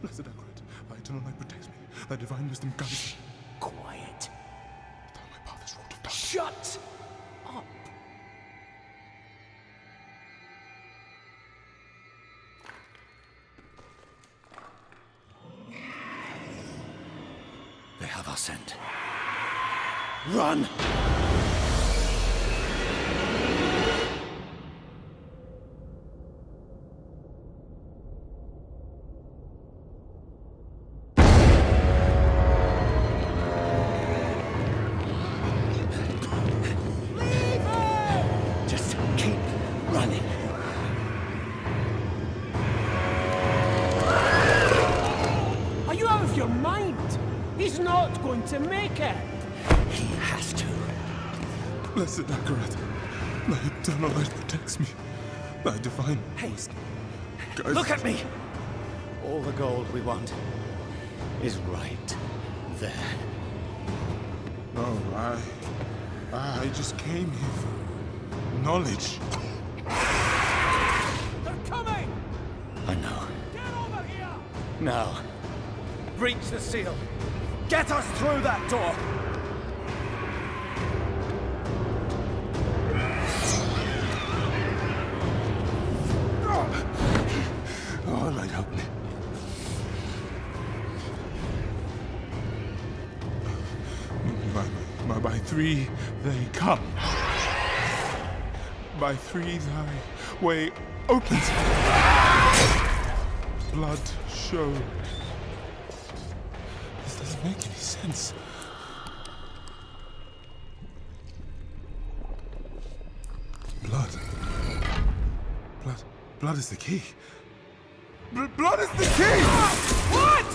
Blessed Akrat, thy eternal light protects me. Thy divine wisdom guides me. Quiet. Thou my path is wrought of darkness. Shut up. They have our scent. Run! Just keep running. Are you out of your mind? He's not going to make it. He has to. Blessed Akrat, thy eternal light protects me. Thy divine wisdom guides Look at me! All the gold we want is right there. No, I just came here for knowledge. They're coming! I know. Get over here! Now, breach the seal. Get us through that door! Oh, light, help me. By three they come. By three thy way opens. Blood showed. This doesn't make any sense. Blood is the key. Blood is the key! What?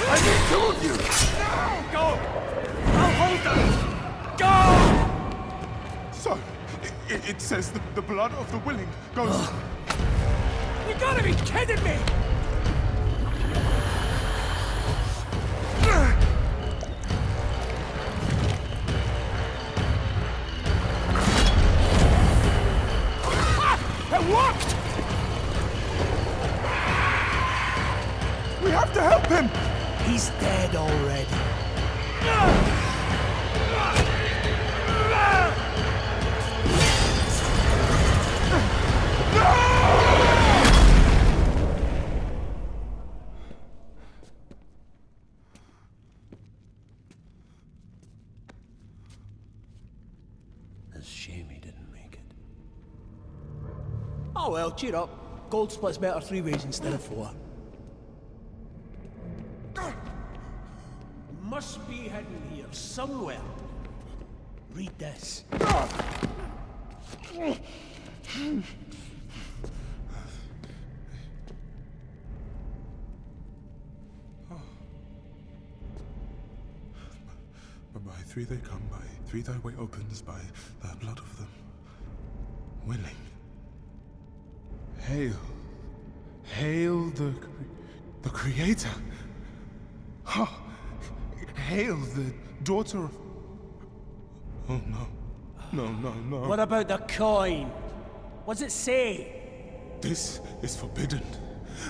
I need two of you! No! Go! I'll hold them! Go! So, it says that the blood of the willing goes... You gotta be kidding me! It worked! We have to help him! He's dead already. It's a shame he didn't make it. Oh well, cheer up. Gold splits better 3 ways instead of 4. Must be hidden here somewhere. Read this. By three they come, by three thy way opens, by the blood of them willing. Hail. Hail the Creator. Oh, hail the daughter of... Oh, no. No. What about the coin? What's it say? This is forbidden.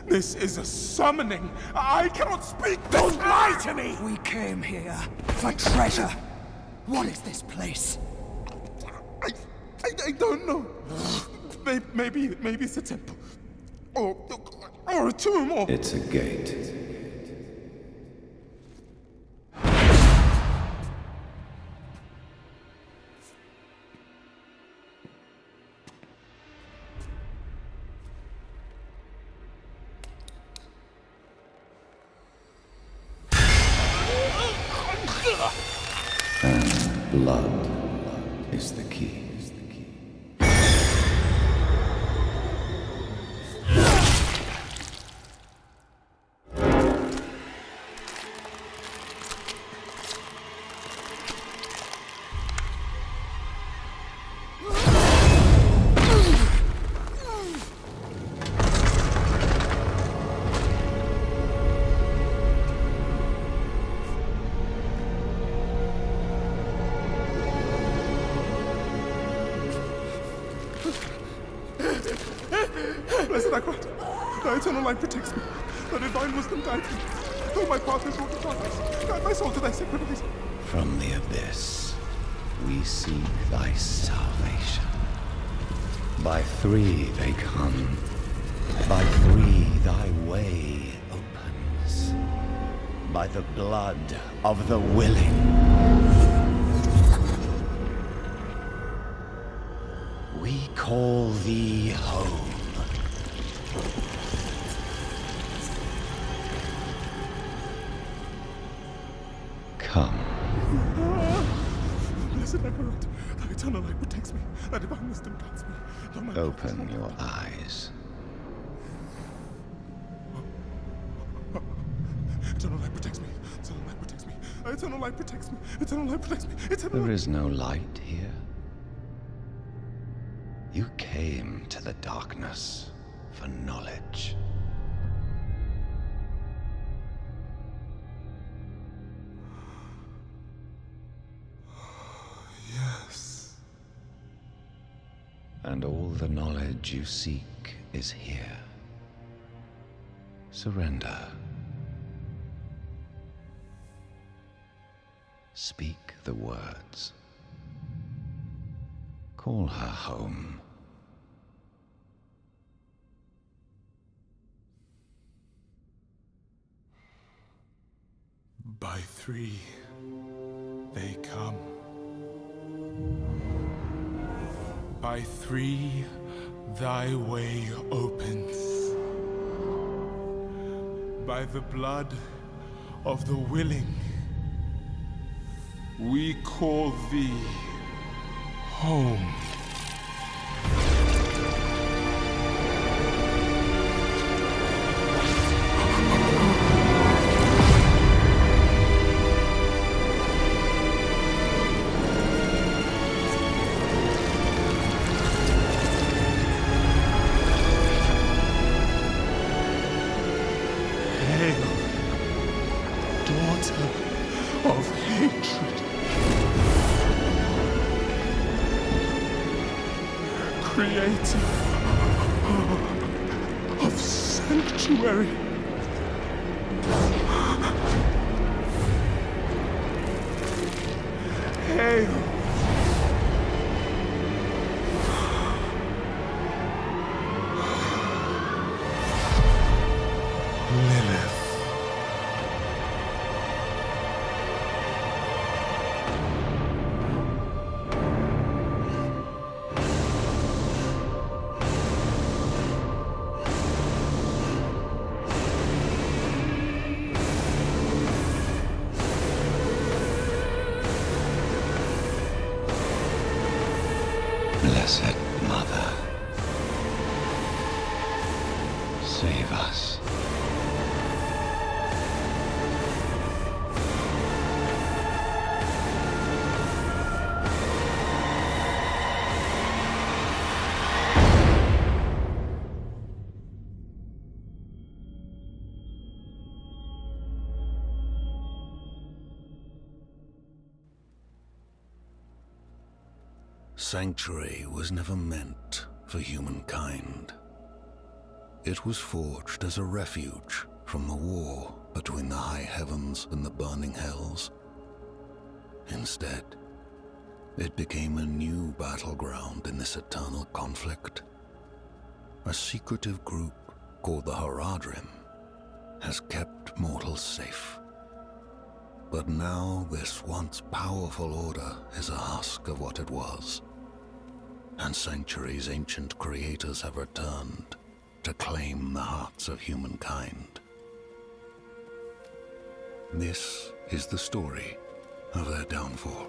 This is a summoning. I cannot speak. Don't lie to me! We came here for treasure. What is this place? I don't know. Maybe it's a temple. Or a tomb, or... It's a gate. And blood is the key. Blessed Akrat, thy eternal light protects me. The divine wisdom guide me. Oh, my path is wrought upon us. Guide my soul to thy sacred ways. From the abyss, we seek thy salvation. By three they come. By three thy way opens. By the blood of the willing. We call thee home. Come. Blessed Emperor, thy eternal light protects me. Thy divine wisdom guides me. Though my Open your eyes. eternal light protects me. Eternal light protects me. Eternal light protects me. Eternal light protects me. Eternal There light. is no light here. You came to the darkness for knowledge. Yes. And all the knowledge you seek is here. Surrender. Speak the words. Call her home. By three, they come. By three, thy way opens. By the blood of the willing, we call thee home. Hail, daughter of hatred. Creator of sanctuary. Hail, Lilith. Blessed Mother, save us. Sanctuary was never meant for humankind. It was forged as a refuge from the war between the high heavens and the burning hells. Instead, it became a new battleground in this eternal conflict. A secretive group called the Haradrim has kept mortals safe. But now this once powerful order is a husk of what it was. And Sanctuary's ancient creators have returned to claim the hearts of humankind. This is the story of their downfall.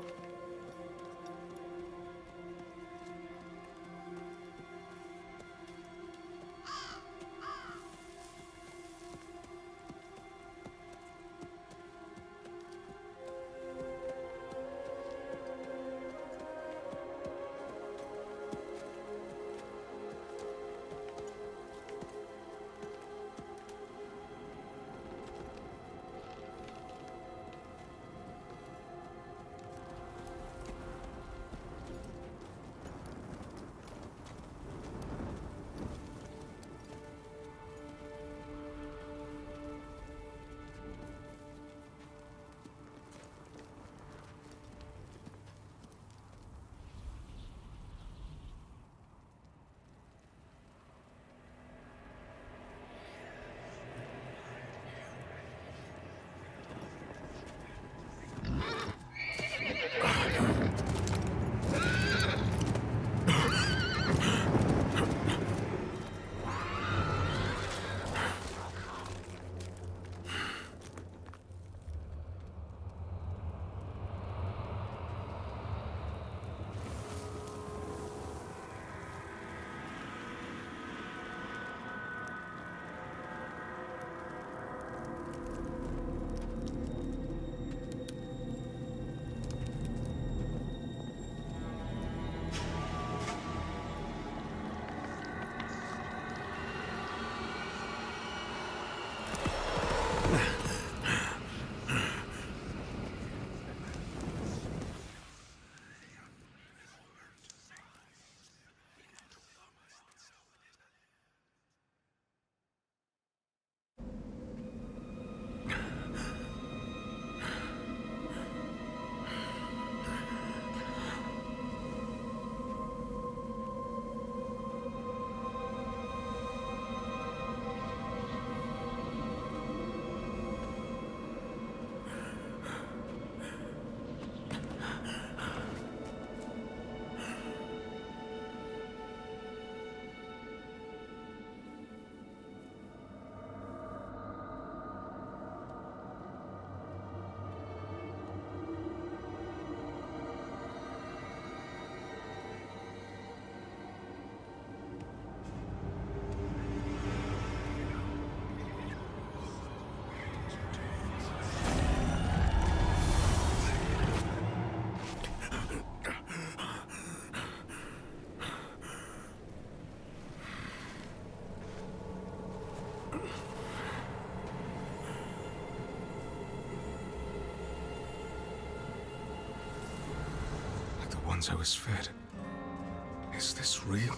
ones I was fed. Is this real?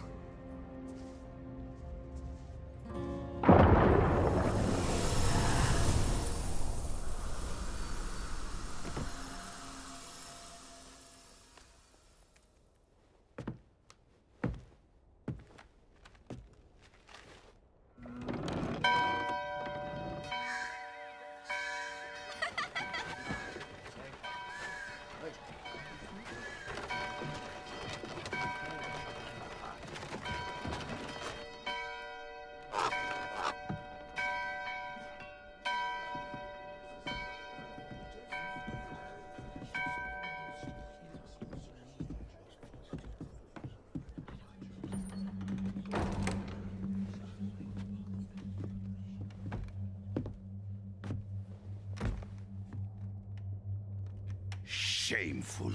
Shameful.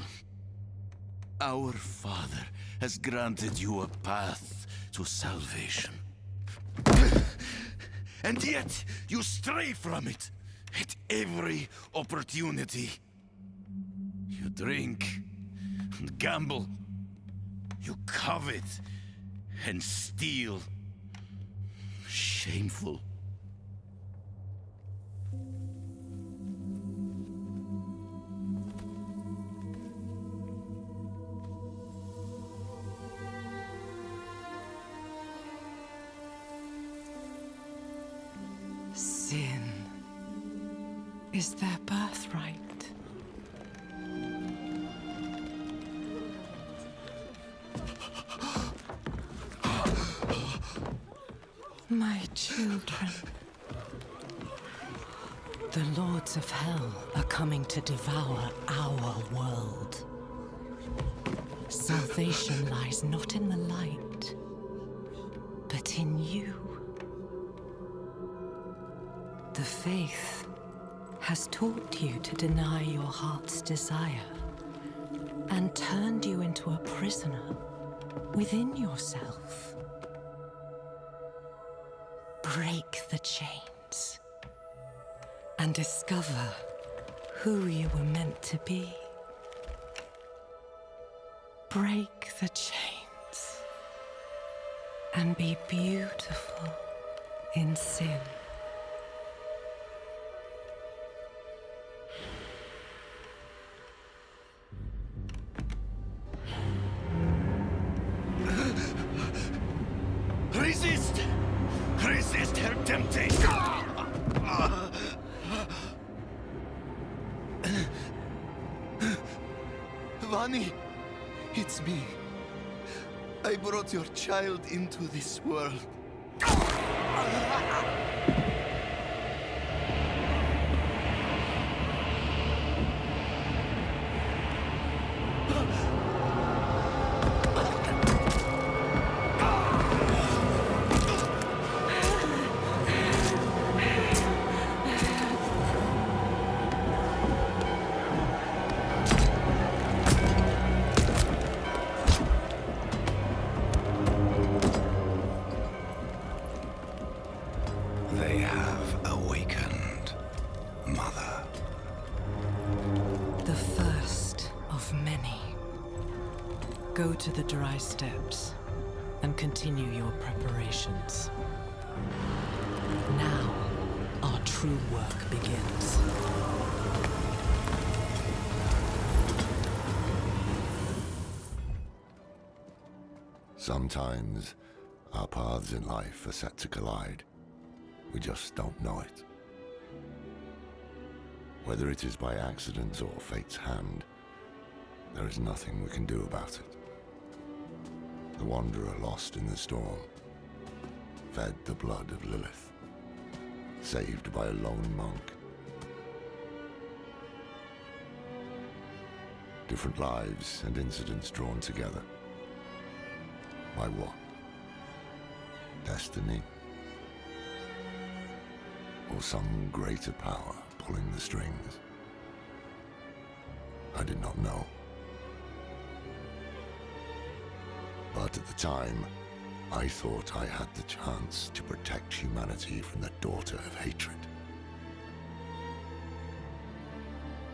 Our Father has granted you a path to salvation. And yet, you stray from it at every opportunity. You drink and gamble. You covet and steal. Shameful. Sin is their birthright. My children. The lords of hell are coming to devour our world. Salvation lies not in the light, but in you. The faith has taught you to deny your heart's desire and turned you into a prisoner within yourself. Break the chains and discover who you were meant to be. Break the chains and be beautiful in sin. Resist! Resist her temptation! Vani, it's me. I brought your child into this world. They have awakened, Mother. The first of many. Go to the dry steps and continue your preparations. Now, our true work begins. Sometimes, our paths in life are set to collide. We just don't know it. Whether it is by accident or fate's hand, there is nothing we can do about it. The wanderer lost in the storm, fed the blood of Lilith, saved by a lone monk. Different lives and incidents drawn together. By what? Destiny? Or some greater power pulling the strings? I did not know. But at the time, I thought I had the chance to protect humanity from the daughter of hatred.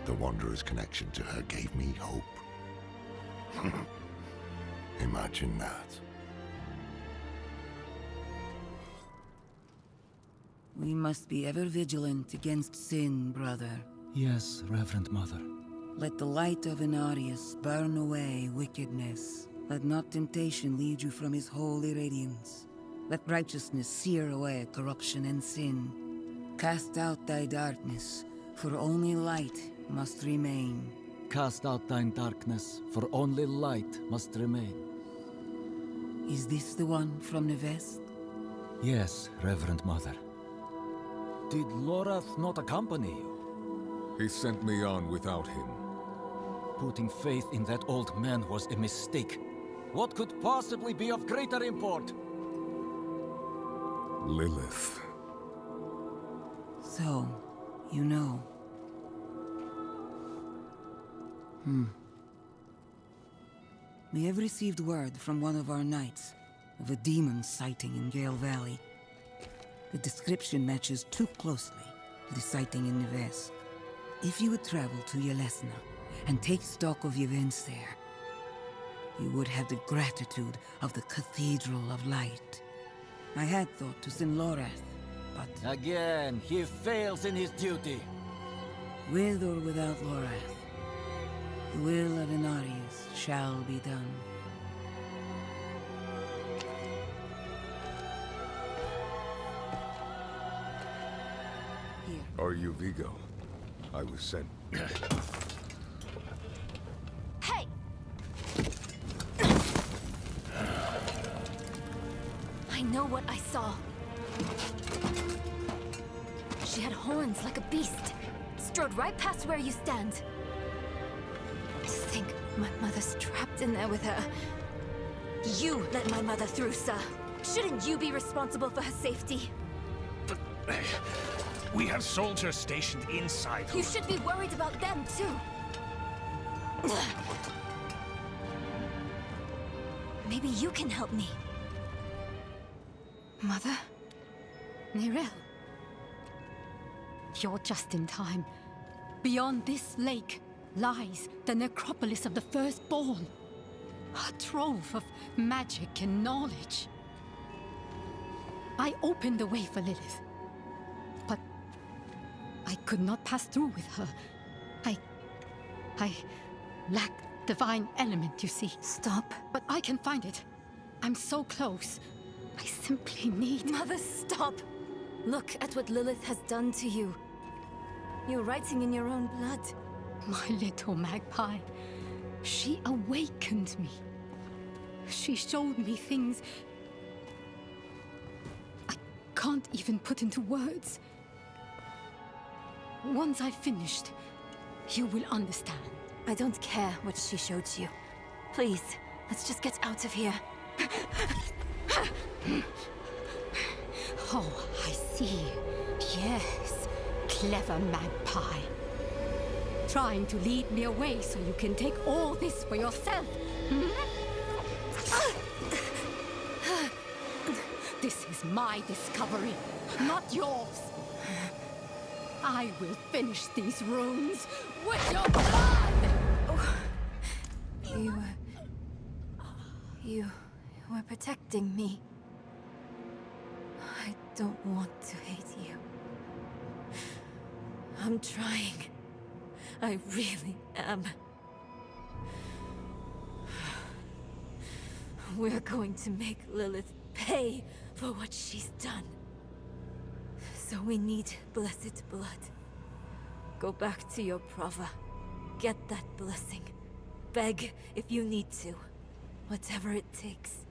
The Wanderer's connection to her gave me hope. Imagine that. We must be ever vigilant against sin, brother. Yes, Reverend Mother. Let the light of Inarius burn away wickedness. Let not temptation lead you from his holy radiance. Let righteousness sear away corruption and sin. Cast out thy darkness, for only light must remain. Cast out thine darkness, for only light must remain. Is this the one from the west? Yes, Reverend Mother. Did Lorath not accompany you? He sent me on without him. Putting faith in that old man was a mistake. What could possibly be of greater import? Lilith. So, you know. We have received word from one of our knights of a demon sighting in Gale Valley. The description matches too closely to the sighting in the west. If you would travel to Yelesna and take stock of the events there, you would have the gratitude of the Cathedral of Light. I had thought to send Lorath, but Again, he fails in his duty. with or without Lorath, the will of Inarius shall be done. Here. Are you Vigo? I was sent. Hey! I know what I saw. She had horns like a beast. Strode right past where you stand. I think my mother's trapped in there with her. You let my mother through, sir. Shouldn't you be responsible for her safety? But we have soldiers stationed inside. You should be worried about them, too. Maybe you can help me. Mother? Nerel? You're just in time. Beyond this lake lies the necropolis of the Firstborn. A trove of magic and knowledge. I opened the way for Lilith, but I could not pass through with her. I lack divine element, you see. Stop. But I can find it. I'm so close. I simply need... Mother, stop! Look at what Lilith has done to you. You're writing in your own blood. My little magpie. She awakened me. She showed me things I can't even put into words. Once I've finished, you will understand. I don't care what she showed you. Please, let's just get out of here. Oh, I see. Yes, clever magpie. Trying to lead me away so you can take all this for yourself. This is my discovery, not yours. I will finish these runes with your blood! Oh, you were protecting me. I don't want to hate you. I'm trying. I really am. We're going to make Lilith pay for what she's done. So we need blessed blood. Go back to your Prava. Get that blessing. Beg if you need to. Whatever it takes.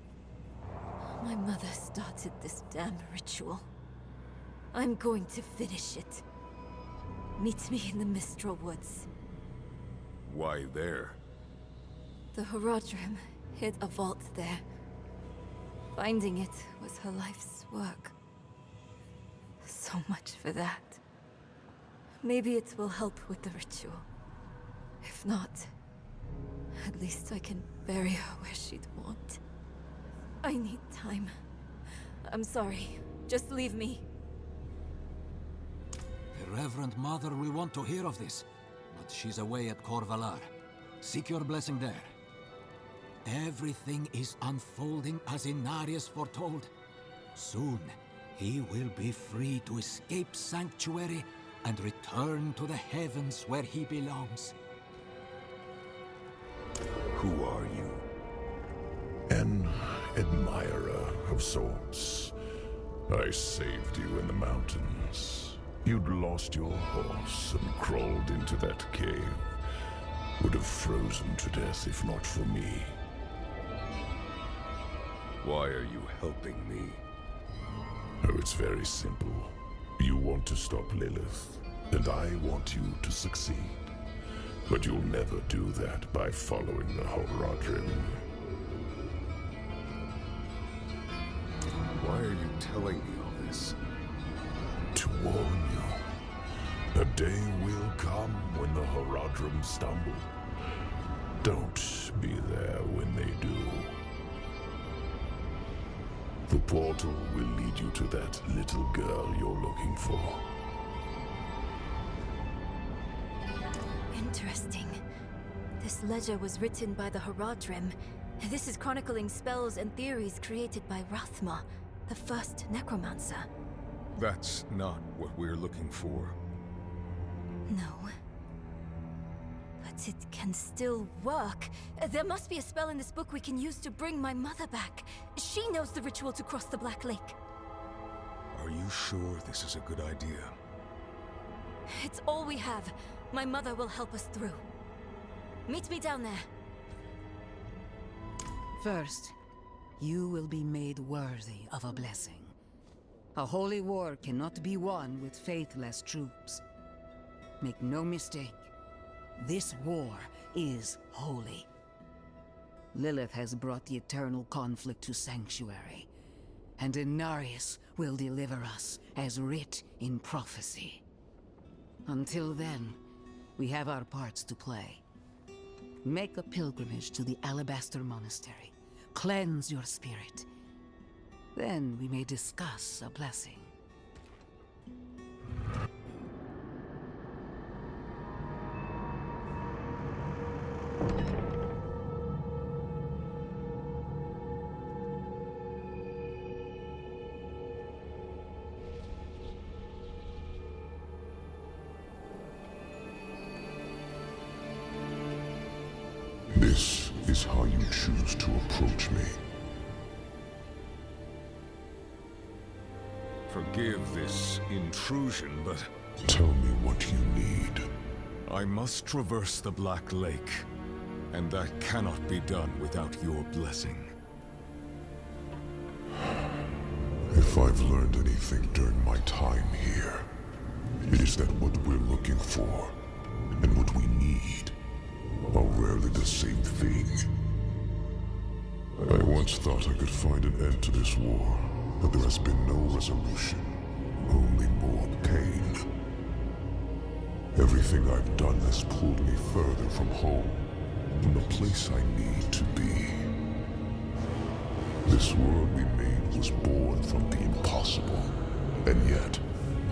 My mother started this damn ritual. I'm going to finish it. Meet me in the Mistral Woods. Why there? The Horadrim hid a vault there. Finding it was her life's work. So much for that. Maybe it will help with the ritual. If not, at least I can bury her where she'd want. I need time. I'm sorry. Just leave me. The Reverend Mother will want to hear of this, but she's away at Corvalar. Seek your blessing there. Everything is unfolding as Inarius foretold. Soon, he will be free to escape Sanctuary and return to the heavens where he belongs. Who are you? An admirer of sorts. I saved you in the mountains. You'd lost your horse and crawled into that cave. Would have frozen to death if not for me. Why are you helping me? Oh, it's very simple. You want to stop Lilith, and I want you to succeed. But you'll never do that by following the Horadrim. Why are you telling me all this? To warn you. A day will come when the Horadrim stumble. Don't be there when they do. The portal will lead you to that little girl you're looking for. Interesting. This ledger was written by the Horadrim. This is chronicling spells and theories created by Rathma, the first necromancer. That's not what we're looking for. No. But it can still work. There must be a spell in this book we can use to bring my mother back. She knows the ritual to cross the Black Lake. Are you sure this is a good idea? It's all we have. My mother will help us through. Meet me down there. First, you will be made worthy of a blessing. A holy war cannot be won with faithless troops. Make no mistake, this war is holy. Lilith has brought the eternal conflict to Sanctuary, and Inarius will deliver us as writ in prophecy. Until then, we have our parts to play. Make a pilgrimage to the Alabaster Monastery. Cleanse your spirit. Then we may discuss a blessing. This is how you choose to approach me. Forgive this intrusion, but... Tell me what you need. I must traverse the Black Lake, and that cannot be done without your blessing. If I've learned anything during my time here, it is that what we're looking for, and what we need, are rarely the same thing. I once thought I could find an end to this war, but there has been no resolution, only more pain. Everything I've done has pulled me further from home, from the place I need to be. This world we made was born from the impossible, and yet,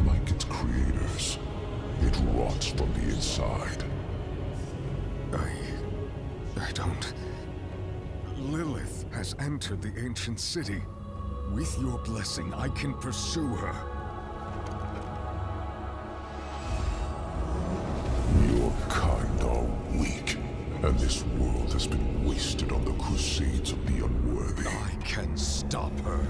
like its creators, it rots from the inside. I don't... Lilith has entered the ancient city. With your blessing, I can pursue her. Your kind are weak, and this world has been wasted on the crusades of the unworthy. I can stop her.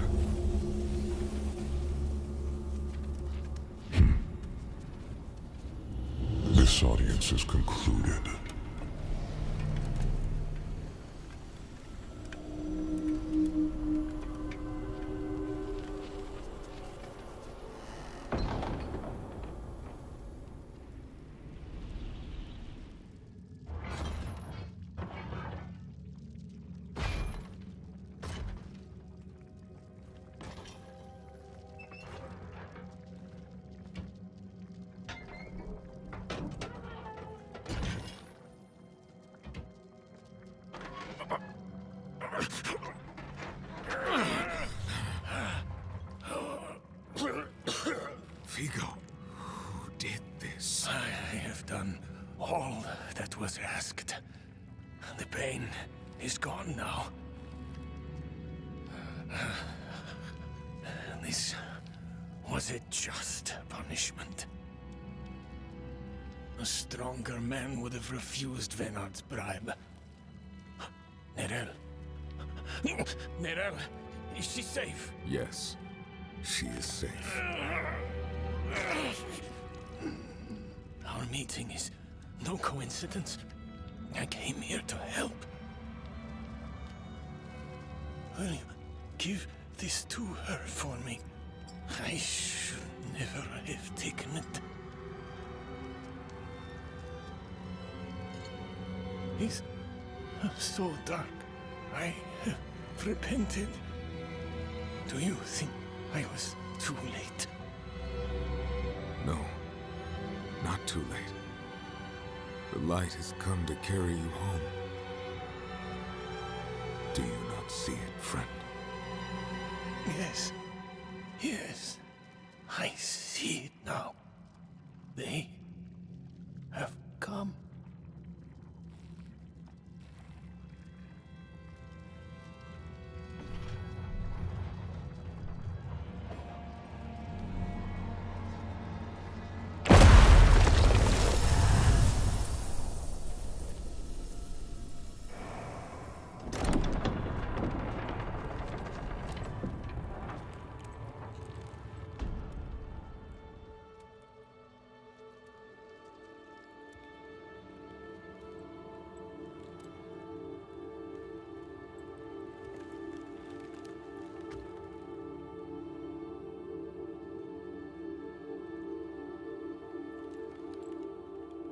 This audience is concluded. Vigo, who did this? I have done all that was asked. The pain is gone now. This was a just punishment. A stronger man would have refused Venard's bribe. Nerel. Nerel, is she safe? Yes, she is safe. Our meeting is no coincidence. I came here to help. Will you give this to her for me? I should never have taken it. It's so dark. I have repented. Do you think I was too late? No, not too late. The light has come to carry you home. Do you not see it, friend? Yes. Yes. I see it now. They have come.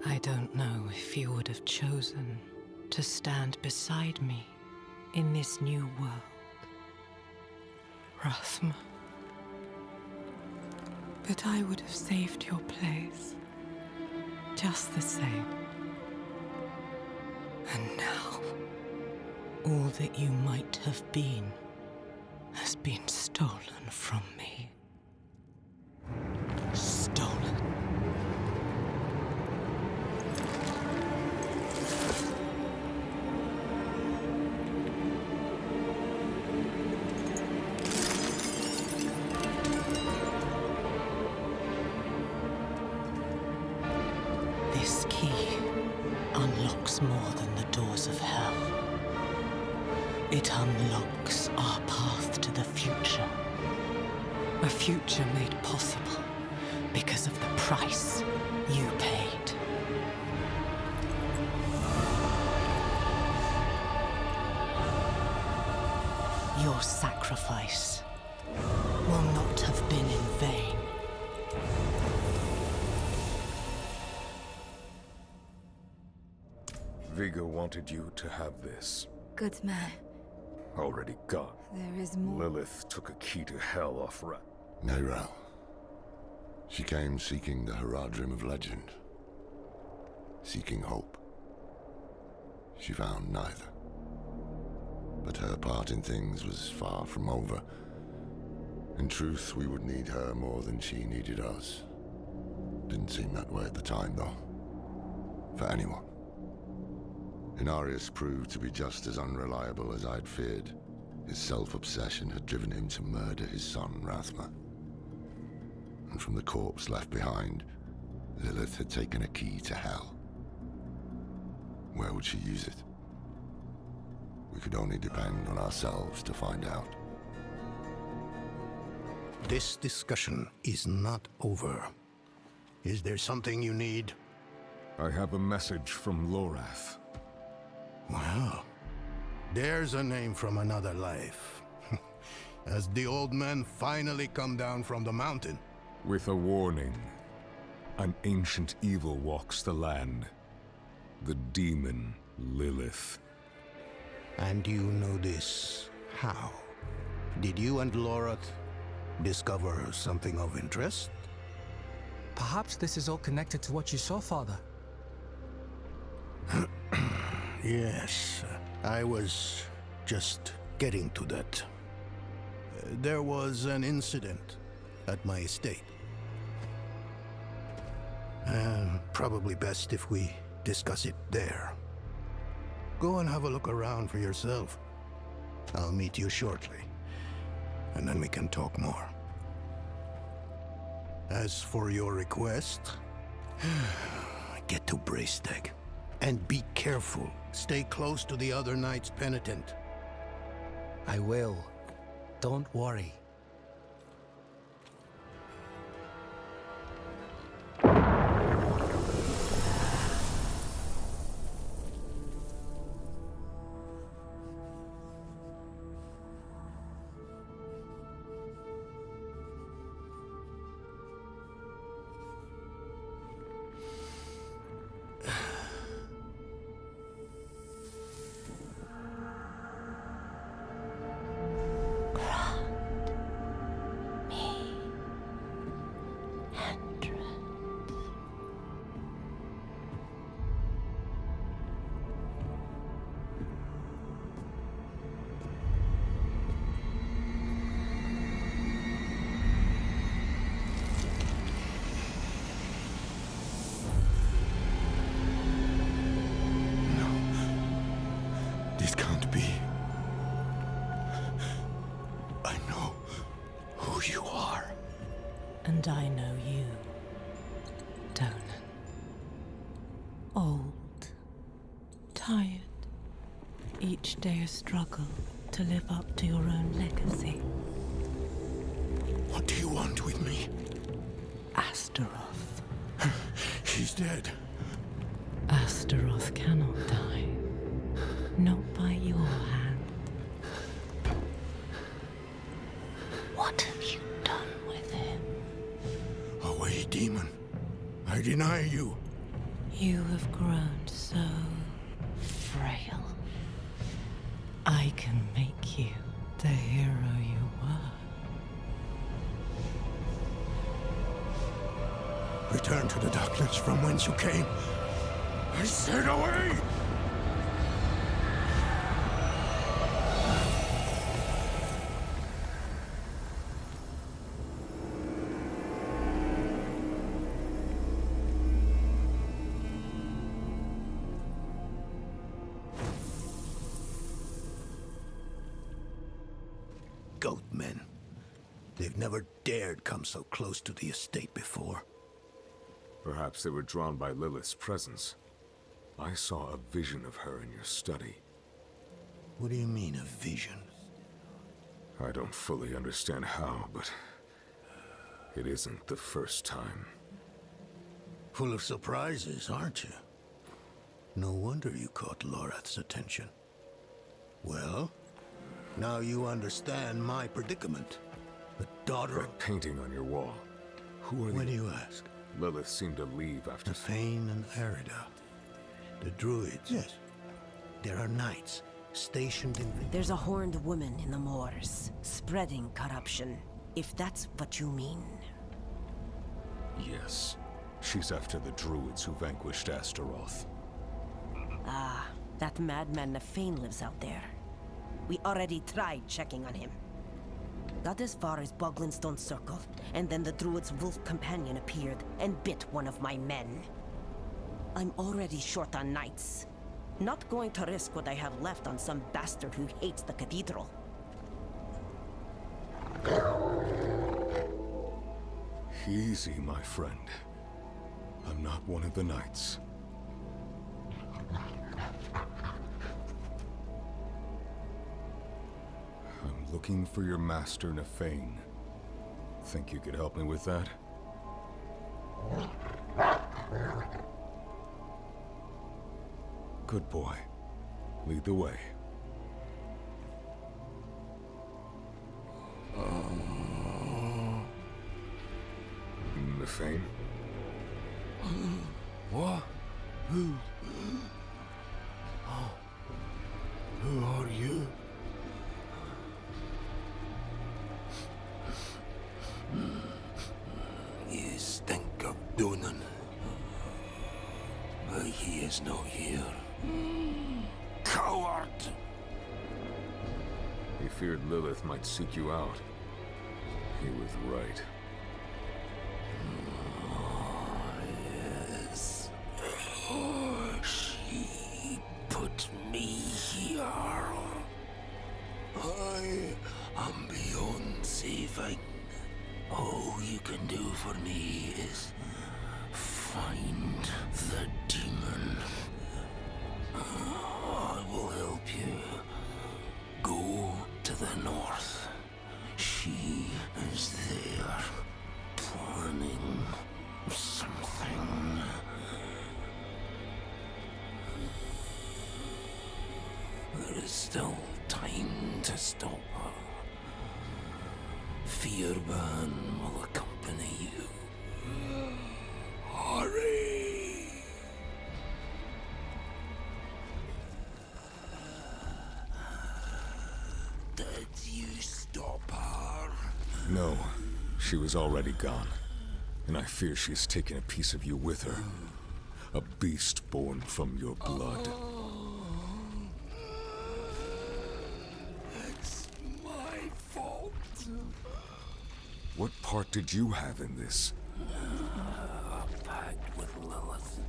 I don't know if you would have chosen to stand beside me in this new world, Rathma. But I would have saved your place, just the same. And now, all that you might have been has been stolen from me. Stolen. This key unlocks more than the doors of hell. It unlocks our path to the future. A future made possible because of the price you paid. Your sacrifice will not have been in vain. Viggo wanted you to have this. Good man. Already gone. There is more. Lilith took a key to hell off Rat. Neyrel. She came seeking the Haradrim of legend. Seeking hope. She found neither. But her part in things was far from over. In truth, we would need her more than she needed us. Didn't seem that way at the time, though. For anyone. Inarius proved to be just as unreliable as I'd feared. His self-obsession had driven him to murder his son, Rathma. And from the corpse left behind, Lilith had taken a key to hell. Where would she use it? We could only depend on ourselves to find out. This discussion is not over. Is there something you need? I have a message from Lorath. Wow. There's a name from another life. Has the old man finally come down from the mountain? With a warning. An ancient evil walks the land. The demon Lilith. And you know this how? Did you and Lorath discover something of interest? Perhaps this is all connected to what you saw, Father. Yes, I was just getting to that. There was an incident at my estate. Probably best if we discuss it there. Go and have a look around for yourself. I'll meet you shortly, and then we can talk more. As for your request, get to Braesteg. And be careful. Stay close to the other Knights Penitent. I will. Don't worry. This can't be. I know who you are. And I know you, Donan. Old, tired, each day a struggle to live up to your own legacy. What do you want with me? Astaroth. He's dead. Astaroth cannot die. Not by your hand. What have you done with him? Away, demon. I deny you. You have grown so frail. I can make you the hero you were. Return to the darkness from whence you came. I said away! Goatmen. They've never dared come so close to the estate before. Perhaps they were drawn by Lilith's presence. I saw a vision of her in your study. What do you mean, a vision? I don't fully understand how, but it isn't the first time. Full of surprises, aren't you? No wonder you caught Lorath's attention. Well, now you understand my predicament. The daughter That painting on your wall. Who are Why they? do you ask? Lilith seemed to leave after... Fane and Arida. The druids. Yes. There are knights stationed in... There's a horned woman in the moors, spreading corruption, if that's what you mean. Yes. She's after the druids who vanquished Astaroth. Ah, that madman Nefane lives out there. We already tried checking on him. Got as far as Boglinstone Circle, and then the druid's wolf companion appeared and bit one of my men. I'm already short on knights. Not going to risk what I have left on some bastard who hates the cathedral. Easy, my friend. I'm not one of the knights. I'm looking for your master, Nefane. Think you could help me with that? Good boy. Lead the way. Nefane? What? Who? Oh. Who are you? You stink of Donan. But he is not here. Coward! He feared Lilith might seek you out. He was right. Yes. She put me still time to stop her. Fearburn will accompany you. Hurry! Did you stop her? No, she was already gone. And I fear she has taken a piece of you with her. A beast born from your blood. It's my fault. What part did you have in this? A pact with Lilith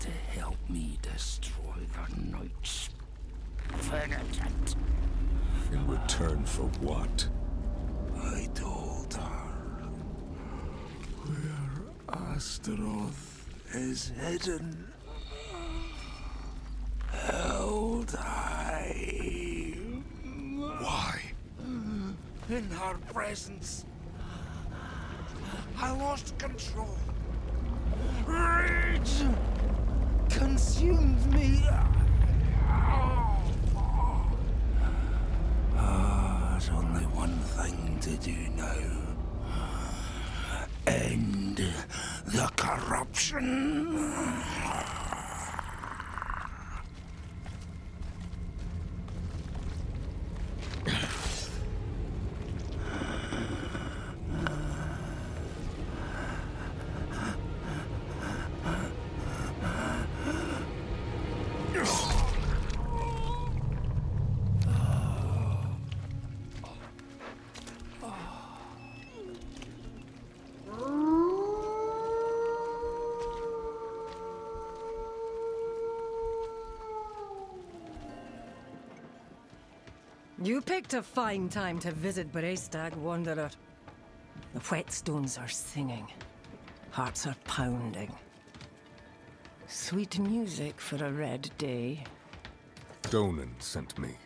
to help me destroy the Knight's penitent. In return for what? I told her where Astaroth is hidden, held high. Why? In her presence, I lost control. Rage consumed me. There's only one thing to do now. End the corruption. You picked a fine time to visit Brestag, Wanderer. The whetstones are singing. Hearts are pounding. Sweet music for a red day. Donan sent me.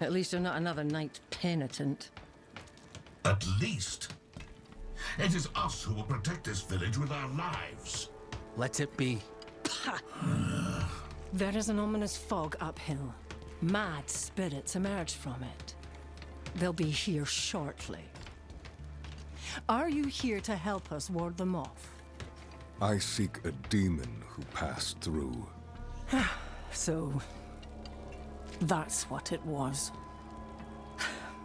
At least you're not another knight penitent. At least. It is us who will protect this village with our lives. Let it be. There is an ominous fog uphill. Mad spirits emerge from it. They'll be here shortly. Are you here to help us ward them off? I seek a demon who passed through. So, that's what it was.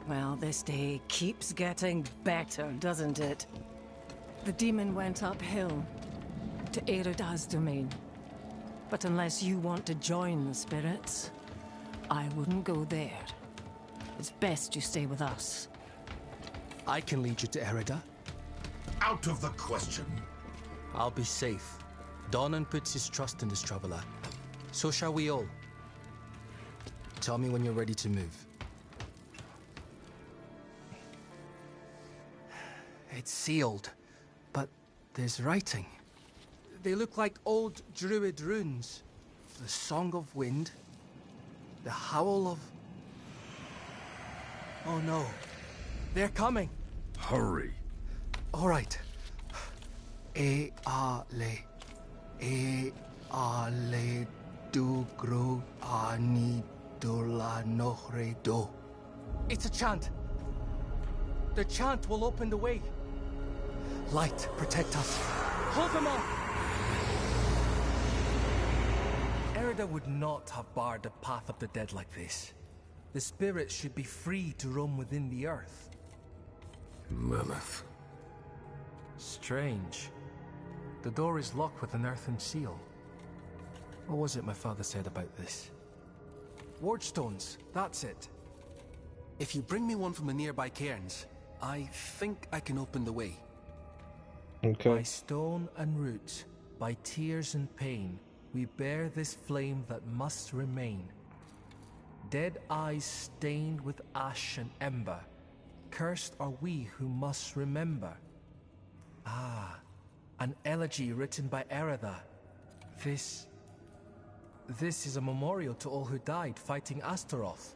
Well, this day keeps getting better, doesn't it? The demon went uphill to Erida's domain. But unless you want to join the spirits, I wouldn't go there. It's best you stay with us. I can lead you to Erida. Out of the question. I'll be safe. Donan puts his trust in this traveler. So shall we all. Tell me when you're ready to move. It's sealed, but there's writing. They look like old druid runes. The Song of Wind, the Howl of... Oh no, they're coming. Hurry. All right. E-a-le, E-a-le, do-gro, ani-do-la-nohre-do. It's a chant. The chant will open the way. Light, protect us. Hold them off! Erida would not have barred the path of the dead like this. The spirits should be free to roam within the earth. Lilith. Strange. The door is locked with an earthen seal. What was it my father said about this? Wardstones, that's it. If you bring me one from the nearby cairns, I think I can open the way. Okay. By stone and roots, by tears and pain, we bear this flame that must remain. Dead eyes stained with ash and ember, cursed are we who must remember. Ah, an elegy written by Erida. This is a memorial to all who died fighting Astaroth.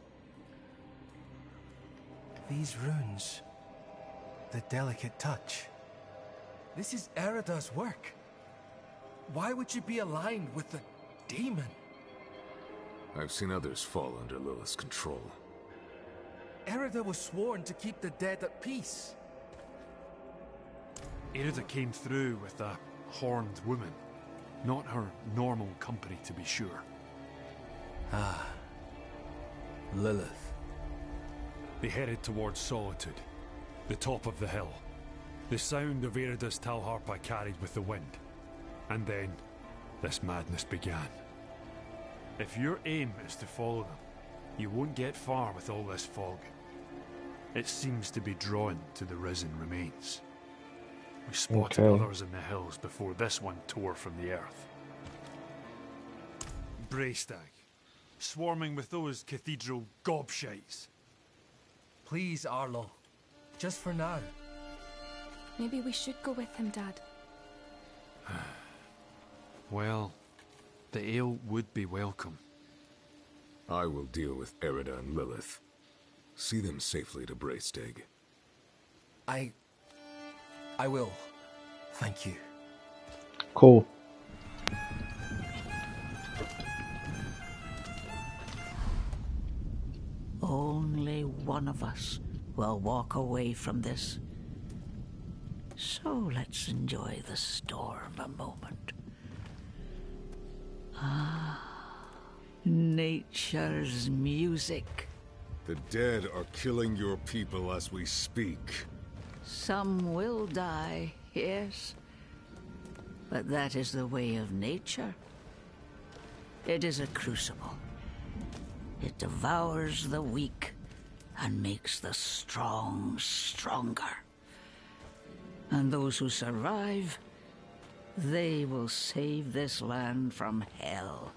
These runes, the delicate touch. This is Erida's work. Why would you be aligned with the demon? I've seen others fall under Lilith's control. Erida was sworn to keep the dead at peace. Erida came through with a horned woman. Not her normal company, to be sure. Ah. Lilith. They headed towards Solitude, the top of the hill. The sound of Erida's Talharpa carried with the wind. And then, this madness began. If your aim is to follow them, you won't get far with all this fog. It seems to be drawn to the risen remains. We spotted others in the hills before this one tore from the earth. Braystag, swarming with those cathedral gobshites. Please, Arlo. Just for now. Maybe we should go with him, Dad. Well, the ale would be welcome. I will deal with Erida and Lilith. See them safely to Braystag. I will. Thank you. Cool. Only one of us will walk away from this. So let's enjoy the storm a moment. Ah, nature's music. The dead are killing your people as we speak. Some will die, yes. But that is the way of nature. It is a crucible. It devours the weak and makes the strong stronger. And those who survive, they will save this land from hell.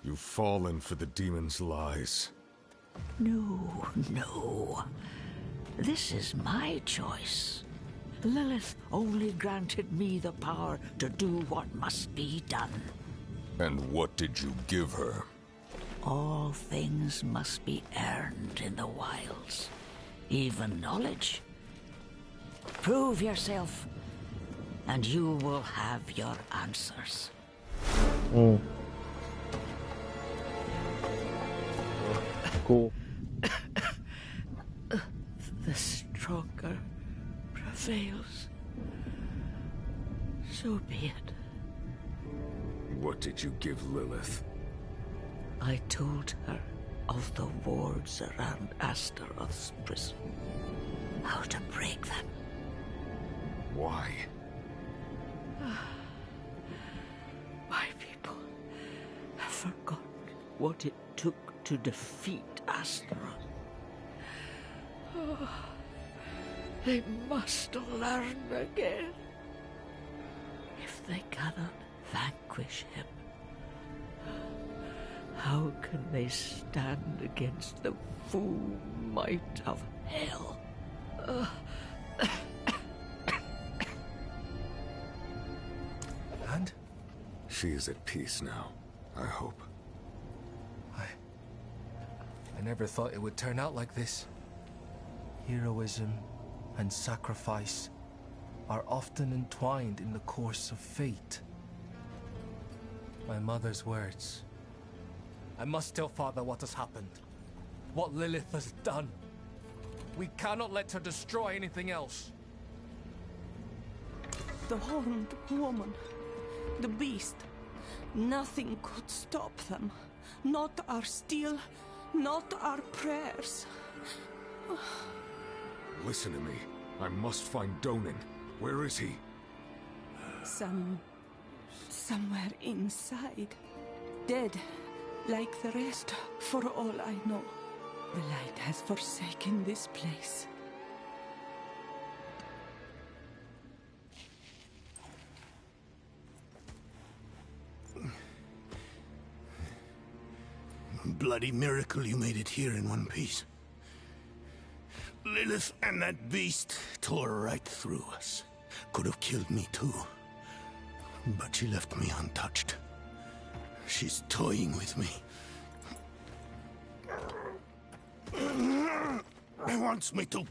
You've fallen for the demon's lies. No, no. This is my choice. Lilith only granted me the power to do what must be done. And what did you give her? All things must be earned in the wilds, even knowledge. Prove yourself, and you will have your answers. Cool. The stronger prevails. So be it. What did you give Lilith? I told her of the wards around Astaroth's prison. How to break them. Why? My people have forgotten what it took to defeat Astaroth. They must learn again. If they cannot vanquish him, how can they stand against the full might of hell? And? She is at peace now, I hope. I never thought it would turn out like this. Heroism and sacrifice are often entwined in the course of fate. My mother's words. I must tell Father what has happened. What Lilith has done. We cannot let her destroy anything else. The horned woman. The beast. Nothing could stop them. Not our steel. Not our prayers. Listen to me. I must find Donan. Where is he? Somewhere inside. Dead. Like the rest, for all I know. The light has forsaken this place. Bloody miracle you made it here in one piece. Lilith and that beast tore right through us. Could have killed me too. But she left me untouched. She's toying with me. Wants me to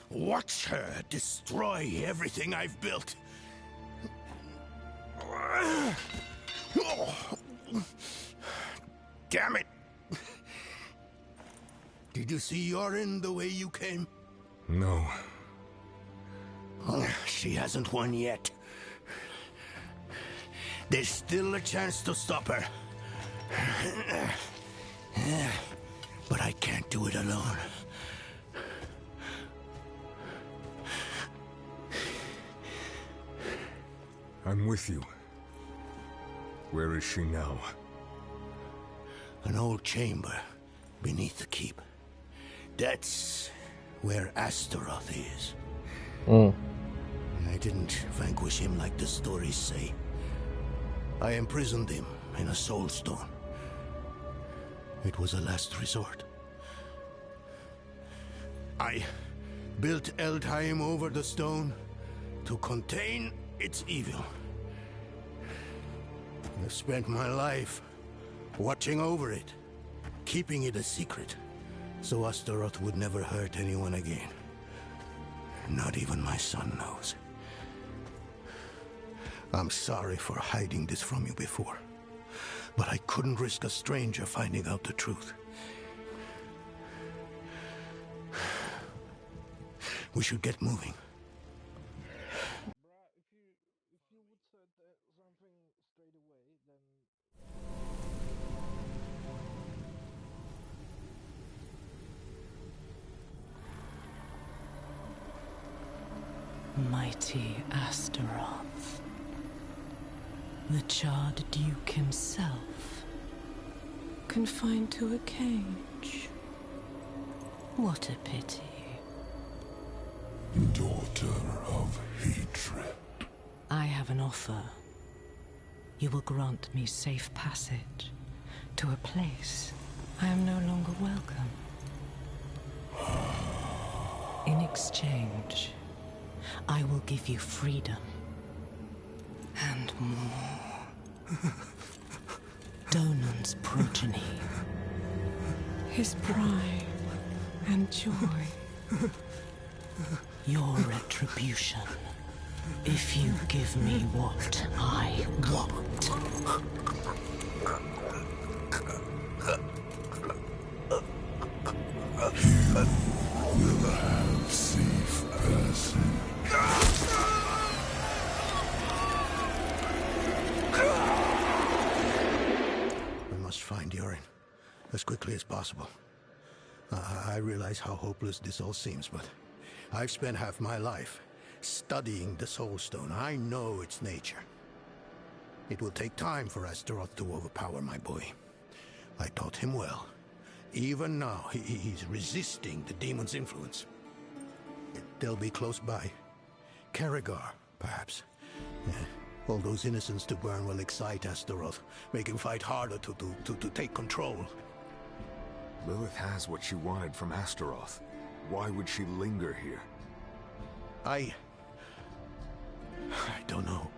watch her destroy everything I've built. Damn it! Did you see Yorin the way you came? No. She hasn't won yet. There's still a chance to stop her. But I can't do it alone. I'm with you. Where is she now? An old chamber beneath the keep. That's where Astaroth is. I didn't vanquish him like the stories say. I imprisoned him in a soul stone. It was a last resort. I built Eldheim over the stone to contain its evil. I've spent my life watching over it, keeping it a secret, so Astaroth would never hurt anyone again. Not even my son knows. I'm sorry for hiding this from you before, but I couldn't risk a stranger finding out the truth. We should get moving. Mighty Astaroth, the charred duke himself, confined to a cage. What a pity. Daughter of hatred. I have an offer. You will grant me safe passage to a place I am no longer welcome. In exchange, I will give you freedom and more. Donan's progeny, his pride and joy, your retribution, if you give me what I want. You will have safe passage. We must find Yorin as quickly as possible. I realize how hopeless this all seems, but I've spent half my life studying the Soul Stone. I know its nature. It will take time for Astaroth to overpower my boy. I taught him well. Even now, he's resisting the demon's influence. They'll be close by. Karagar, perhaps. All those innocents to burn will excite Astaroth, make him fight harder to take control. Lilith has what she wanted from Astaroth. Why would she linger here? I don't know.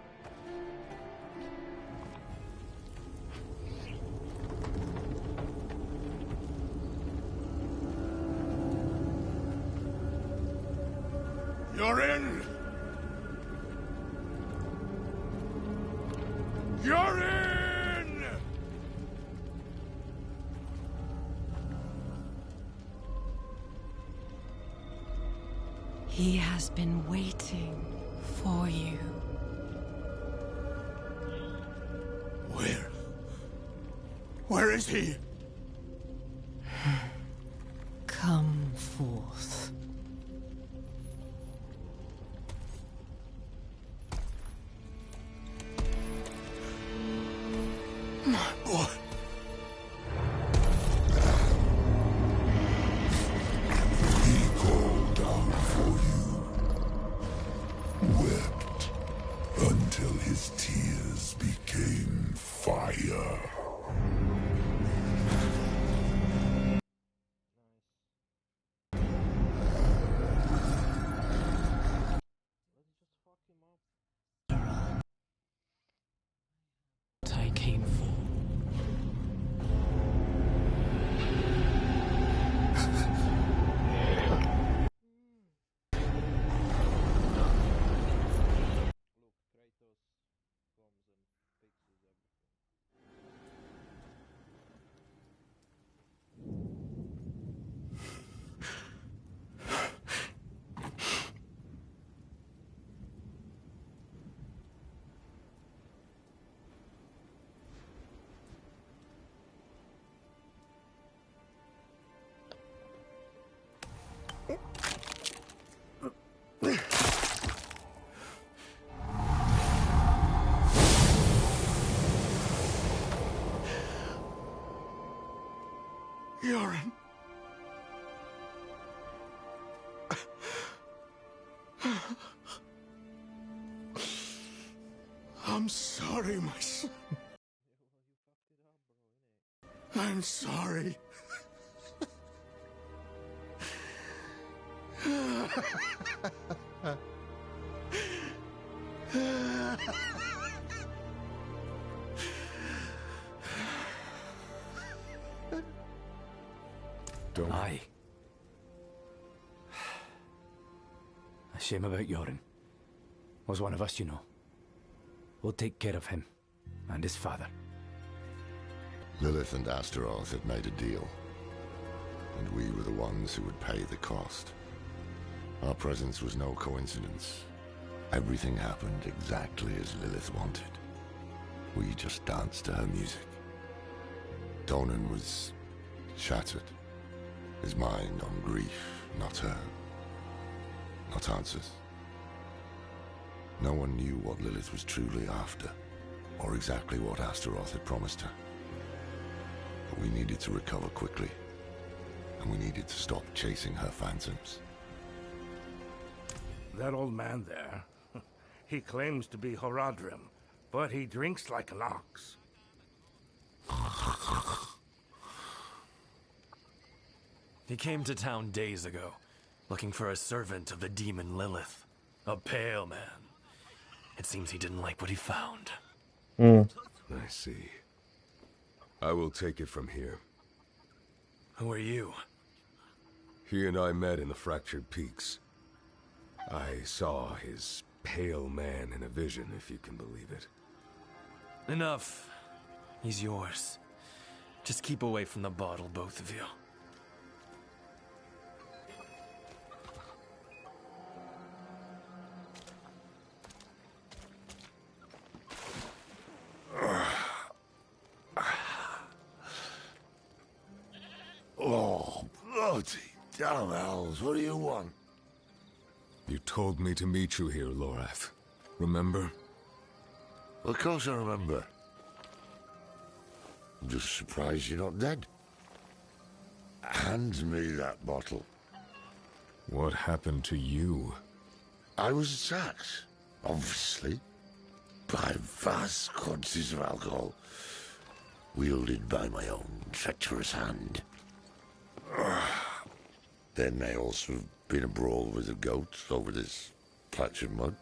You're in! You're in! He has been waiting for you. Where? Where is he? Come forth. My boy. He called out for you, wept until his tears became fire. I came for. Yoren. I'm sorry, my son. I'm sorry. Don't. Aye. A shame about Yoren. Was one of us, you know. We'll take care of him and his father. Lilith and Astaroth had made a deal, and we were the ones who would pay the cost. Our presence was no coincidence. Everything happened exactly as Lilith wanted. We just danced to her music. Donan was shattered. His mind on grief, not her. Not answers. No one knew what Lilith was truly after, or exactly what Astaroth had promised her. But we needed to recover quickly, and we needed to stop chasing her phantoms. That old man there, he claims to be Horadrim, but he drinks like an ox. He came to town days ago, looking for a servant of the demon Lilith. A pale man. It seems he didn't like what he found. I see. I will take it from here. Who are you? He and I met in the Fractured Peaks. I saw his pale man in a vision, if you can believe it. Enough. He's yours. Just keep away from the bottle, both of you. Oh, bloody damn hells, what do you want? You told me to meet you here, Lorath. Remember? Of course I remember. I'm just surprised you're not dead. Hand me that bottle. What happened to you? I was attacked, obviously, by vast quantities of alcohol, wielded by my own treacherous hand. There may also have been a brawl with the goats over this patch of mud,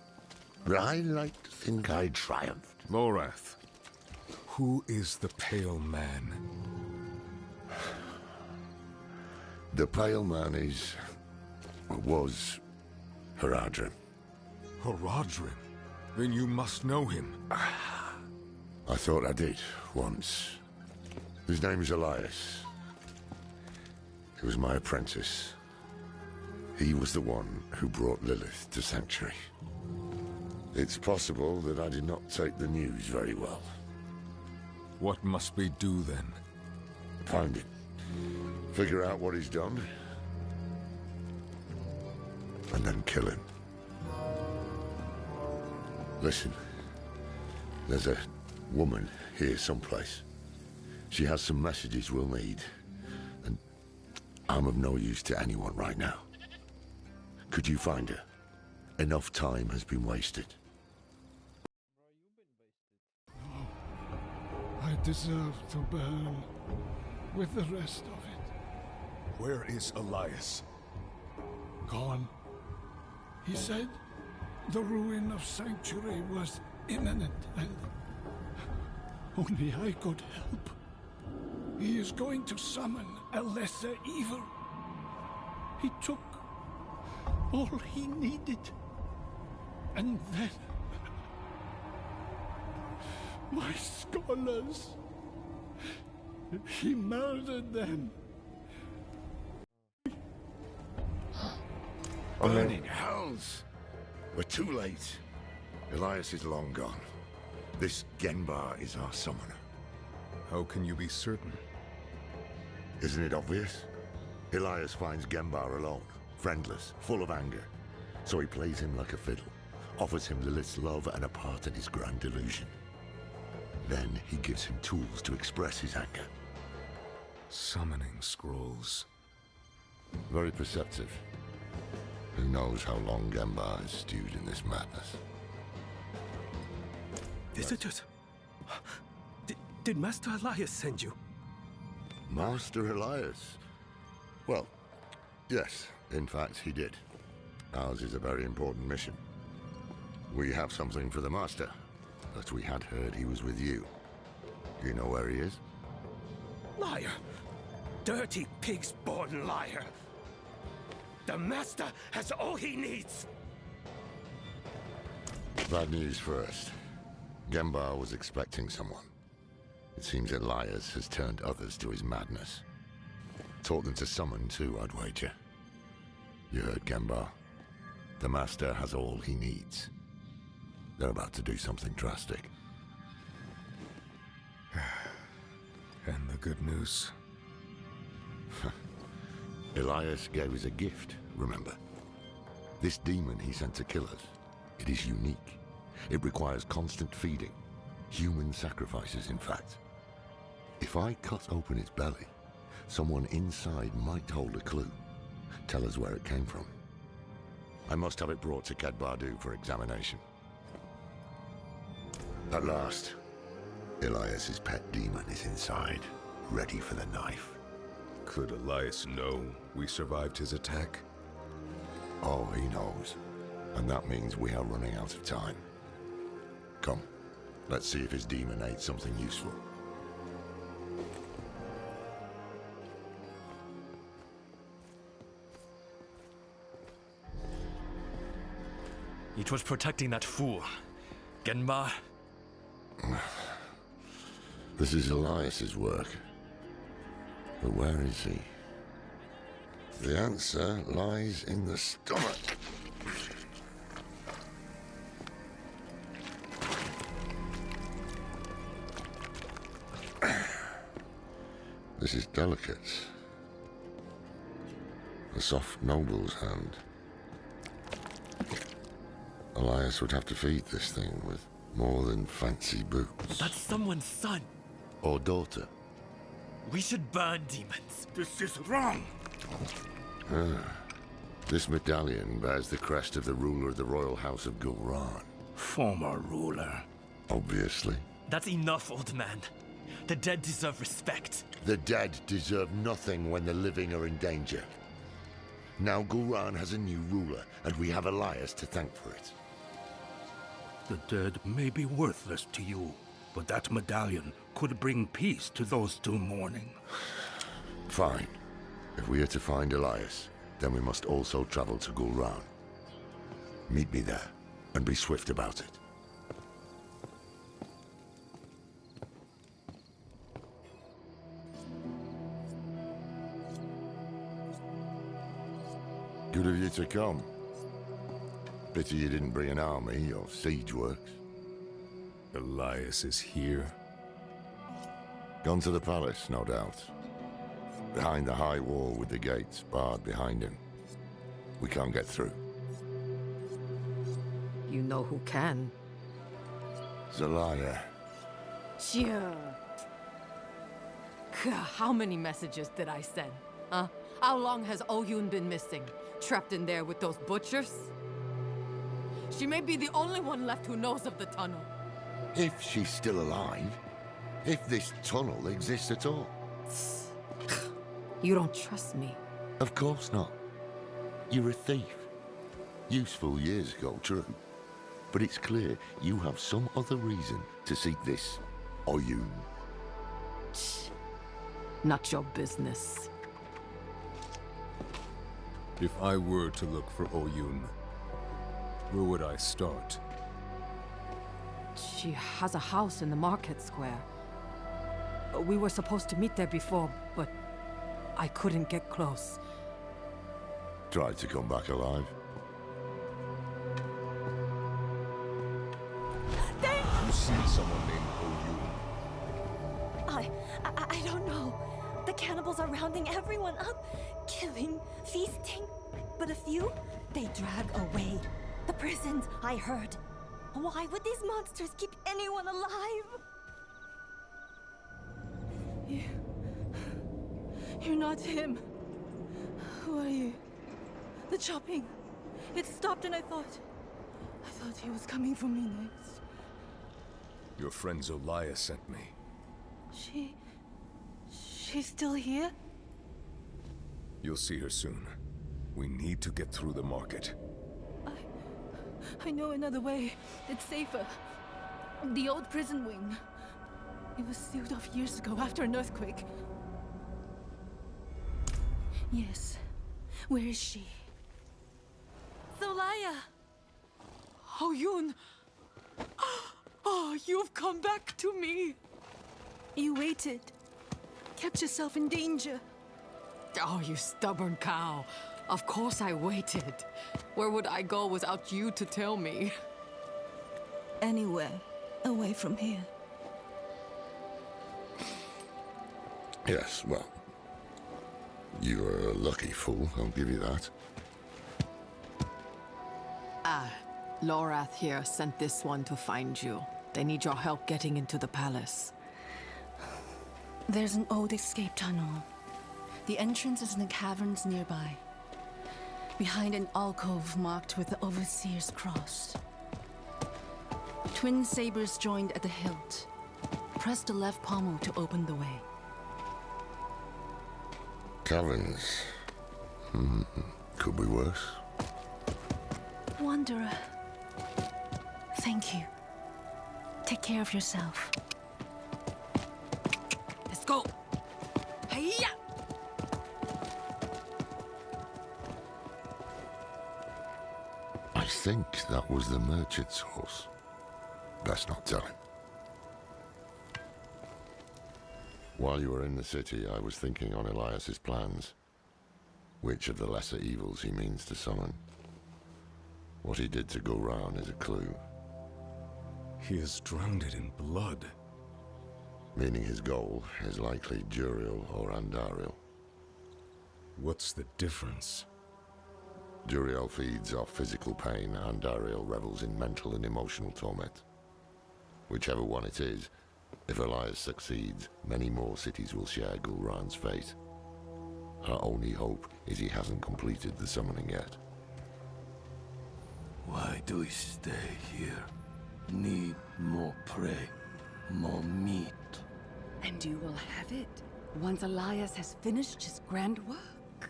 but I like to think I triumphed. Lorath, who is the Pale Man? The Pale Man was Horadrim. Horadrim? Then you must know him. I thought I did, once. His name is Elias. He was my apprentice. He was the one who brought Lilith to Sanctuary. It's possible that I did not take the news very well. What must we do then? Find him. Figure out what he's done. And then kill him. Listen. There's a woman here someplace. She has some messages we'll need. And I'm of no use to anyone right now. Could you find her? Enough time has been wasted. I deserve to burn with the rest of it. Where is Elias? Gone. He said the ruin of Sanctuary was imminent and only I could help. He is going to summon a lesser evil. He took all he needed. And then my scholars, he murdered them. Burning hells! We're too late. Elias is long gone. This Genbar is our summoner. How can you be certain? Isn't it obvious? Elias finds Genbar alone, friendless, full of anger. So he plays him like a fiddle, offers him Lilith's love and a part in his grand delusion. Then he gives him tools to express his anger. Summoning scrolls. Very perceptive. Who knows how long Gembar has stewed in this madness? Visitors? Did Master Elias send you? Master Elias? Well, yes, in fact, he did. Ours is a very important mission. We have something for the Master, but we had heard he was with you. Do you know where he is? Liar! Dirty pig's-born liar! The Master has all he needs! Bad news first. Gembar was expecting someone. It seems Elias has turned others to his madness. Taught them to summon too, I'd wager. You heard Gembar. The Master has all he needs. They're about to do something drastic. And the good news? Elias gave us a gift, remember? This demon he sent to kill us. It is unique. It requires constant feeding. Human sacrifices, in fact. If I cut open its belly, someone inside might hold a clue. Tell us where it came from. I must have it brought to Ked Bardu for examination. At last, Elias's pet demon is inside, ready for the knife. Could Elias know we survived his attack? Oh, he knows. And that means we are running out of time. Come, let's see if his demon ate something useful. It was protecting that fool. Genmar. This is Elias's work. But where is he? The answer lies in the stomach. This is delicate. A soft noble's hand. Elias would have to feed this thing with more than fancy boots. That's someone's son. Or daughter. We should burn demons. This is wrong. This medallion bears the crest of the ruler of the royal house of Gulran. Former ruler. Obviously. That's enough, old man. The dead deserve respect. The dead deserve nothing when the living are in danger. Now Gulran has a new ruler, and we have Elias to thank for it. The dead may be worthless to you, but that medallion could bring peace to those two mourning. Fine. If we are to find Elias, then we must also travel to Gulran. Meet me there, and be swift about it. Good of you to come. Pity you didn't bring an army or siege works. Elias is here. Gone to the palace, no doubt. Behind the high wall with the gates barred behind him. We can't get through. You know who can. Zelaya. Sure. How many messages did I send? Huh? How long has Oyun been missing? Trapped in there with those butchers? She may be the only one left who knows of the tunnel. If she's still alive. If this tunnel exists at all. You don't trust me? Of course not. You're a thief. Useful years ago, true. But it's clear you have some other reason to seek this Oyun. Not your business. If I were to look for Oyun, where would I start? She has a house in the market square. We were supposed to meet there before, but I couldn't get close. Tried to come back alive. You see someone named Oyun? I don't know. The cannibals are rounding everyone up. Killing, feasting. But a few, they drag away. The prisons, I heard. Why would these monsters keep anyone alive? You're not him. Who are you? The chopping. It stopped and I thought he was coming for me next. Your friend Zolaya sent me. She's still here? You'll see her soon. We need to get through the market. I know another way. It's safer. The old prison wing. It was sealed off years ago after an earthquake. Yes. Where is she? Zolaya! Oh, Yun! Oh, you've come back to me! You waited. Kept yourself in danger. Oh, you stubborn cow. Of course I waited. Where would I go without you to tell me? Anywhere away from here. Yes, well, you're a lucky fool, I'll give you that. Lorath here sent this one to find you. They need your help getting into the palace. There's an old escape tunnel. The entrance is in the caverns nearby. Behind an alcove marked with the Overseer's cross. Twin sabers joined at the hilt. Press the left pommel to open the way. Caverns. Could be worse. Wanderer. Thank you. Take care of yourself. Let's go! Hiya! I think that was the merchant's horse. Best not tell him. While you were in the city, I was thinking on Elias's plans. Which of the lesser evils he means to summon. What he did to Gulran is a clue. He has drowned it in blood. Meaning his goal is likely Duriel or Andariel. What's the difference? Duriel feeds off physical pain, Andariel revels in mental and emotional torment. Whichever one it is, if Elias succeeds, many more cities will share Gulran's fate. Our only hope is he hasn't completed the summoning yet. Why do we stay here? Need more prey, more meat. And you will have it, once Elias has finished his grand work.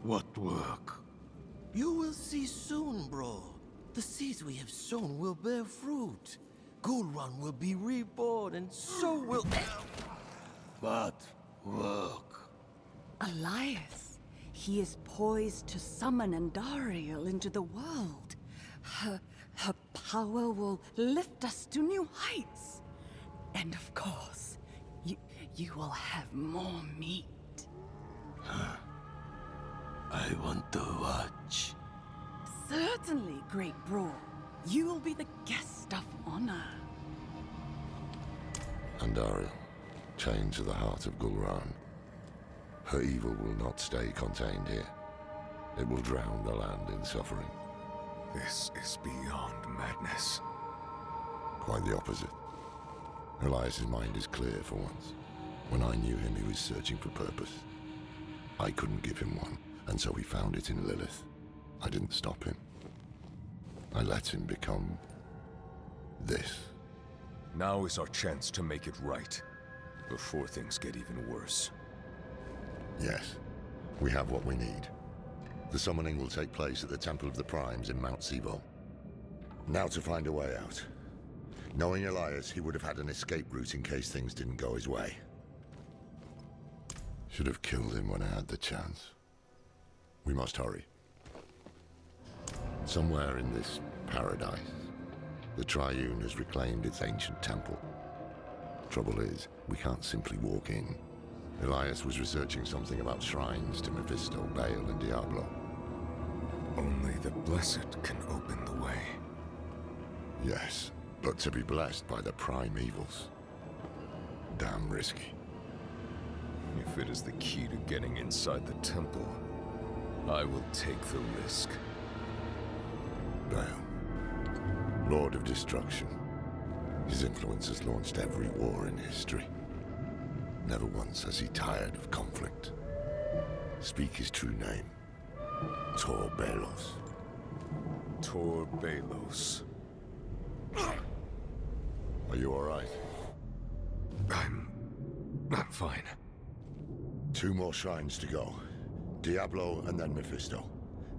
What work? You will see soon, bro. The seeds we have sown will bear fruit. Gulran will be reborn, and so will... But work. Elias, he is poised to summon Andariel into the world. Her power will lift us to new heights. And of course, you will have more meat. I want to watch. Certainly, great bro. You will be the guest of honor. Andariel, chained to the heart of Gulran. Her evil will not stay contained here. It will drown the land in suffering. This is beyond madness. Quite the opposite. Elias's mind is clear for once. When I knew him, he was searching for purpose. I couldn't give him one, and so he found it in Lilith. I didn't stop him. I let him become... this. Now is our chance to make it right, before things get even worse. Yes, we have what we need. The summoning will take place at the Temple of the Primes in Mount Sivo. Now to find a way out. Knowing Elias, he would have had an escape route in case things didn't go his way. Should have killed him when I had the chance. We must hurry. Somewhere in this paradise, the Triune has reclaimed its ancient temple. Trouble is, we can't simply walk in. Elias was researching something about shrines to Mephisto, Baal, and Diablo. Only the Blessed can open the way. Yes, but to be blessed by the prime evils. Damn risky. If it is the key to getting inside the temple, I will take the risk. Baal, Lord of Destruction. His influence has launched every war in history. Never once has he tired of conflict. Speak his true name. Tor Balos. Tor Balos. Are you alright? I'm fine. 2 more shrines to go. Diablo and then Mephisto.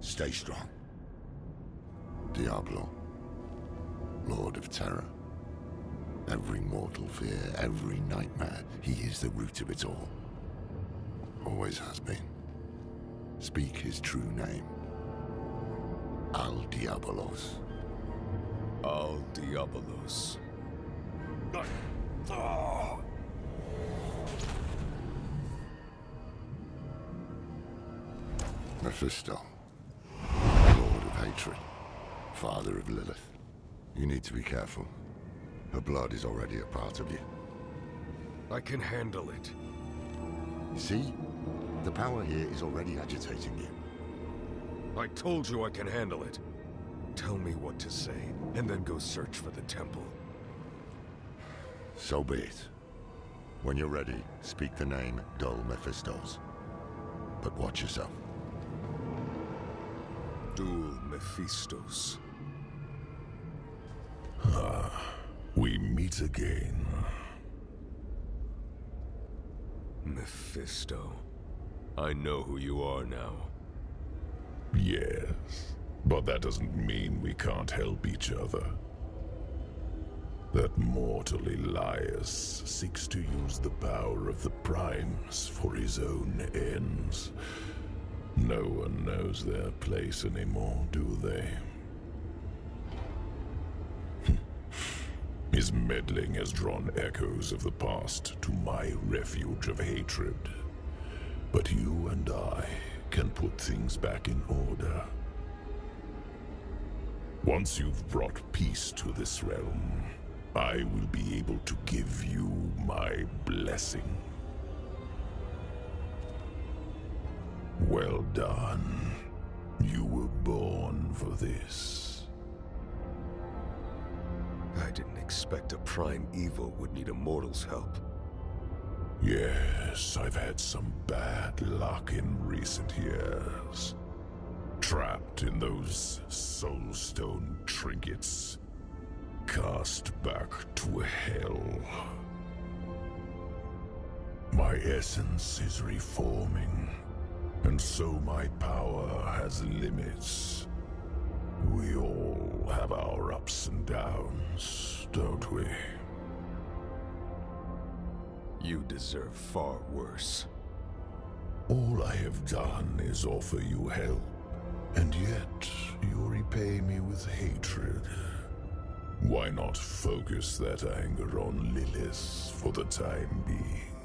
Stay strong. Diablo. Lord of Terror. Every mortal fear, every nightmare. He is the root of it all. Always has been. Speak his true name. Al Diabolos. Al Diabolos. Mephisto. Lord of Hatred. Father of Lilith. You need to be careful. Her blood is already a part of you. I can handle it. See? The power here is already agitating you. I told you I can handle it. Tell me what to say, and then go search for the temple. So be it. When you're ready, speak the name Dol Mephistos. But watch yourself. Dol Mephistos. We meet again. Mephisto. I know who you are now. Yes, but that doesn't mean we can't help each other. That mortal Elias seeks to use the power of the Primes for his own ends. No one knows their place anymore, do they? His meddling has drawn echoes of the past to my refuge of hatred. But you and I can put things back in order. Once you've brought peace to this realm, I will be able to give you my blessing. Well done. You were born for this. I didn't expect a prime evil would need a mortal's help. Yes, I've had some bad luck in recent years. Trapped in those soulstone trinkets. Cast back to hell. My essence is reforming, and so my power has limits. We all have our ups and downs, don't we? You deserve far worse. All I have done is offer you help, and yet you repay me with hatred. Why not focus that anger on Lilith for the time being?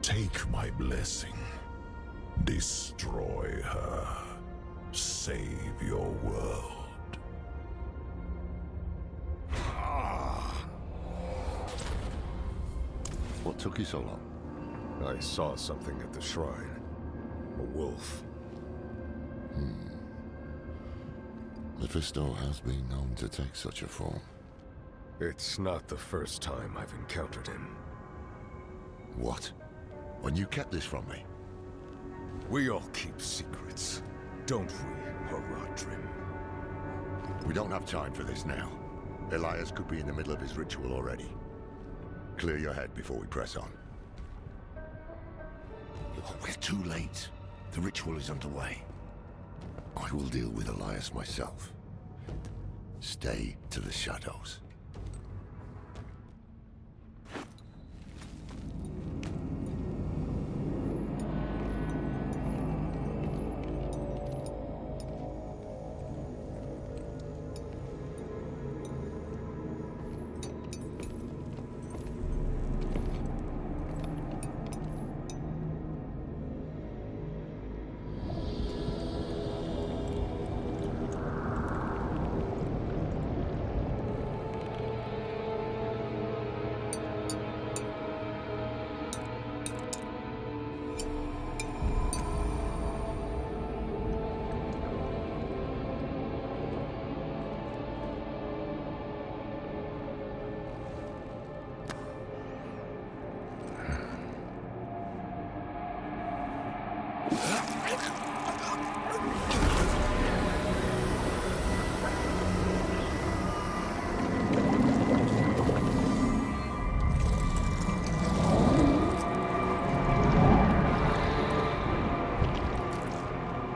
Take my blessing. Destroy her. Save your world. What took you so long? I saw something at the shrine. A wolf. Mephisto has been known to take such a form. It's not the first time I've encountered him. What? When you kept this from me? We all keep secrets, don't we, Haradrim? We don't have time for this now. Elias could be in the middle of his ritual already. Clear your head before we press on. Oh, we're too late. The ritual is underway. I will deal with Elias myself. Stay to the shadows.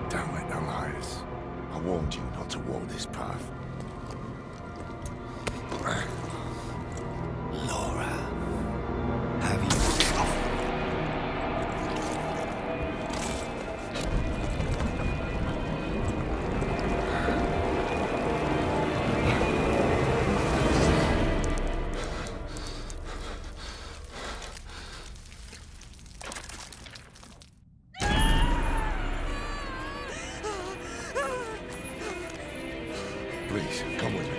Damn it, Elias. I warned you not to walk this path. Laura, have you... Please, come with me.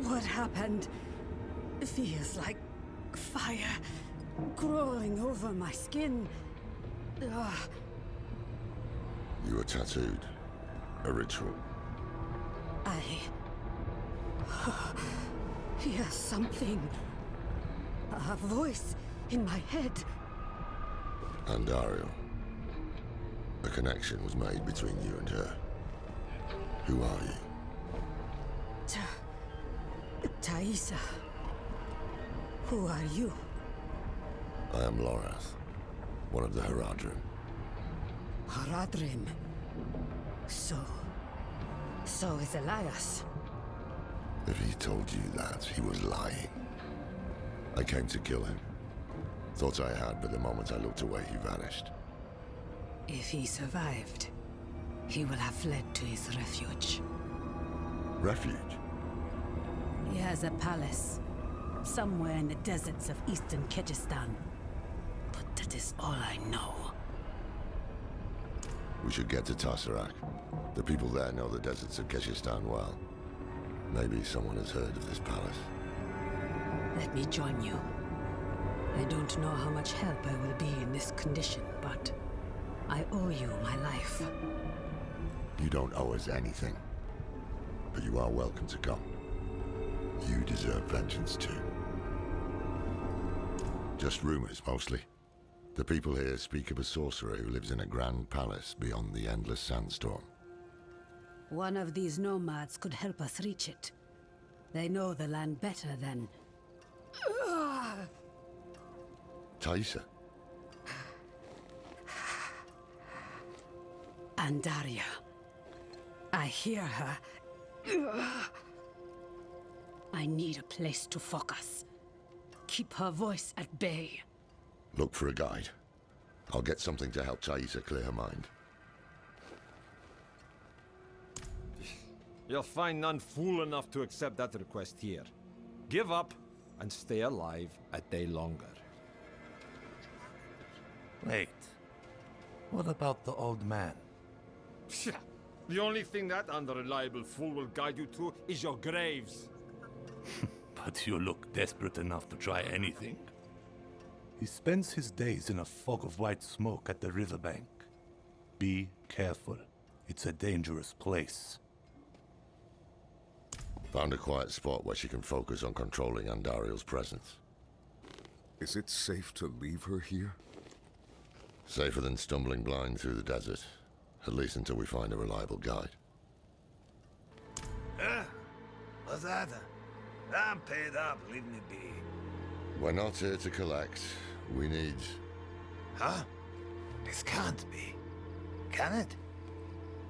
What happened? It feels like fire crawling over my skin. Ugh. You were tattooed. A ritual. I hear something. A voice in my head. Andariel. A connection was made between you and her. Who are you? Thaisa. Who are you? I am Lorath, one of the Haradrim. Haradrim. So is Elias. If he told you that, he was lying. I came to kill him. Thought I had, but the moment I looked away, he vanished. If he survived, he will have fled to his refuge. Refuge? He has a palace, somewhere in the deserts of eastern Kyrgyzstan. But that is all I know. We should get to Tarsarak. The people there know the deserts of Kyrgyzstan well. Maybe someone has heard of this palace. Let me join you. I don't know how much help I will be in this condition, but I owe you my life. You don't owe us anything. But you are welcome to come. You deserve vengeance too. Just rumors, mostly. The people here speak of a sorcerer who lives in a grand palace beyond the endless sandstorm. One of these nomads could help us reach it. They know the land better than... Thaisa? Andaria. I hear her. I need a place to focus. Keep her voice at bay. Look for a guide. I'll get something to help Thaisa clear her mind. You'll find none fool enough to accept that request here. Give up and stay alive a day longer. Wait. What about the old man? The only thing that unreliable fool will guide you to is your graves. But you look desperate enough to try anything. He spends his days in a fog of white smoke at the riverbank. Be careful. It's a dangerous place. Found a quiet spot where she can focus on controlling Andariel's presence. Is it safe to leave her here? Safer than stumbling blind through the desert. At least until we find a reliable guide. What's that? I'm paid up, leave me be. We're not here to collect. We need... Huh? This can't be. Can it?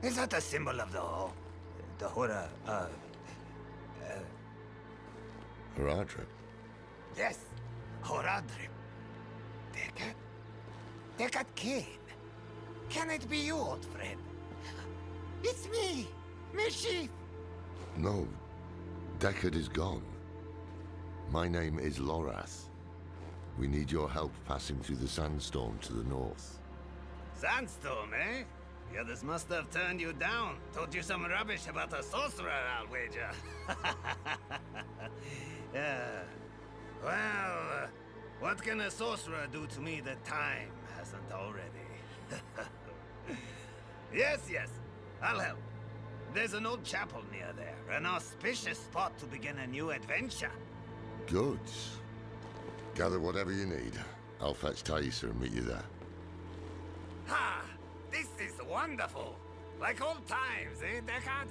Is that a symbol of the Hora, Haradrim? Yes, Horadrim. Dekat came. Can it be you, old friend? It's me, Mischief. No. Deckard is gone. My name is Lorath. We need your help passing through the sandstorm to the north. Sandstorm, eh? The others must have turned you down. Told you some rubbish about a sorcerer, I'll wager. Well, what can a sorcerer do to me that time hasn't already? Yes, yes. I'll help. There's an old chapel near there, an auspicious spot to begin a new adventure. Good. Gather whatever you need. I'll fetch Thaisa and meet you there. Ha! This is wonderful. Like old times, eh, Deckard?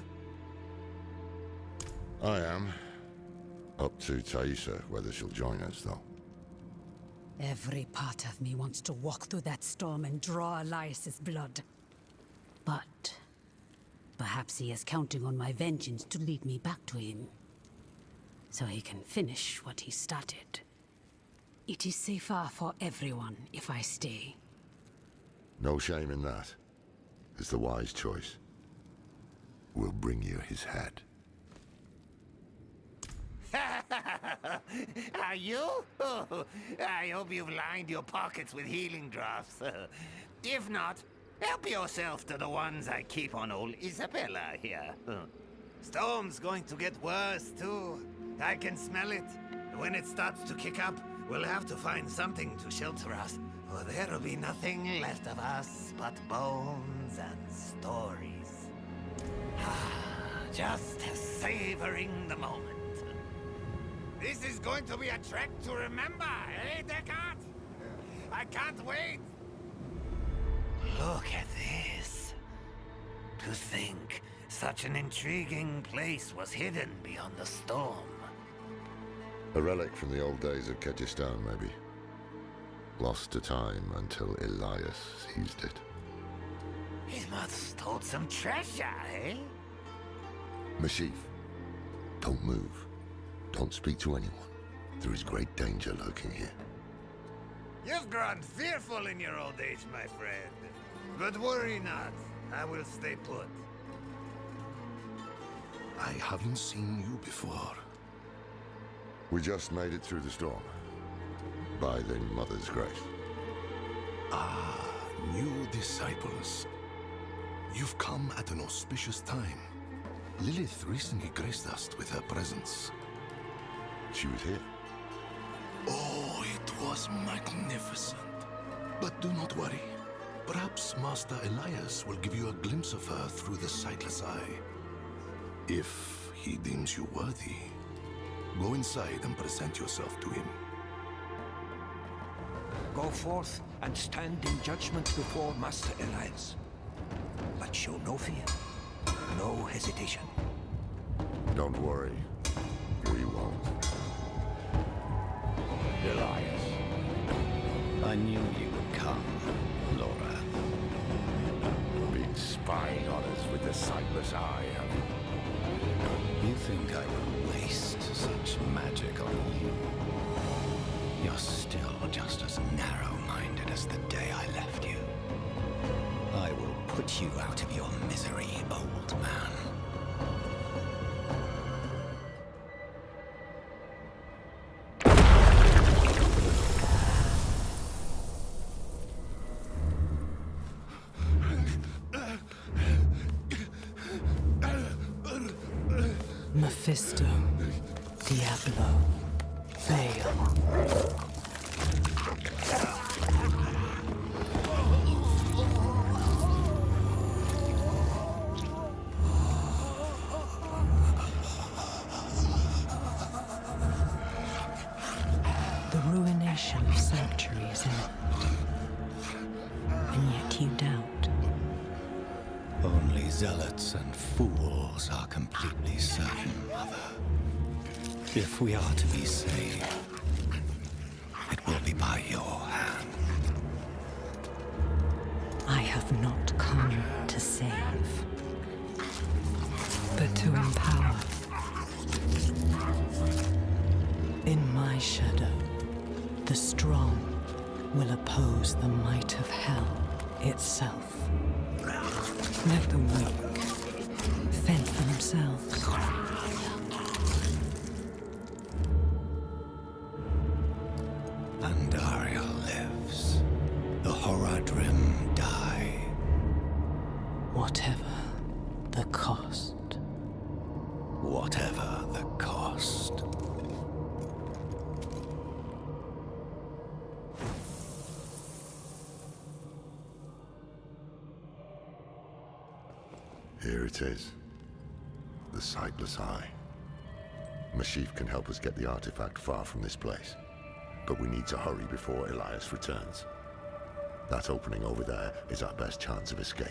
I am. Up to Thaisa, whether she'll join us, though. Every part of me wants to walk through that storm and draw Elias's blood. But perhaps he is counting on my vengeance to lead me back to him, so he can finish what he started. It is safer for everyone if I stay. No shame in that. It's the wise choice. We'll bring you his head. Are you? Oh, I hope you've lined your pockets with healing draughts. If not, help yourself to the ones I keep on old Isabella here. Storm's going to get worse, too. I can smell it. When it starts to kick up, we'll have to find something to shelter us, or there'll be nothing left of us but bones and stories. Just savoring the moment. This is going to be a trek to remember, eh, Deckard? I can't wait! Look at this. To think such an intriguing place was hidden beyond the storm. A relic from the old days of Kyrgyzstan, maybe. Lost to time until Elias seized it. He must hold some treasure, eh? Mashif, don't move. Don't speak to anyone. There is great danger lurking here. You've grown fearful in your old age, my friend. But worry not. I will stay put. I haven't seen you before. We just made it through the storm. By the Mother's grace. Ah, new disciples. You've come at an auspicious time. Lilith recently graced us with her presence. She was here. Oh, it was magnificent. But do not worry. Perhaps Master Elias will give you a glimpse of her through the sightless eye. If he deems you worthy, go inside and present yourself to him. Go forth and stand in judgment before Master Elias. But show no fear, no hesitation. Don't worry. We won't. Elias. I knew you would come, Laura. Been spying on us with the sightless eye, have you? You think I would waste such magic on you? You're still just as narrow-minded as the day I left you. I will put you out of your misery, old man. Mephisto, Diablo, fail. The ruination of sanctuaries end, and yet you doubt. Only zealots and fools are completely certain, Mother. If we are to be saved, it will be by your hand. I have not come to save, but to empower. In my shadow, the strong will oppose the might of hell itself. Let the weak fend for themselves. Pandaria lives. The Horadrim die. Whatever the cost. Whatever the cost. Here it is. The Sightless Eye. Mashif can help us get the artifact far from this place. But we need to hurry before Elias returns. That opening over there is our best chance of escape.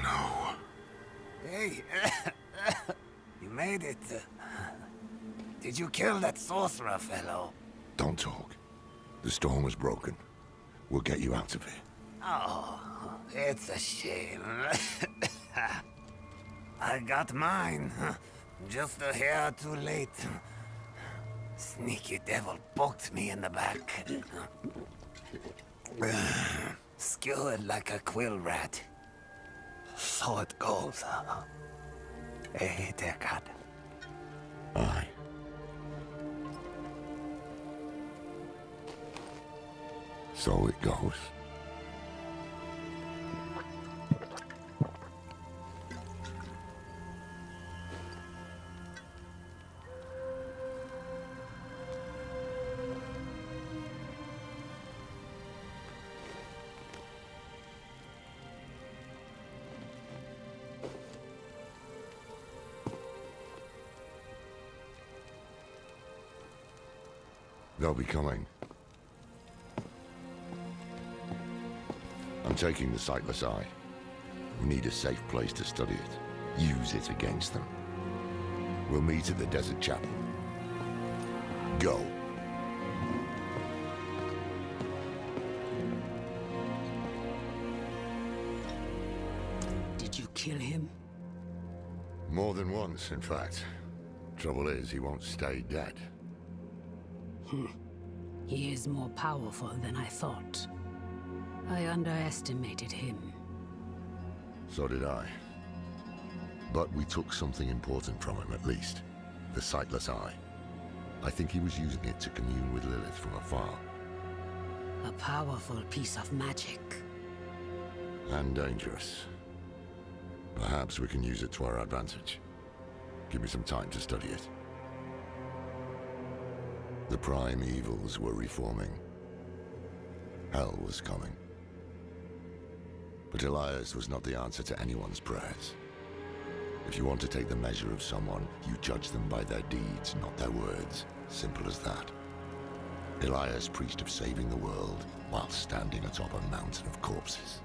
No. Hey, you made it. Did you kill that sorcerer fellow? Don't talk. The storm is broken. We'll get you out of here. Oh, it's a shame. I got mine. Just a hair too late. Sneaky devil poked me in the back. Skewered like a quill rat. So it goes. Dear God. Aye. So it goes. They'll be coming. I'm taking the Sightless Eye. We need a safe place to study it. Use it against them. We'll meet at the Desert Chapel. Go. Did you kill him? More than once, in fact. Trouble is, he won't stay dead. He is more powerful than I thought. I underestimated him. So did I. But we took something important from him, at least. The Sightless Eye. I think he was using it to commune with Lilith from afar. A powerful piece of magic. And dangerous. Perhaps we can use it to our advantage. Give me some time to study it. The prime evils were reforming. Hell was coming. But Elias was not the answer to anyone's prayers. If you want to take the measure of someone, you judge them by their deeds, not their words. Simple as that. Elias preached of saving the world while standing atop a mountain of corpses.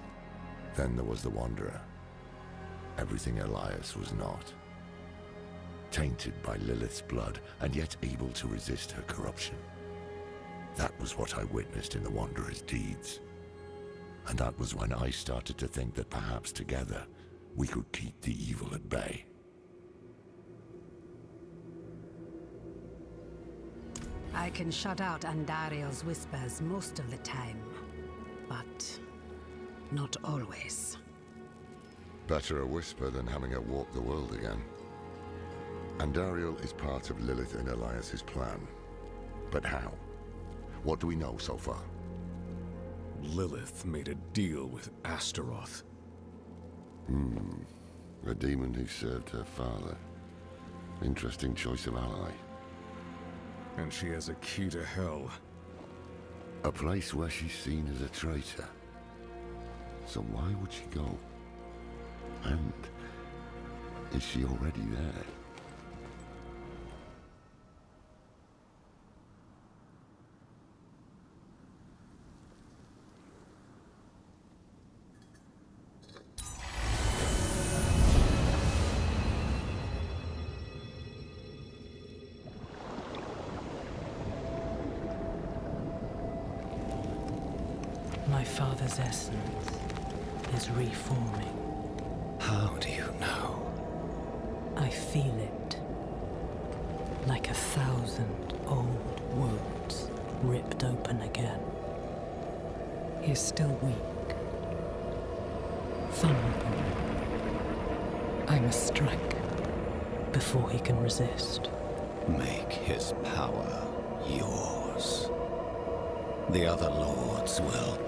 Then there was the Wanderer. Everything Elias was not. Tainted by Lilith's blood, and yet able to resist her corruption. That was what I witnessed in the Wanderer's deeds. And that was when I started to think that perhaps together, we could keep the evil at bay. I can shut out Andariel's whispers most of the time, but not always. Better a whisper than having her walk the world again. Andariel is part of Lilith and Elias's plan. But how? What do we know so far? Lilith made a deal with Astaroth. The demon who served her father. Interesting choice of ally. And she has a key to hell. A place where she's seen as a traitor. So why would she go? And is she already there? My father's essence is reforming. How do you know? I feel it. Like 1,000 old wounds ripped open again. He's still weak. Vulnerable. I must strike before he can resist. Make his power yours. The other lords will.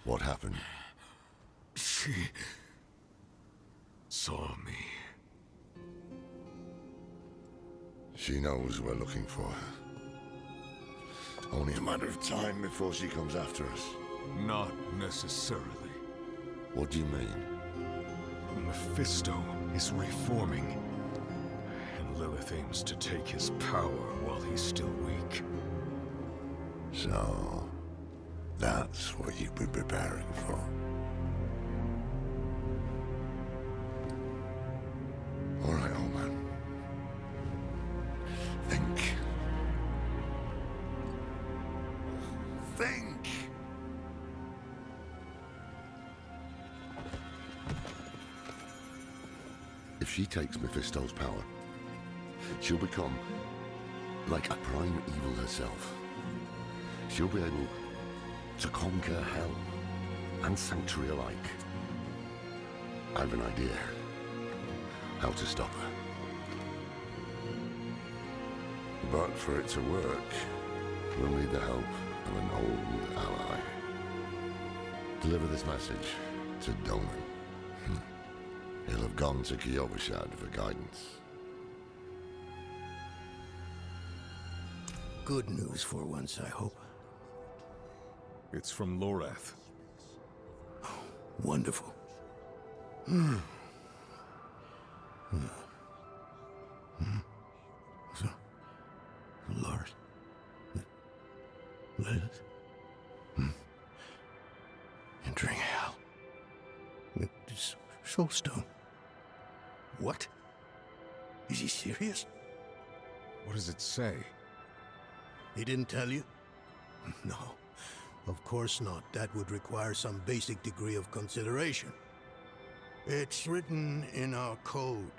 What happened? She saw me. She knows we're looking for her. Only a matter of time before she comes after us. Not necessarily. What do you mean? Mephisto is reforming, and Lilith aims to take his power while he's still weak. So, that's what you've been preparing for. All right, old man. Think. Think! If she takes Mephisto's power, she'll become like a prime evil herself. She'll be able to conquer hell and sanctuary alike. I have an idea how to stop her. But for it to work, we'll need the help of an old ally. Deliver this message to Doman. He'll have gone to Kyovashad for guidance. Good news for once, I hope. It's from Lorath. Wonderful. So, Lord, Lilith, entering hell with this soulstone. What? Is he serious? What does it say? He didn't tell you? No, of course not. That would require some basic degree of consideration. It's written in our code.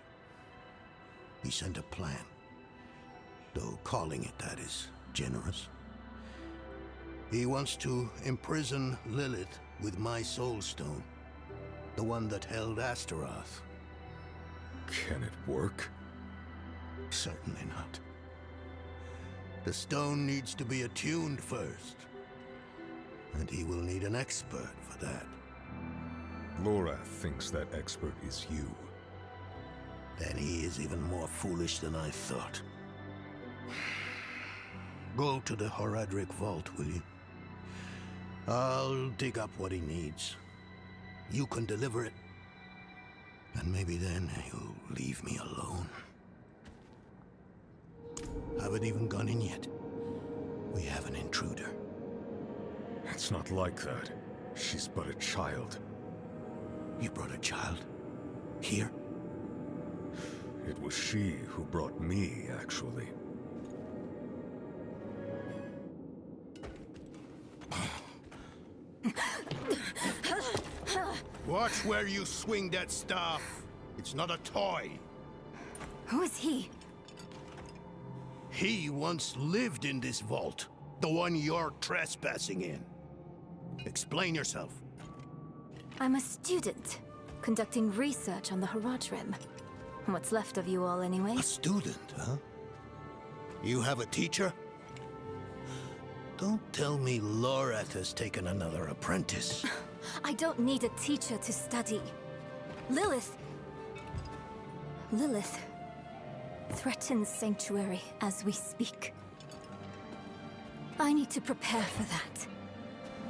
He sent a plan, though calling it that is generous. He wants to imprison Lilith with my soulstone, the one that held Astaroth. Can it work? Certainly not. The stone needs to be attuned first, and he will need an expert for that. Lorath thinks that expert is you. Then he is even more foolish than I thought. Go to the Horadric vault, will you? I'll dig up what he needs. You can deliver it. And maybe then he'll leave me alone. Haven't even gone in yet. We have an intruder. It's not like that. She's but a child. You brought a child? Here? It was she who brought me, actually. Watch where you swing that staff. It's not a toy. Who is he? He once lived in this vault. The one you're trespassing in. Explain yourself. I'm a student, conducting research on the Horadrim. What's left of you all, anyway? A student, huh? You have a teacher? Don't tell me Lorath has taken another apprentice. I don't need a teacher to study. Lilith threatens Sanctuary as we speak. I need to prepare for that.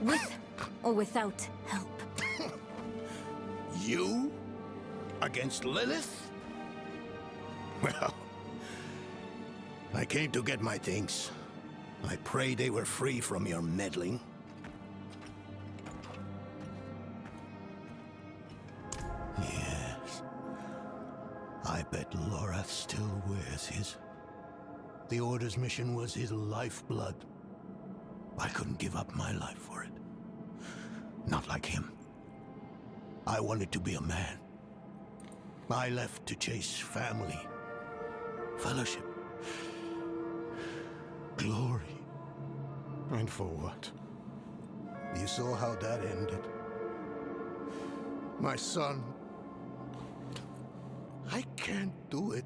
With or without help. You? Against Lilith? Well, I came to get my things. I pray they were free from your meddling. Yes. I bet Lorath still wears his. The Order's mission was his lifeblood. I couldn't give up my life for it. Not like him. I wanted to be a man. I left to chase family, fellowship, glory. And for what? You saw how that ended. My son. I can't do it.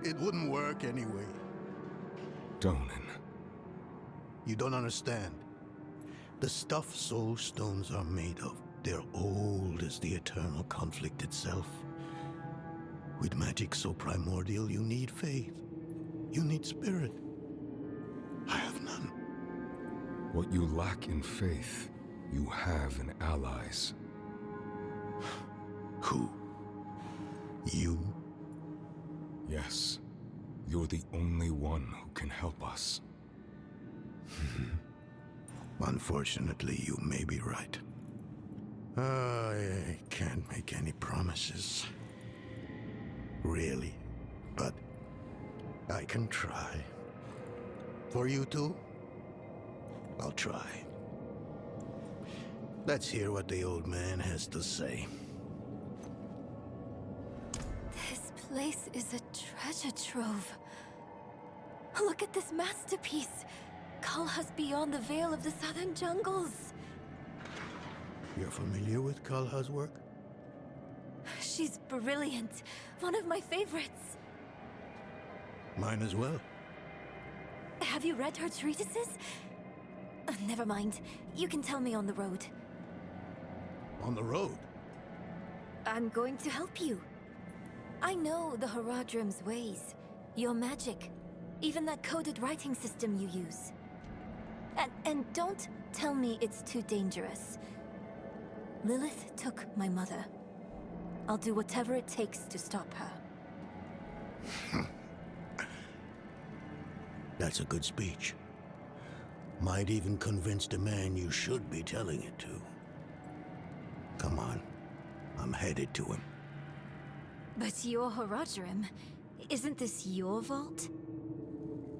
It wouldn't work anyway. Donan. You don't understand. The stuff soul stones are made of They're old as the eternal conflict itself. With magic so primordial, you need faith. You need spirit. I have none. What you lack in faith, you have in allies. Who? You? Yes. You're the only one who can help us. Unfortunately, you may be right. I can't make any promises. Really. But I can try. For you two, I'll try. Let's hear what the old man has to say. This place is a treasure trove. Look at this masterpiece. Kalha's beyond the veil of the southern jungles. You're familiar with Kalha's work? She's brilliant. One of my favorites. Mine as well. Have you read her treatises? Never mind. You can tell me on the road. On the road? I'm going to help you. I know the Haradrim's ways. Your magic. Even that coded writing system you use. And don't tell me it's too dangerous. Lilith took my mother. I'll do whatever it takes to stop her. That's a good speech. Might even convince the man you should be telling it to. Come on. I'm headed to him. But you're Haradrim. Isn't this your vault?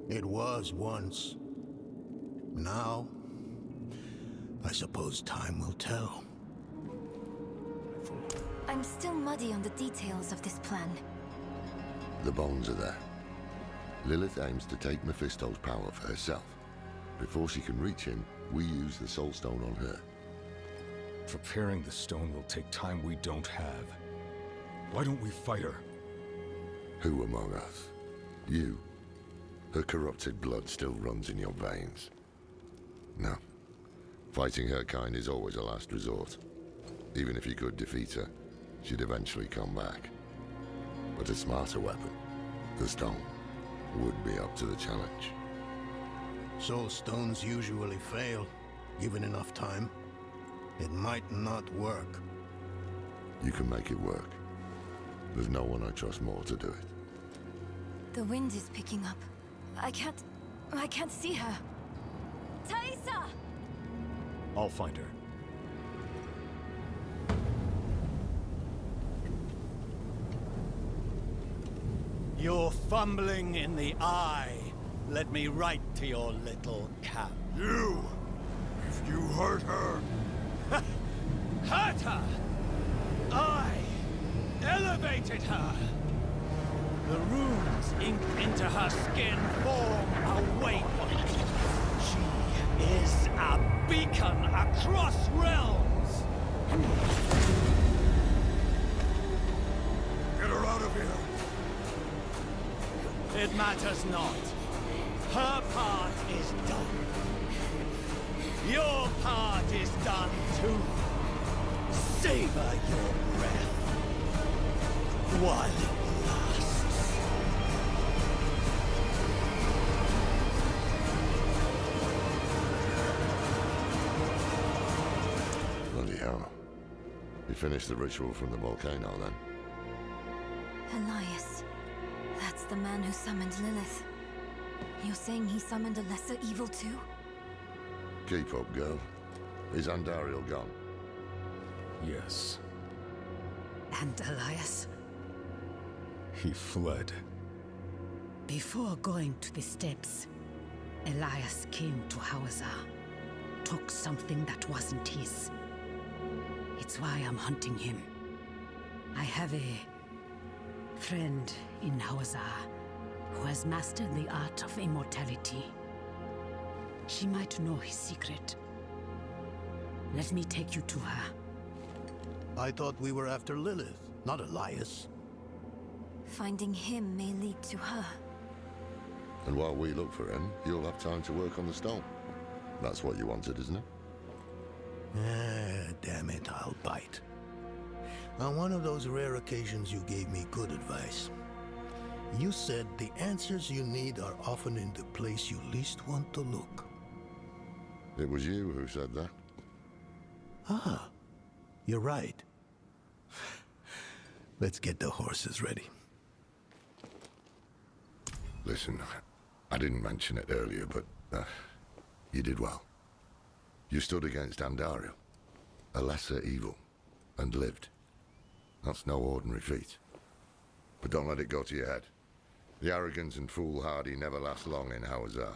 It was once. Now, I suppose time will tell. I'm still muddy on the details of this plan. The bones are there. Lilith aims to take Mephisto's power for herself. Before she can reach him, we use the Soul Stone on her. Preparing the stone will take time we don't have. Why don't we fight her? Who among us? You. Her corrupted blood still runs in your veins. No. Fighting her kind is always a last resort. Even if you could defeat her, she'd eventually come back. But a smarter weapon, the stone, would be up to the challenge. Soul stones usually fail, given enough time. It might not work. You can make it work. There's no one I trust more to do it. The wind is picking up. I can't see her. Thaisa! I'll find her. You're fumbling in the eye. Let me write to your little cap. You! If you hurt her... Hurt her! I elevated her! The runes inked into her skin form a waypoint. She is a beacon across realms! Get her out of here! It matters not. Her part is done. Your part is done too. Savor your breath while it lasts. Bloody hell. You finished the ritual from the volcano then? Elias. That's the man who summoned Lilith. You're saying he summoned a lesser evil too? Keep up, girl. Is Andariel gone? Yes. And Elias? He fled. Before going to the steps, Elias came to Hawazar, took something that wasn't his. It's why I'm hunting him. I have a friend in Hawazar who has mastered the art of immortality. She might know his secret. Let me take you to her. I thought we were after Lilith, not Elias. Finding him may lead to her. And while we look for him, you'll have time to work on the stone. That's what you wanted, isn't it? Damn it, I'll bite. On one of those rare occasions you gave me good advice. You said the answers you need are often in the place you least want to look. It was you who said that. Ah, you're right. Let's get the horses ready. Listen, I didn't mention it earlier, but you did well. You stood against Andariel, a lesser evil, and lived. That's no ordinary feat. But don't let it go to your head. The arrogance and foolhardy never last long in Hawazar.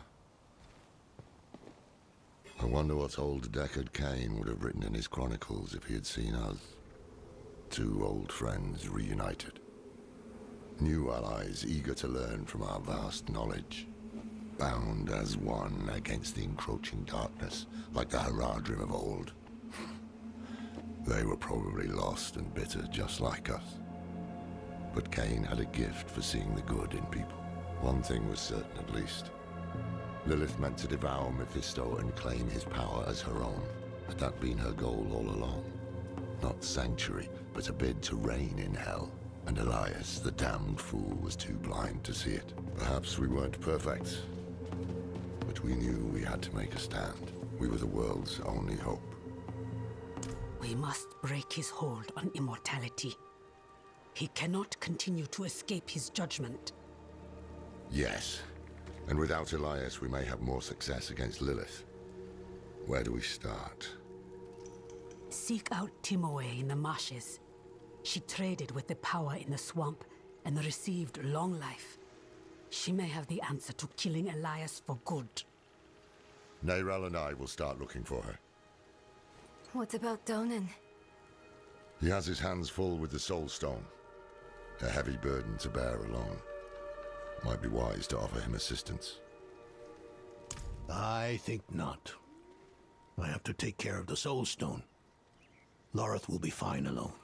I wonder what old Deckard Cain would have written in his chronicles if he had seen us. Two old friends reunited. New allies eager to learn from our vast knowledge. Bound as one against the encroaching darkness, like the Haradrim of old. They were probably lost and bitter just like us. But Cain had a gift for seeing the good in people. One thing was certain at least. Lilith meant to devour Mephisto and claim his power as her own. Had that been her goal all along? Not sanctuary, but a bid to reign in hell. And Elias, the damned fool, was too blind to see it. Perhaps we weren't perfect, but we knew we had to make a stand. We were the world's only hope. We must break his hold on immortality. He cannot continue to escape his judgment. Yes, and without Elias we may have more success against Lilith. Where do we start? Seek out Timoe in the marshes. She traded with the power in the swamp and received long life. She may have the answer to killing Elias for good. Neyrel and I will start looking for her. What about Donan? He has his hands full with the Soul Stone. A heavy burden to bear alone. Might be wise to offer him assistance. I think not. I have to take care of the Soul Stone. Loreth will be fine alone.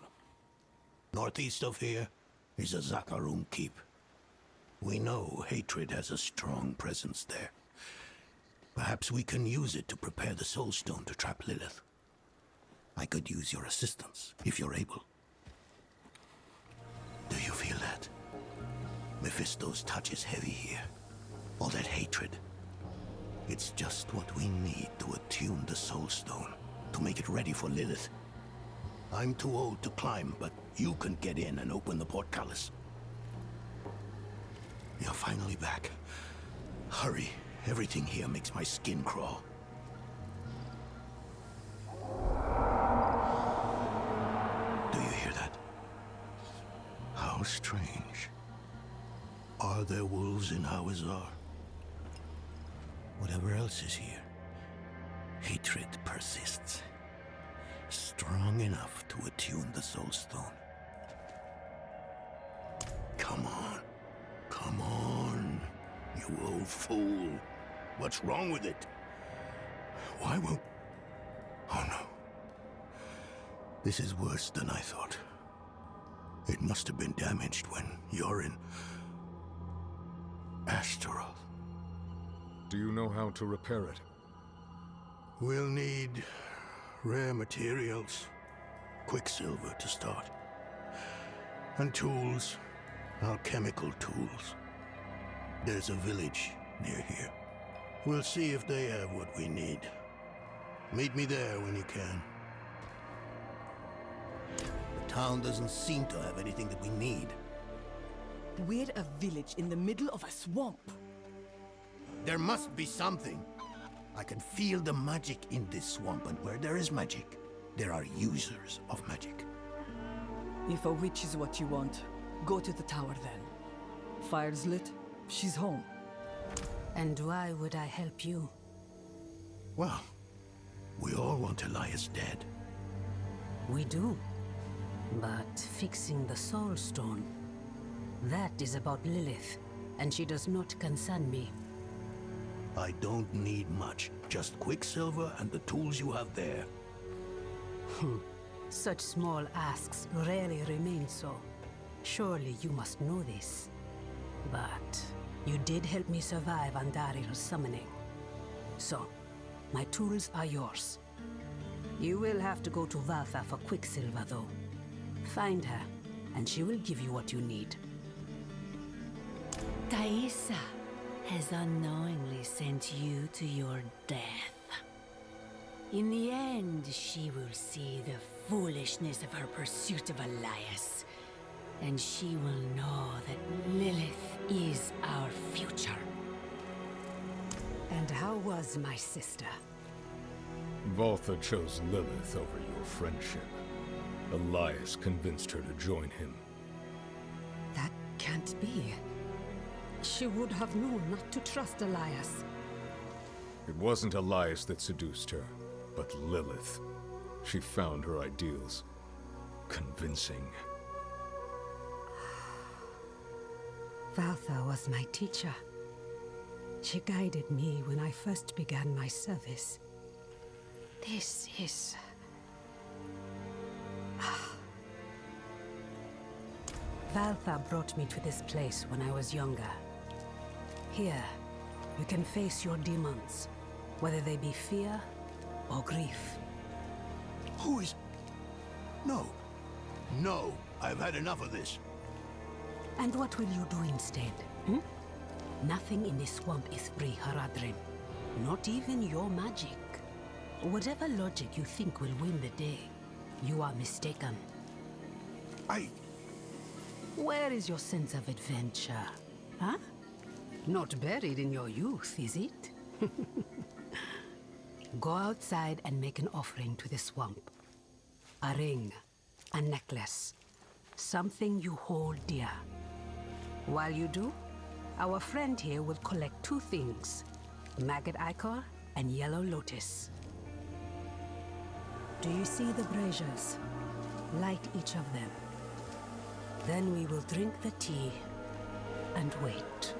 Northeast of here is a Zakarum keep. We know hatred has a strong presence there. Perhaps we can use it to prepare the Soul Stone to trap Lilith. I could use your assistance, if you're able. Do you feel that? Mephisto's touch is heavy here. All that hatred. It's just what we need to attune the Soul Stone, to make it ready for Lilith. I'm too old to climb, but you can get in and open the portcullis. You're finally back. Hurry. Everything here makes my skin crawl. Do you hear that? How strange. Are there wolves in Hawazar? Whatever else is here, hatred persists. Strong enough to attune the Soul Stone. Come on. Come on, you old fool. What's wrong with it? Why won't... Oh no. This is worse than I thought. It must have been damaged when you're in... Astaroth. Do you know how to repair it? We'll need rare materials. Quicksilver to start. And tools. Alchemical tools. There's a village near here. We'll see if they have what we need. Meet me there when you can. The town doesn't seem to have anything that we need. We're a village in the middle of a swamp. There must be something. I can feel the magic in this swamp, and where there is magic, there are users of magic. If a witch is what you want, go to the tower then. Fire's lit, she's home. And why would I help you? Well, we all want Elias dead. We do. But fixing the Soul Stone, that is about Lilith, and she does not concern me. I don't need much, just Quicksilver and the tools you have there. Such small asks rarely remain so. Surely you must know this. But you did help me survive Andariel's summoning. So, my tools are yours. You will have to go to Valtha for Quicksilver, though. Find her, and she will give you what you need. Thaisa has unknowingly sent you to your death. In the end, she will see the foolishness of her pursuit of Elias, and she will know that Lilith is our future. And how was my sister? Valtha chose Lilith over your friendship. Elias convinced her to join him. That can't be. She would have known not to trust Elias. It wasn't Elias that seduced her, but Lilith. She found her ideals convincing. Valtha was my teacher. She guided me when I first began my service. This is... Valtha brought me to this place when I was younger. Here, you can face your demons, whether they be fear or grief. Who is... No. No, I've had enough of this. And what will you do instead? Nothing in this swamp is free, Haradrim. Not even your magic. Whatever logic you think will win the day, you are mistaken. Where is your sense of adventure? Huh? Not buried in your youth, is it? Go outside and make an offering to the swamp. A ring, a necklace, something you hold dear. While you do, our friend here will collect 2 things, maggot ichor and yellow lotus. Do you see the braziers? Light each of them. Then we will drink the tea and wait.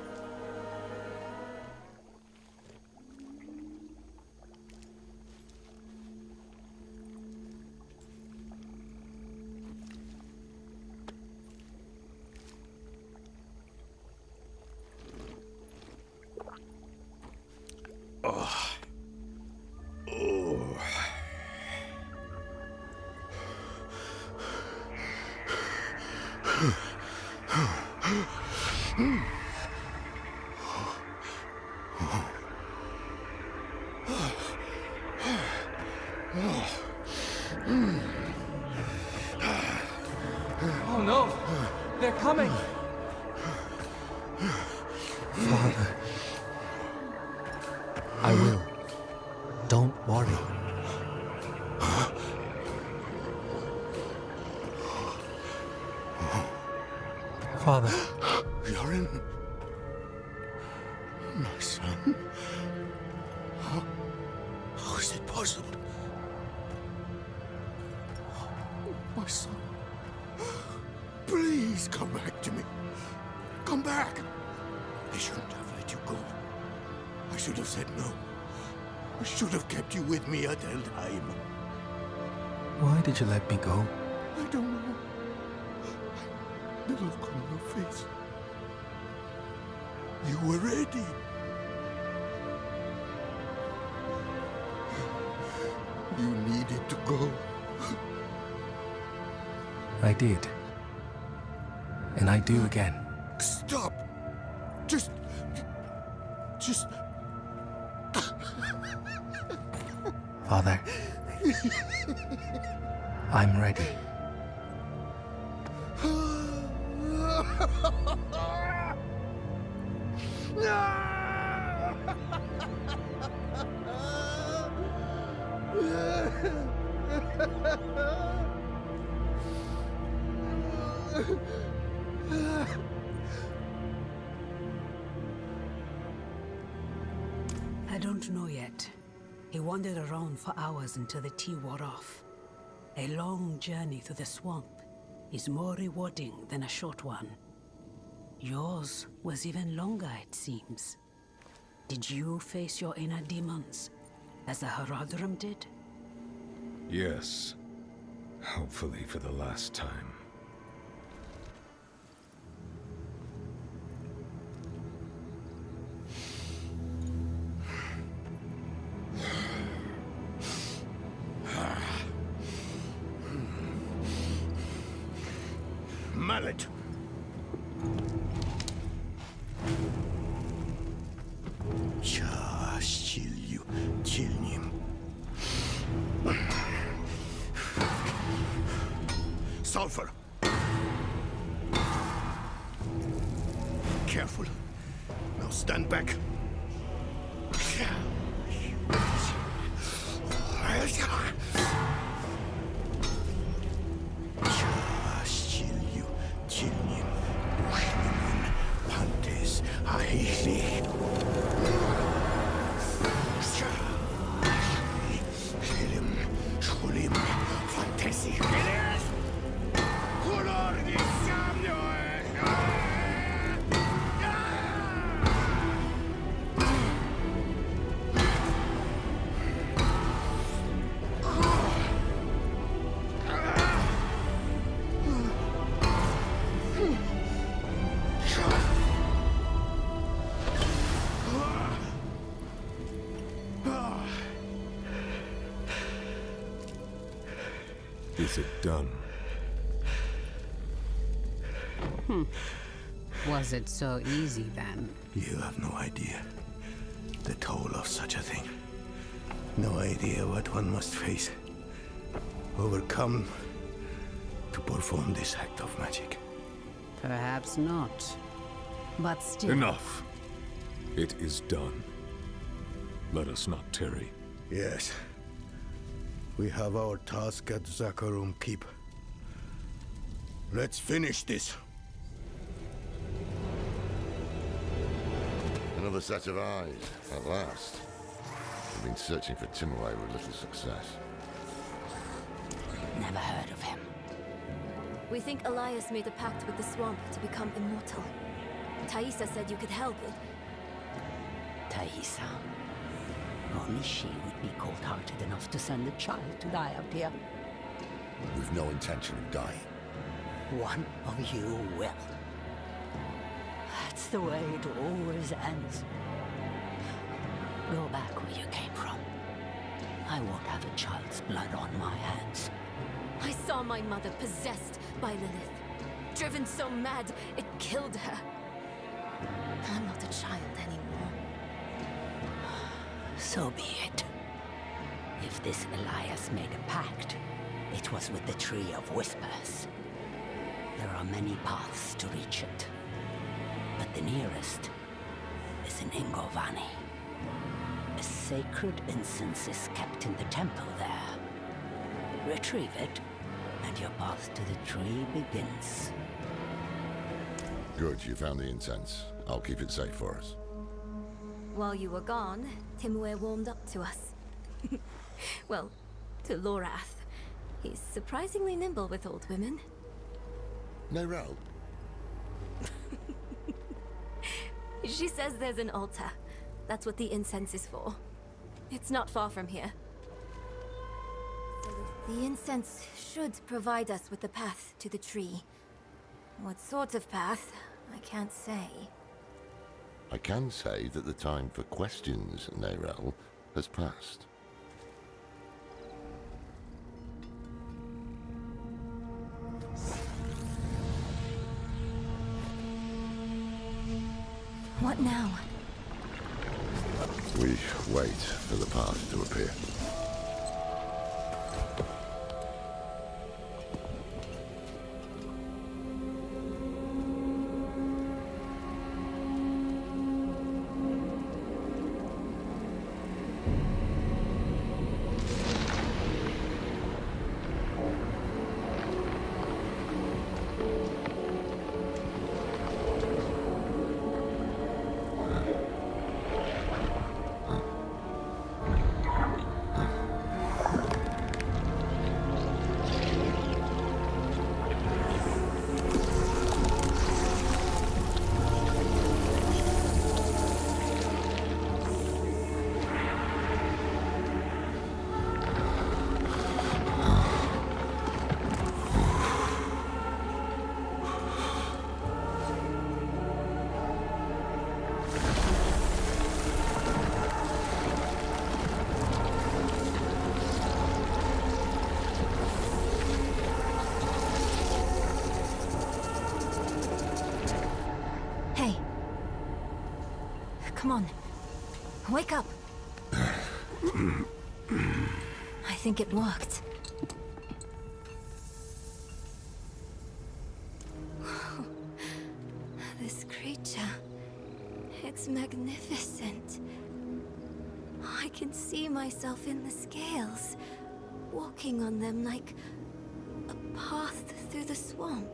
Oh no! They're coming! Father. I will. Don't worry. Father. Yorin? My son? How is it possible? My son. Please come back to me. Come back. I shouldn't have let you go. I should have said no. I should have kept you with me at Eldheim. Why did you let me go? I don't know. The look on your face. You were ready. You needed to go. I did. And I do again. Stop! Just... Father. I'm ready. I don't know yet. He wandered around for hours until the tea wore off. A long journey through the swamp is more rewarding than a short one. Yours was even longer, it seems. Did you face your inner demons, as the Haradrim did? Yes. Hopefully for the last time. mallet. Kill him. Sulfur. Careful. Now stand back. Is it done? Was it so easy then? You have no idea the toll of such a thing. No idea what one must face, overcome to perform this act of magic. Perhaps not. But still... Enough. It is done. Let us not tarry. Yes. We have our task at Zakharum Keep. Let's finish this. Another set of eyes, at last. We've been searching for Timaway with little success. Never heard of him. We think Elias made a pact with the swamp to become immortal. Thaisa said you could help it. Thaisa. Only she would be cold-hearted enough to send a child to die out here. We've no intention of dying. One of you will. That's the way it always ends. Go back where you came from. I won't have a child's blood on my hands. I saw my mother possessed by Lilith. Driven so mad, it killed her. I'm not a child anymore. So be it. If this Elias made a pact, it was with the Tree of Whispers. There are many paths to reach it, but the nearest is in Ingovani. A sacred incense is kept in the temple there. Retrieve it, and your path to the tree begins. Good, you found the incense. I'll keep it safe for us. While you were gone, Timur warmed up to us. Well, to Lorath. He's surprisingly nimble with old women. Nerel? She says there's an altar. That's what the incense is for. It's not far from here. The incense should provide us with the path to the tree. What sort of path, I can't say. I can say that the time for questions, Nerel, has passed. What now? We wait for the path to appear. on. Wake up. I think it worked. This creature... it's magnificent. I can see myself in the scales, walking on them like a path through the swamp.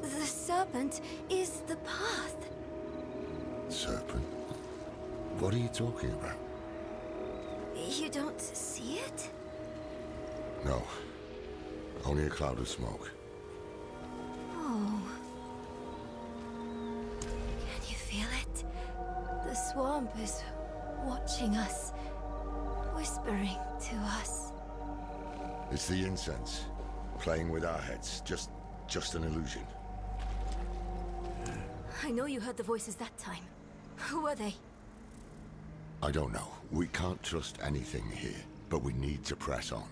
The serpent is the path. Serpent? What are you talking about? You don't see it? No. Only a cloud of smoke. Oh. Can you feel it? The swamp is watching us, whispering to us. It's the incense, playing with our heads. Just an illusion. I know you heard the voices that time. Who are they? I don't know. We can't trust anything here, but we need to press on.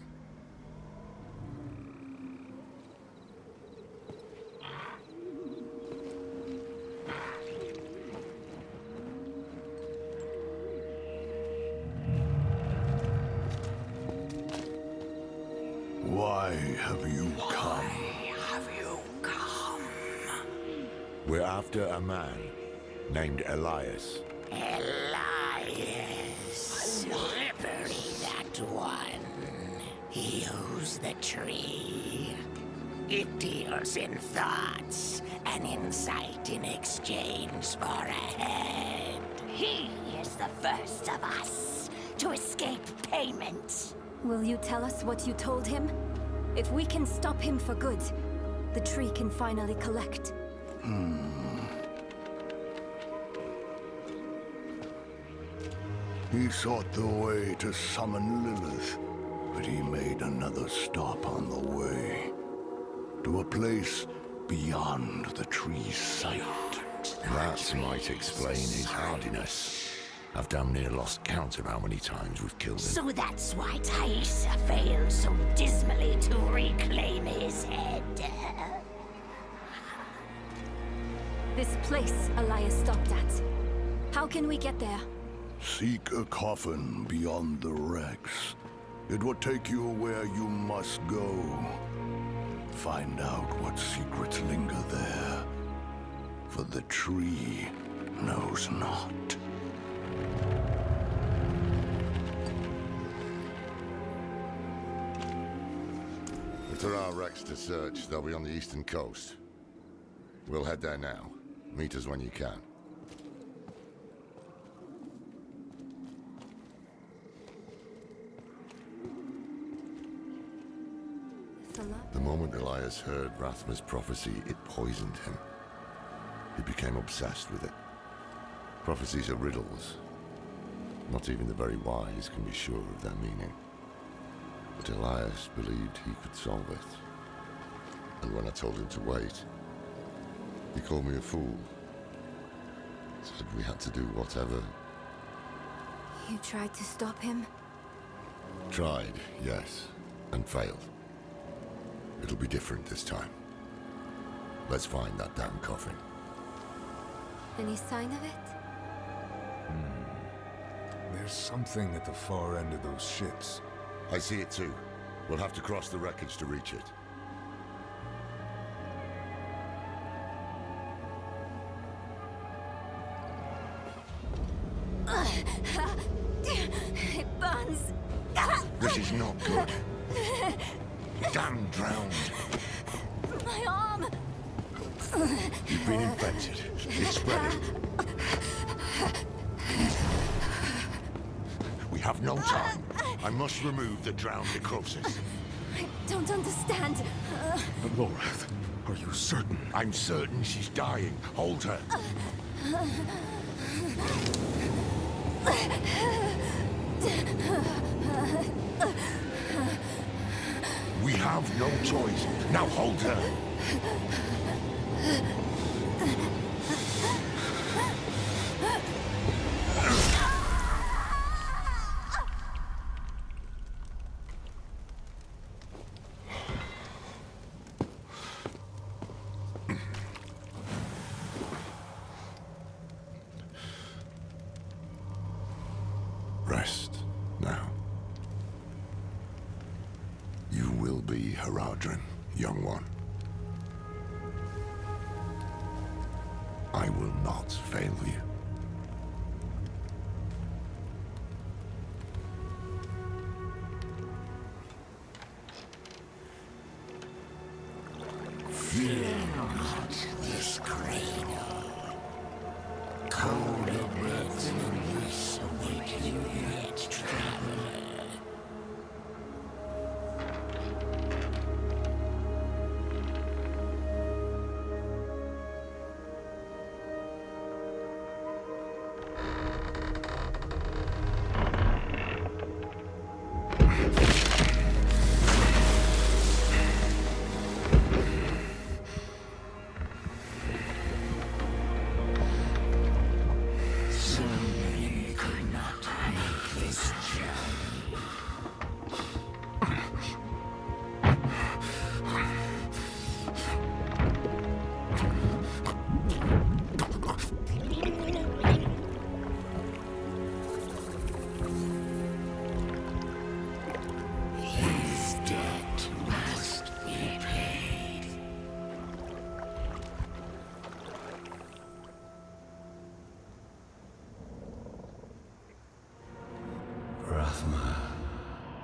Why have you come? We're after a man named Elias. Elias. Slippery, that one. He owns the tree. It deals in thoughts and insight in exchange for a head. He is the first of us to escape payment. Will you tell us what you told him? If we can stop him for good, the tree can finally collect. He sought the way to summon Lilith, but he made another stop on the way. To a place beyond the tree's sight. That might explain his hardiness. I've damn near lost count of how many times we've killed him. So that's why Thaisa failed so dismally to reclaim his head. This place Elias stopped at. How can we get there? Seek a coffin beyond the wrecks. It will take you where you must go. Find out what secrets linger there. For the tree knows not. If there are wrecks to search, they'll be on the eastern coast. We'll head there now. Meet us when you can. The moment Elias heard Rathma's prophecy, it poisoned him. He became obsessed with it. Prophecies are riddles. Not even the very wise can be sure of their meaning. But Elias believed he could solve it. And when I told him to wait, he called me a fool. Said we had to do whatever. You tried to stop him? Tried, yes, and failed. It'll be different this time. Let's find that damn coffin. Any sign of it? There's something at the far end of those ships. I see it too. We'll have to cross the wreckage to reach it. It burns. This is not good. Damn drowned. My arm. You've been infected. It's spreading. We have no time. I must remove the drowned necrosis. I don't understand. Lorath, are you certain? I'm certain she's dying. Hold her. We have no choice. Now hold her. Rest now. You will be Haradrim, young one. I will not fail you. Fear not this cradle. Colder breaths than this await you yet, traveler.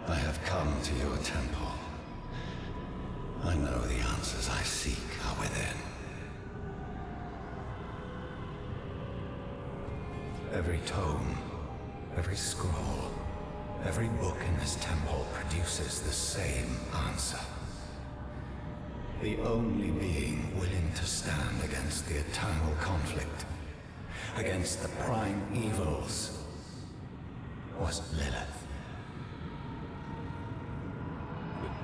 I have come to your temple. I know the answers I seek are within. Every tome, every scroll, every book in this temple produces the same answer. The only being willing to stand against the eternal conflict, against the prime evils, was Lilith.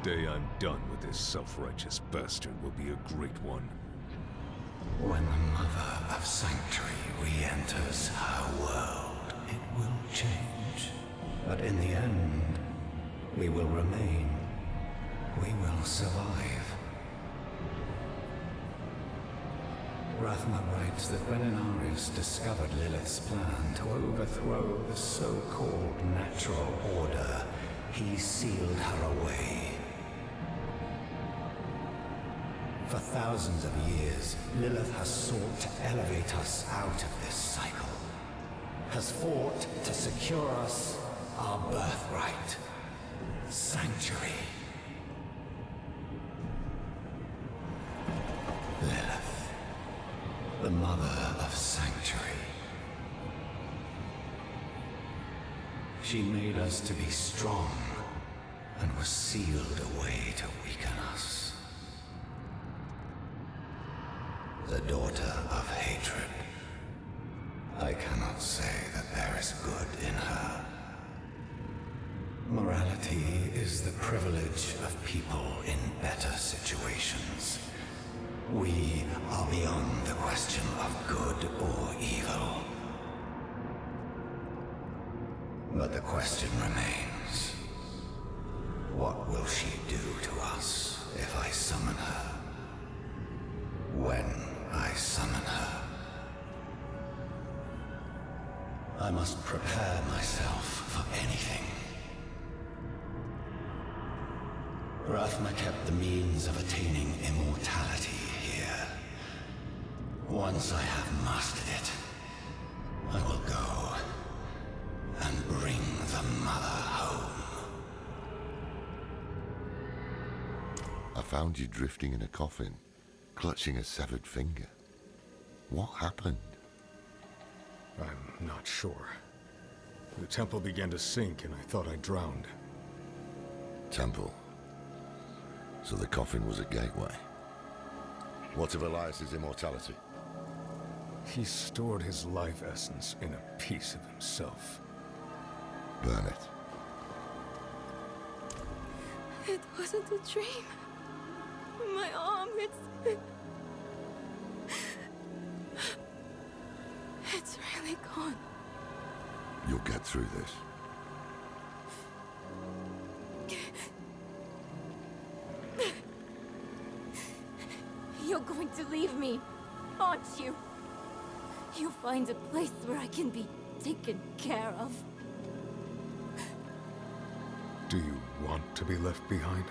The day I'm done with this self-righteous bastard will be a great one. When the Mother of Sanctuary re-enters her world, it will change. But in the end, we will remain. We will survive. Rathma writes that when Inaris discovered Lilith's plan to overthrow the so-called natural order, he sealed her away. For thousands of years, Lilith has sought to elevate us out of this cycle, has fought to secure us our birthright, sanctuary. Lilith, the Mother of Sanctuary. She made us to be strong and was sealed away to weaken us. The daughter of hatred. I cannot say that there is good in her. Morality is the privilege of people in better situations. We are beyond the question of good or evil. But the question remains, what will she do to us if I summon her? When I summon her, I must prepare myself for anything. Rathma kept the means of attaining immortality here. Once I have mastered it, I will go and bring the Mother home. I found you drifting in a coffin, clutching a severed finger. What happened? I'm not sure. The temple began to sink and I thought I drowned. Temple. So the coffin was a gateway. What of Elias's immortality? He stored his life essence in a piece of himself. Burn it. It wasn't a dream. My arm, it's really gone. You'll get through this. You're going to leave me, aren't you? You'll find a place where I can be taken care of. Do you want to be left behind?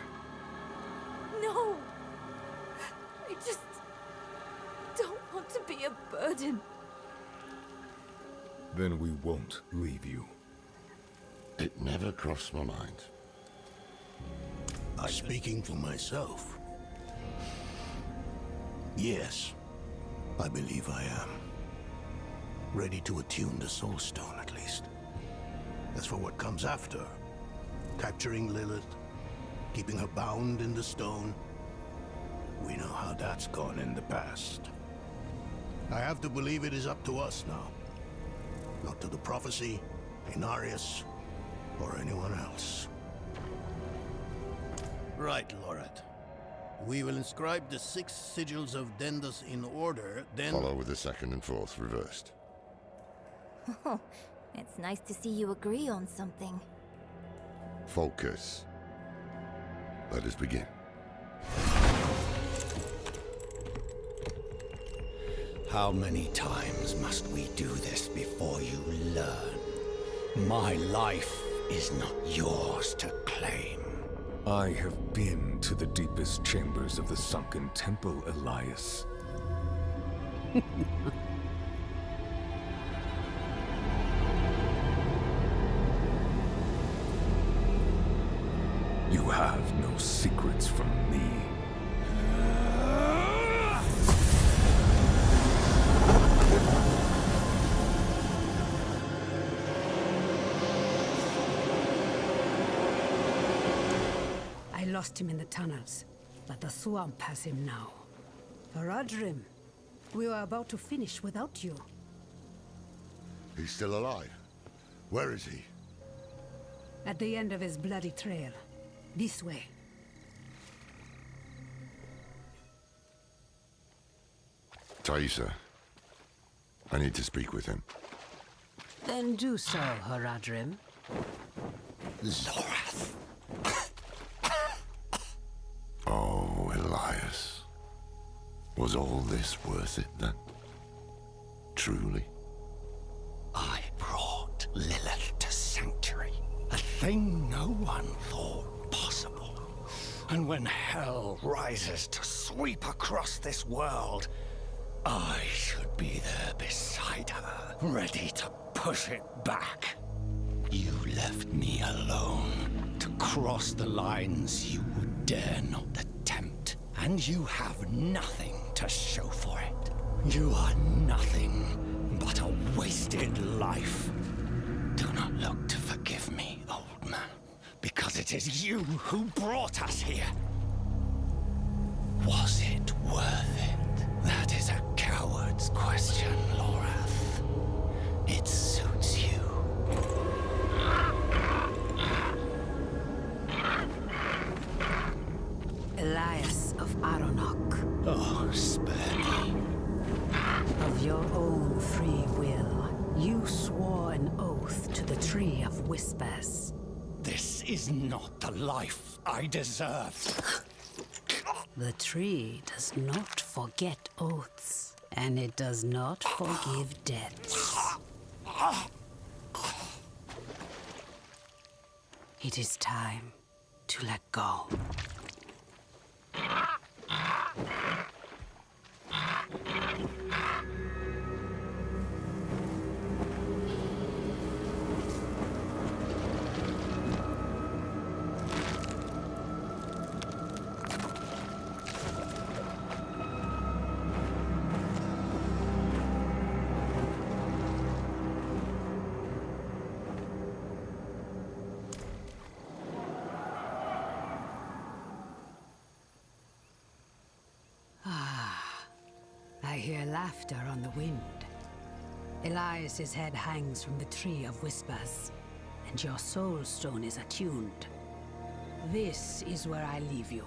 No! I just don't want to be a burden. Then we won't leave you. It never crossed my mind. Speaking for myself, yes, I believe I am. Ready to attune the Soul Stone, at least. As for what comes after, capturing Lilith, keeping her bound in the stone, we know how that's gone in the past. I have to believe it is up to us now. Not to the prophecy, Inarius, or anyone else. Right, Lorat. We will inscribe the 6 sigils of Dendos in order, then... Follow with the 2nd and 4th reversed. Oh, it's nice to see you agree on something. Focus. Let us begin. How many times must we do this before you learn? My life is not yours to claim. I have been to the deepest chambers of the sunken temple, Elias. You have no secrets from me. I lost him in the tunnels, but the swamp has him now. Haradrim, we were about to finish without you. He's still alive. Where is he? At the end of his bloody trail. This way. Thaisa. I need to speak with him. Then do so, Haradrim. Lorath. Oh, Elias. Was all this worth it then? Truly? I brought Lilith to Sanctuary. A thing no one thought possible. And when hell rises to sweep across this world, I should be there beside her, ready to push it back. You left me alone to cross the lines you would dare not attempt. And you have nothing to show for it. You are nothing but a wasted life. Do not look to forgive me, old man, because it is you who brought us here. Was it worth it? That is a coward's question, Lorath. It suits you. Elias of Aronok. Oh, spare me. Of your own free will, you swore an oath to the Tree of Whispers. This is not the life I deserve. The tree does not forget oaths, and it does not forgive debts. It is time to let go. I hear laughter on the wind. Elias's head hangs from the Tree of Whispers, and your soul stone is attuned. This is where I leave you.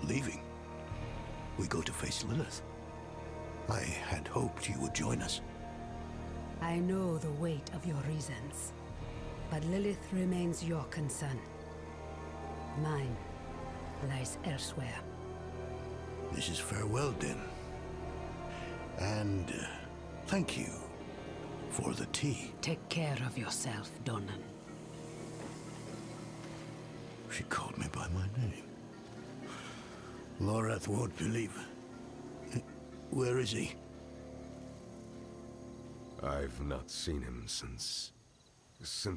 Leaving? We go to face Lilith. I had hoped you would join us. I know the weight of your reasons, but Lilith remains your concern. Mine lies elsewhere. This is farewell, then. And thank you for the tea. Take care of yourself, Donan. She called me by my name. Lorath won't believe. Where is he? I've not seen him since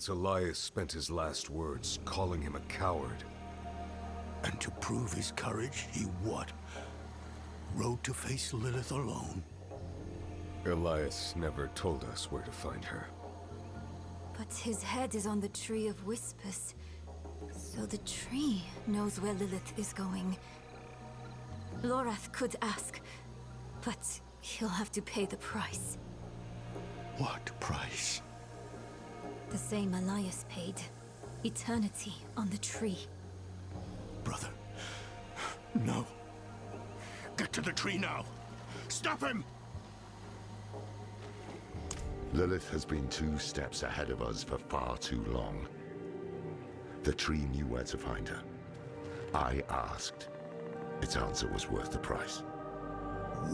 Elias spent his last words calling him a coward. And to prove his courage, he what? Rode to face Lilith alone? Elias never told us where to find her. But his head is on the Tree of Whispers. So the tree knows where Lilith is going. Lorath could ask, but he'll have to pay the price. What price? The same Elias paid. Eternity on the tree. Brother, no. Get to the tree now. Stop him! Lilith has been 2 steps ahead of us for far too long. The tree knew where to find her. I asked. Its answer was worth the price.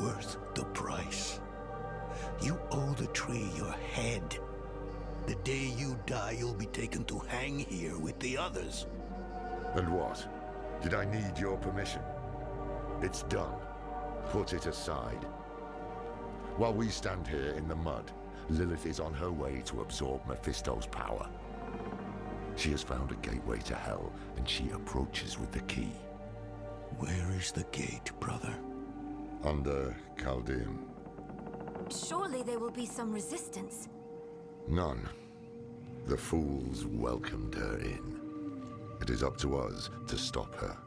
Worth the price? You owe the tree your head. The day you die, you'll be taken to hang here with the others. And what? Did I need your permission? It's done. Put it aside. While we stand here in the mud, Lilith is on her way to absorb Mephisto's power. She has found a gateway to hell, and she approaches with the key. Where is the gate, brother? Under Chaldeum. Surely there will be some resistance. None. The fools welcomed her in. It is up to us to stop her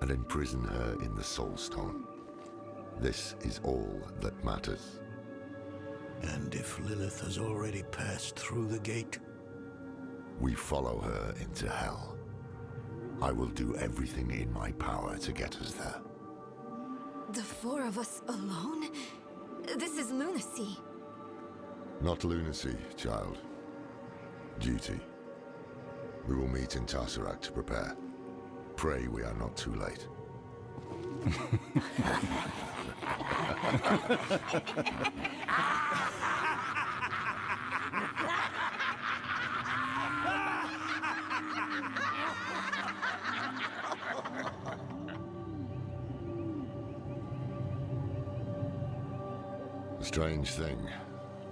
and imprison her in the Soul Stone. This is all that matters. And if Lilith has already passed through the gate? We follow her into hell. I will do everything in my power to get us there. The 4 of us alone? This is lunacy. Not lunacy, child. Duty. We will meet in Tesseract to prepare. Pray we are not too late. Strange thing,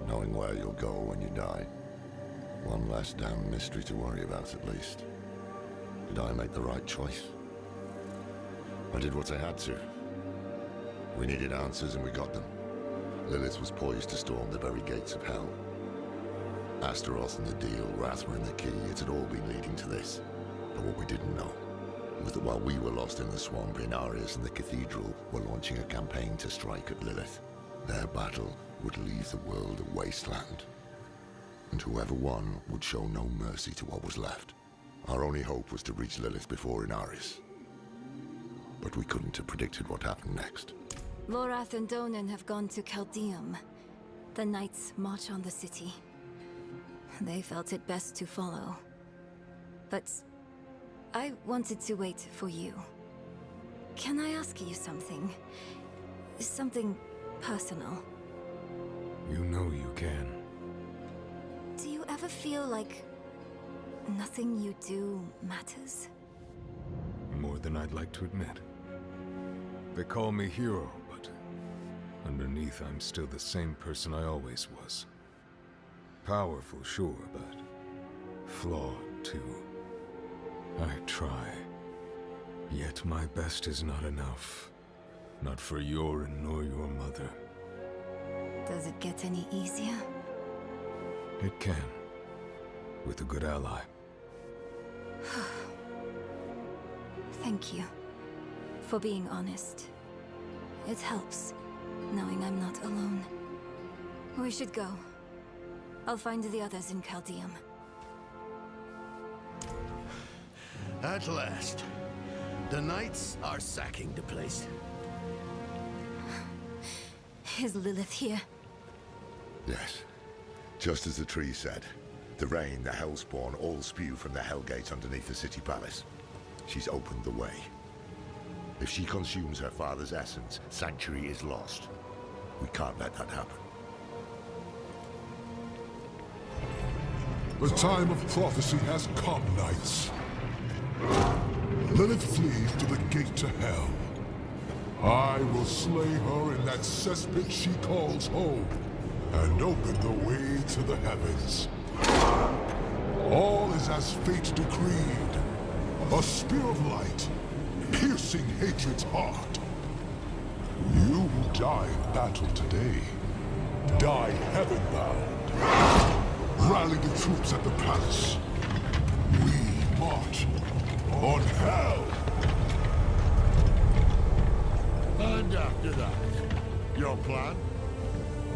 knowing where you'll go when you die. One less damn mystery to worry about, at least. Did I make the right choice? I did what I had to. We needed answers and we got them. Lilith was poised to storm the very gates of hell. Astaroth and the deal, Rathma and the key, it had all been leading to this. But what we didn't know was that while we were lost in the swamp, Inarius and the Cathedral were launching a campaign to strike at Lilith. Their battle would leave the world a wasteland. And whoever won would show no mercy to what was left. Our only hope was to reach Lilith before Inarius. But we couldn't have predicted what happened next. Lorath and Donan have gone to Chaldeum. The knights march on the city. They felt it best to follow. But I wanted to wait for you. Can I ask you something? Something personal. You know you can. Do you ever feel like nothing you do matters? More than I'd like to admit. They call me hero, but underneath I'm still the same person I always was. Powerful, sure, but flawed too. I try. Yet my best is not enough. Not for Yoren nor your mother. Does it get any easier? It can. With a good ally. Thank you for being honest. It helps, knowing I'm not alone. We should go. I'll find the others in Chaldeum. At last. The knights are sacking the place. Is Lilith here? Yes. Just as the tree said. The rain, the Hellspawn, all spew from the Hellgate underneath the city palace. She's opened the way. If she consumes her father's essence, Sanctuary is lost. We can't let that happen. The time of prophecy has come, knights. Lilith flees to the gate to hell. I will slay her in that cesspit she calls home, and open the way to the heavens. All is as fate decreed. A spear of light, piercing hatred's heart. You who die in battle today, die heaven-bound. Rally the troops at the palace. We march on hell! And after that, your plan?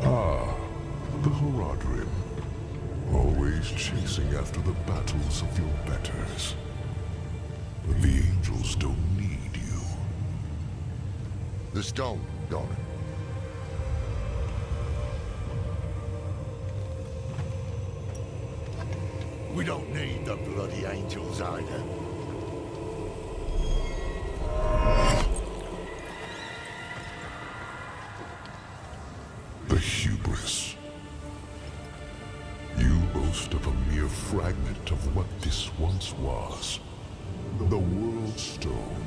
Ah, the Horadrim. Always chasing after the battles of your betters. But the angels don't need you. The stone, Doran. We don't need the bloody angels either. The hubris. You boast of a mere fragment of what this once was. The World Stone.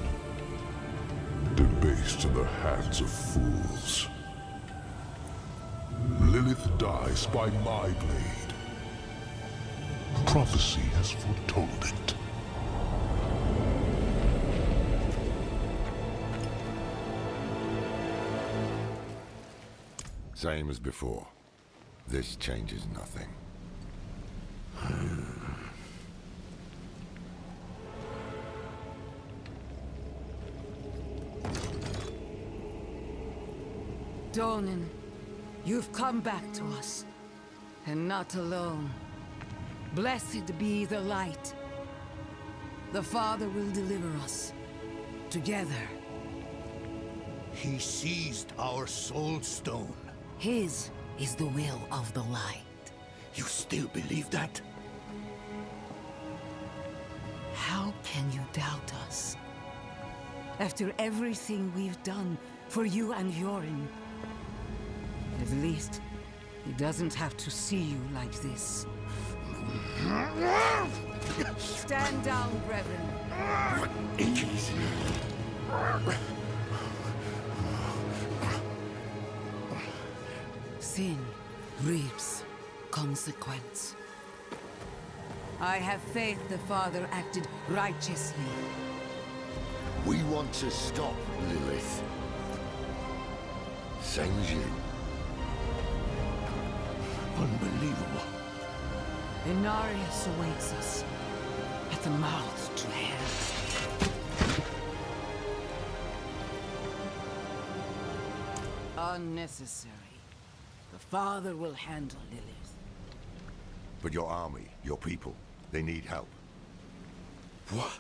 Debased in the hands of fools. Lilith dies by my blade. Prophecy has foretold it. Same as before. This changes nothing. Donan, you've come back to us, and not alone. Blessed be the light. The Father will deliver us, together. He seized our soul stone. His is the will of the light. You still believe that? How can you doubt us? After everything we've done for you and Yorin. At least, he doesn't have to see you like this. Stand down, brethren. Sin reaps consequence. I have faith the Father acted righteously. We want to stop Lilith. Same as you. Unbelievable. Inarius awaits us at the mouth to hell. Unnecessary. The Father will handle Lilith. But your army, your people, they need help. What?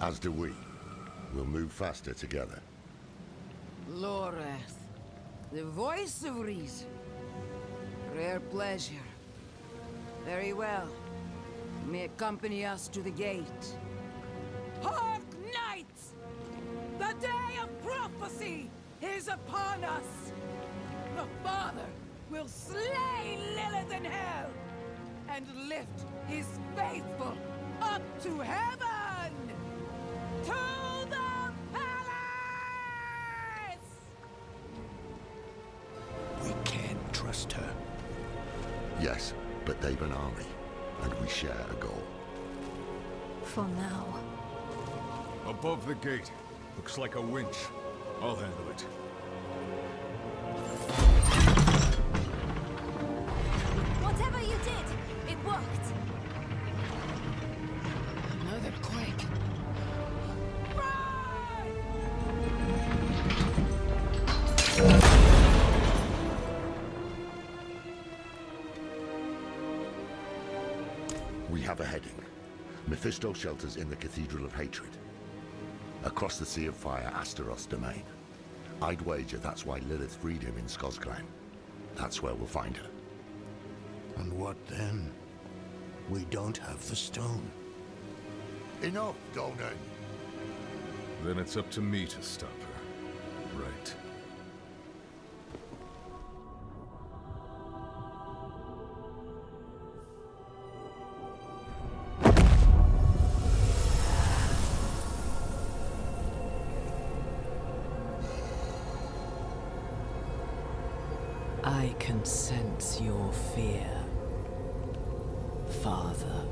As do we. We'll move faster together. Loreth, the voice of reason. Rare pleasure. Very well. You may accompany us to the gate. Hark, knights! The day of prophecy is upon us! The Father will slay Lilith in hell and lift his faithful up to heaven! To the palace! We can't trust her. Yes, but they've an army, and we share a goal. For now. Above the gate. Looks like a winch. I'll handle it. Whatever you did, it worked. Another quake. We have a heading. Mephisto shelters in the Cathedral of Hatred. Across the Sea of Fire, Astaroth's domain. I'd wager that's why Lilith freed him in Skosglen. That's where we'll find her. And what then? We don't have the stone. Enough, Donan! Then it's up to me to stop her. Right. can sense your fear, Father.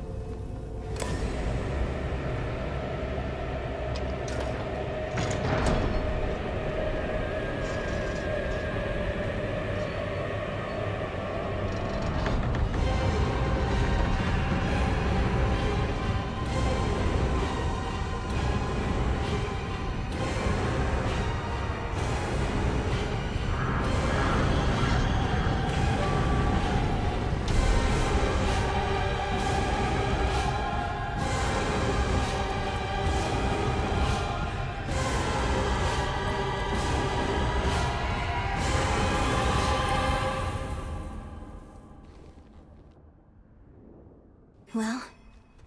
Well,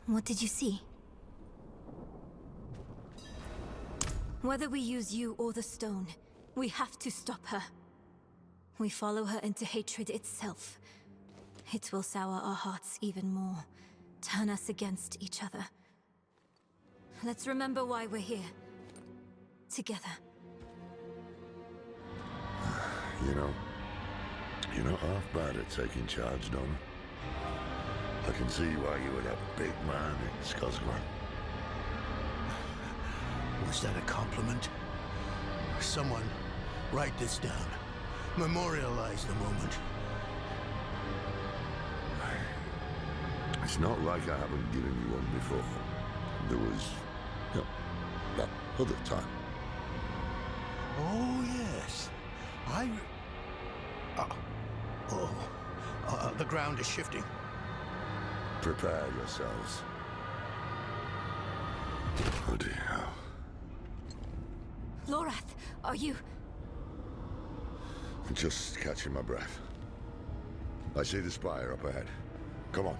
what did you see? Whether we use you or the stone, we have to stop her. We follow her into hatred itself. It will sour our hearts even more, turn us against each other. Let's remember why we're here. Together. You're not half bad at taking charge, Don. I can see why you were that big man in Skosglen. Was that a compliment? Someone, write this down. Memorialize the moment. It's not like I haven't given you one before. There was, that other time. Oh, yes. The ground is shifting. Prepare yourselves. Bloody hell. Lorath, are you... I'm just catching my breath. I see the spire up ahead. Come on.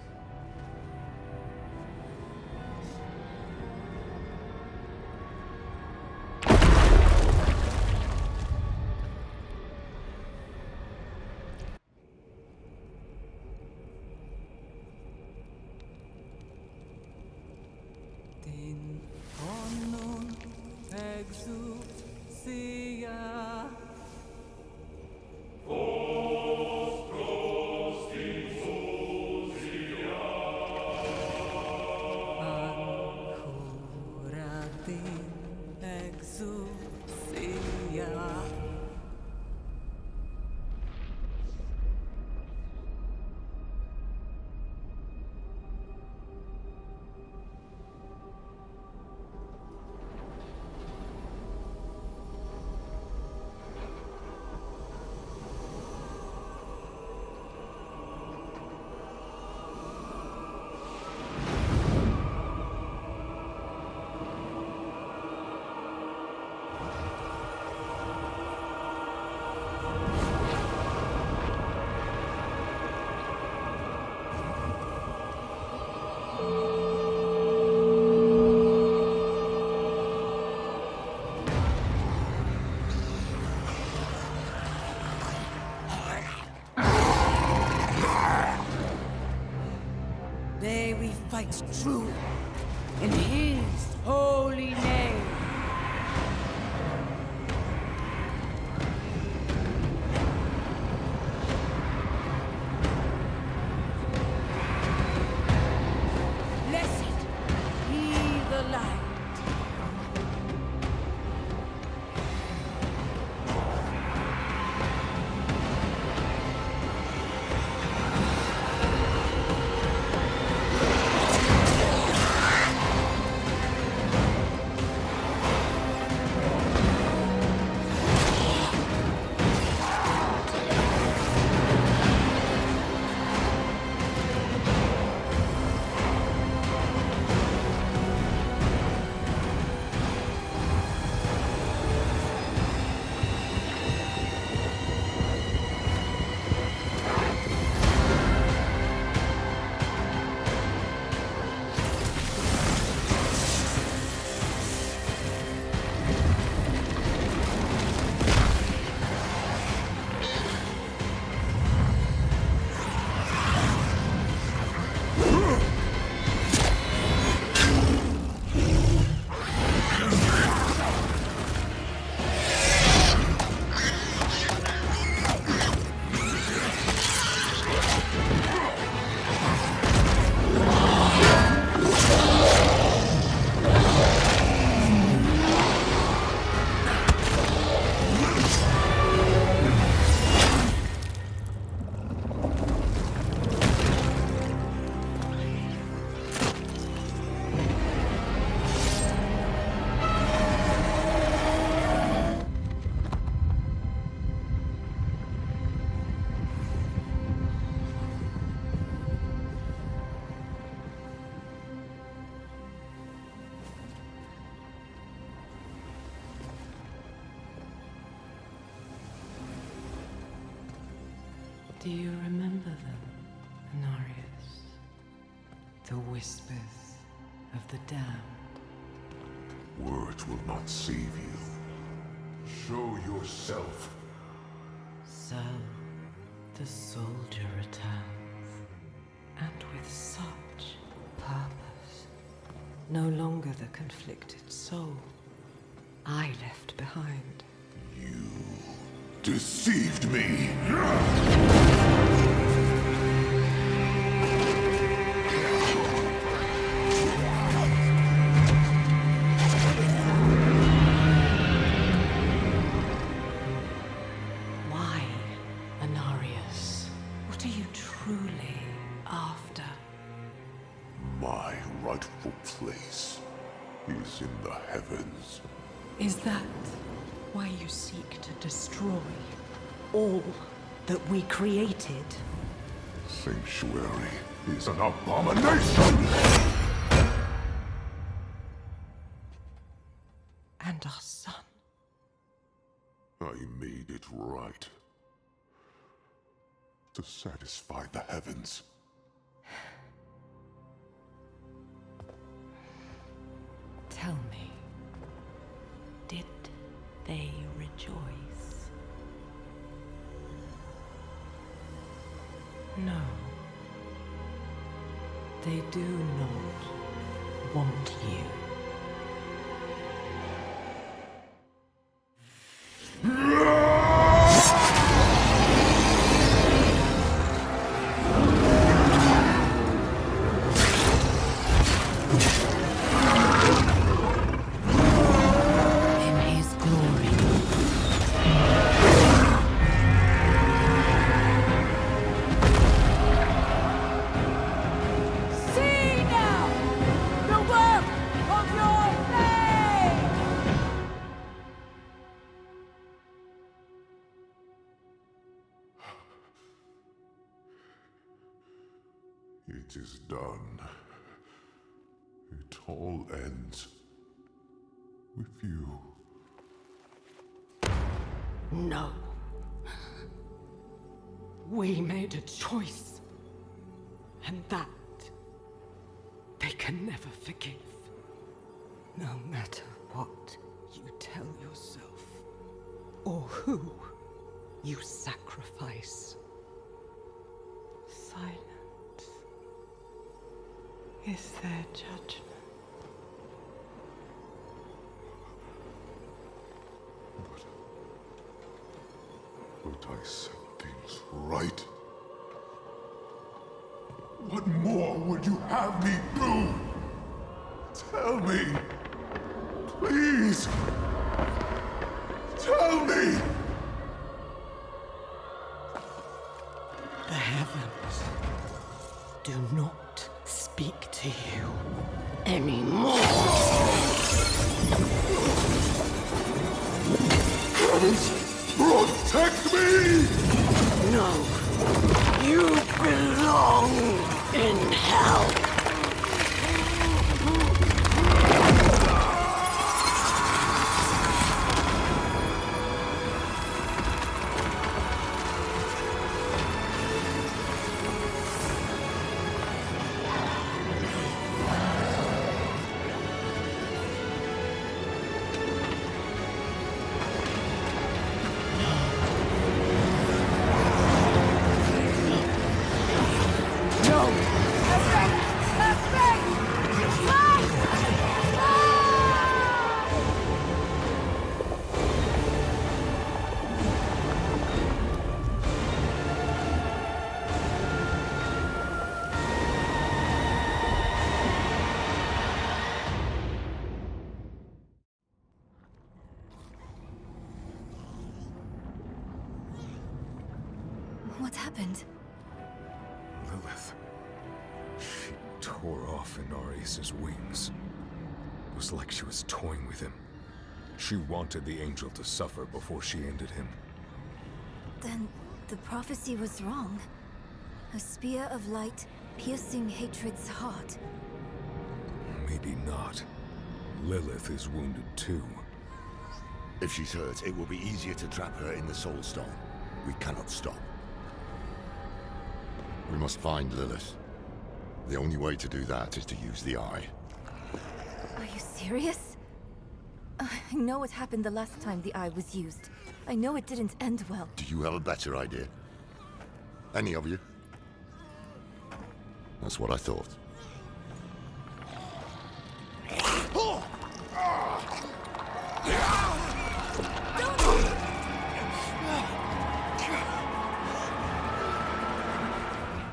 Fights true in his holy name. Blessed be the light. Do you remember them, Anarius? The whispers of the damned. Words will not save you. Show yourself. So, the soldier returns, and with such purpose. No longer the conflicted soul I left behind. You deceived me! Why, Anarius? What are you truly after? My rightful place is in the heavens. Is that why you seek to destroy all that we created? Sanctuary is an abomination! And our son. I made it right. To satisfy the heavens. Tell me, did they rejoice? No. They do not want you. It is done. It all ends with you. No. We made a choice. And that they can never forgive. No matter what you tell yourself, or who you sacrifice. Silence is their judgment. But I set things right. What more would you have me do? Tell me. Please. Tell me. The heavens do not speak to you anymore. Heavens, protect me! No. You belong in hell. What happened? Lilith. She tore off Inarius' wings. It was like she was toying with him. She wanted the angel to suffer before she ended him. Then the prophecy was wrong. A spear of light piercing hatred's heart. Maybe not. Lilith is wounded too. If she's hurt, it will be easier to trap her in the Soul Stone. We cannot stop. We must find Lilith. The only way to do that is to use the eye. Are you serious? I know what happened the last time the eye was used. I know it didn't end well. Do you have a better idea? Any of you? That's what I thought.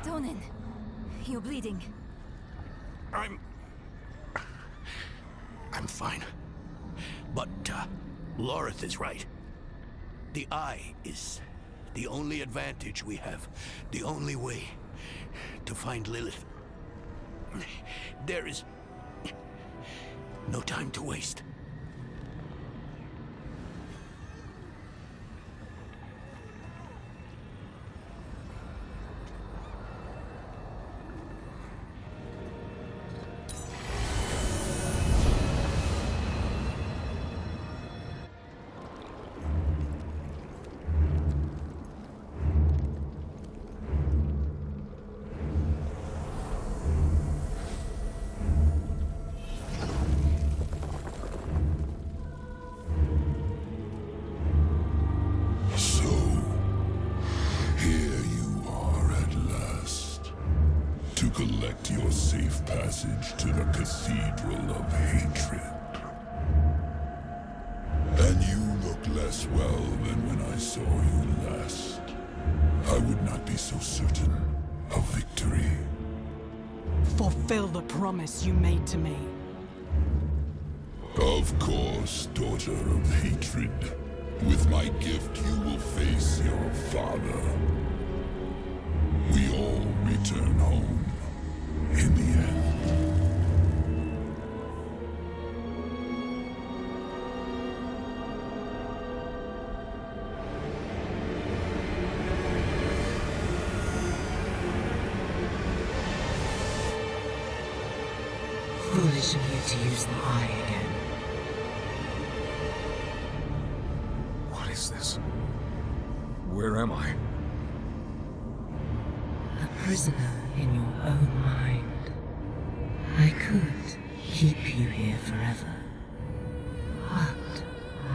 Donan, you're bleeding. I'm fine. But, Lorith is right. The eye is the only advantage we have. The only way to find Lilith. There is no time to waste. Collect your safe passage to the Cathedral of Hatred. And you look less well than when I saw you last. I would not be so certain of victory. Fulfill the promise you made to me. Of course, daughter of hatred. With my gift, you will face your father. We all return home. In the end. Foolish of you to use the eye again. What is this? Where am I? A prisoner in your own mind. I could keep you here forever, but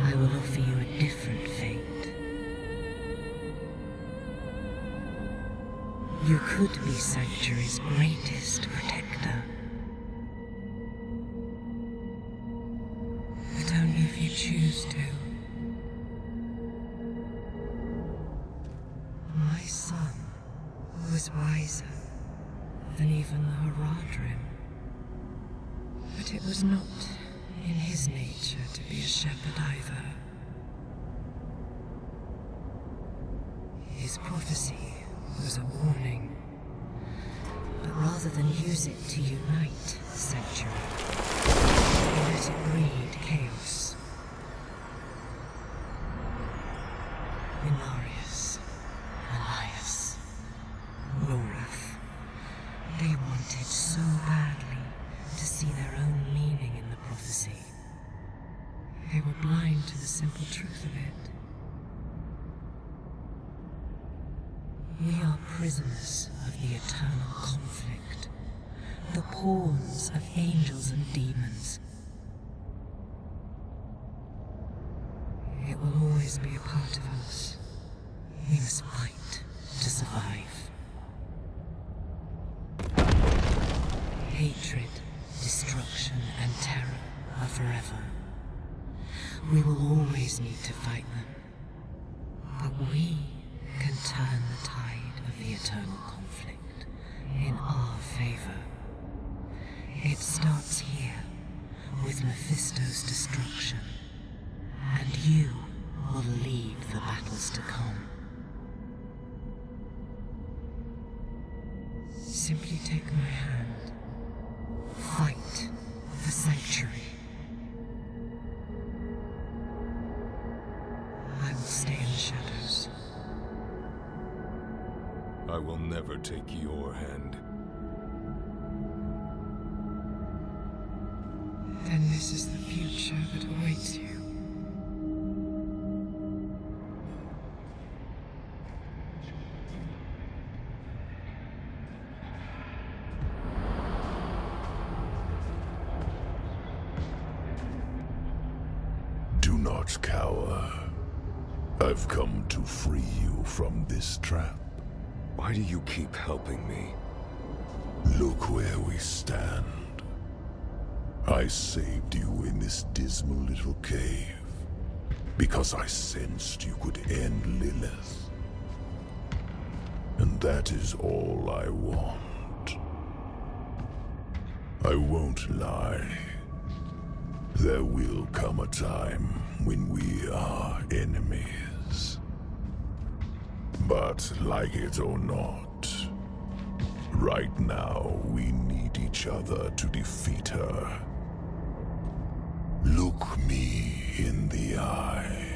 I will offer you a different fate. You could be Sanctuary's greatest protector, but only if you choose to. My son was wiser than even the Horadrim. But it was not in his nature to be a shepherd either. His prophecy was a warning. But rather than use it to unite Sanctuary, he let it breed chaos. Inarius, Elias, Lorath. They wanted so badly to see their own meaning in the prophecy. They were blind to the simple truth of it. We are prisoners of the eternal conflict, the pawns of angels and demons. It will always be a part of us. We must fight to survive. Hatred, destruction, and terror are forever. We will always need to fight them. But we can turn the tide of the eternal conflict in our favor. It starts here, with Mephisto's destruction, and you will lead the battles to come. Simply take my hand. Fight for Sanctuary. I will stay in the shadows. I will never take your hand. Then this is the future that awaits you. not cower. I've come to free you from this trap. Why do you keep helping me? Look where we stand. I saved you in this dismal little cave because I sensed you could end Lilith. And that is all I want. I won't lie. There will come a time when we are enemies. But like it or not, right now we need each other to defeat her. Look me in the eye.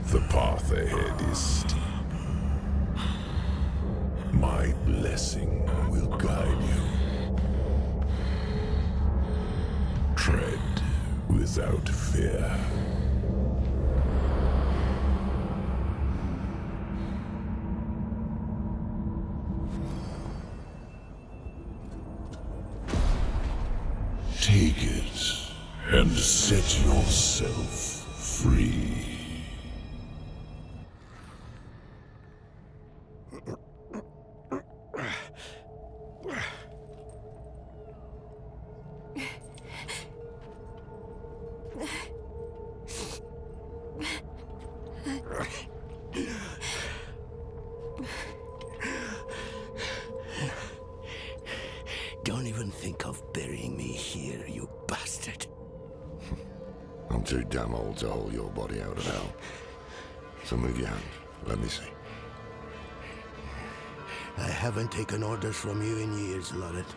The path ahead is steep. My blessing will guide you. Tread without fear. Take it and set yourself free. Don't even think of burying me here, you bastard. I'm too damn old to haul your body out of hell. So move your hand. Let me see. I haven't taken orders from you in years, Lorette.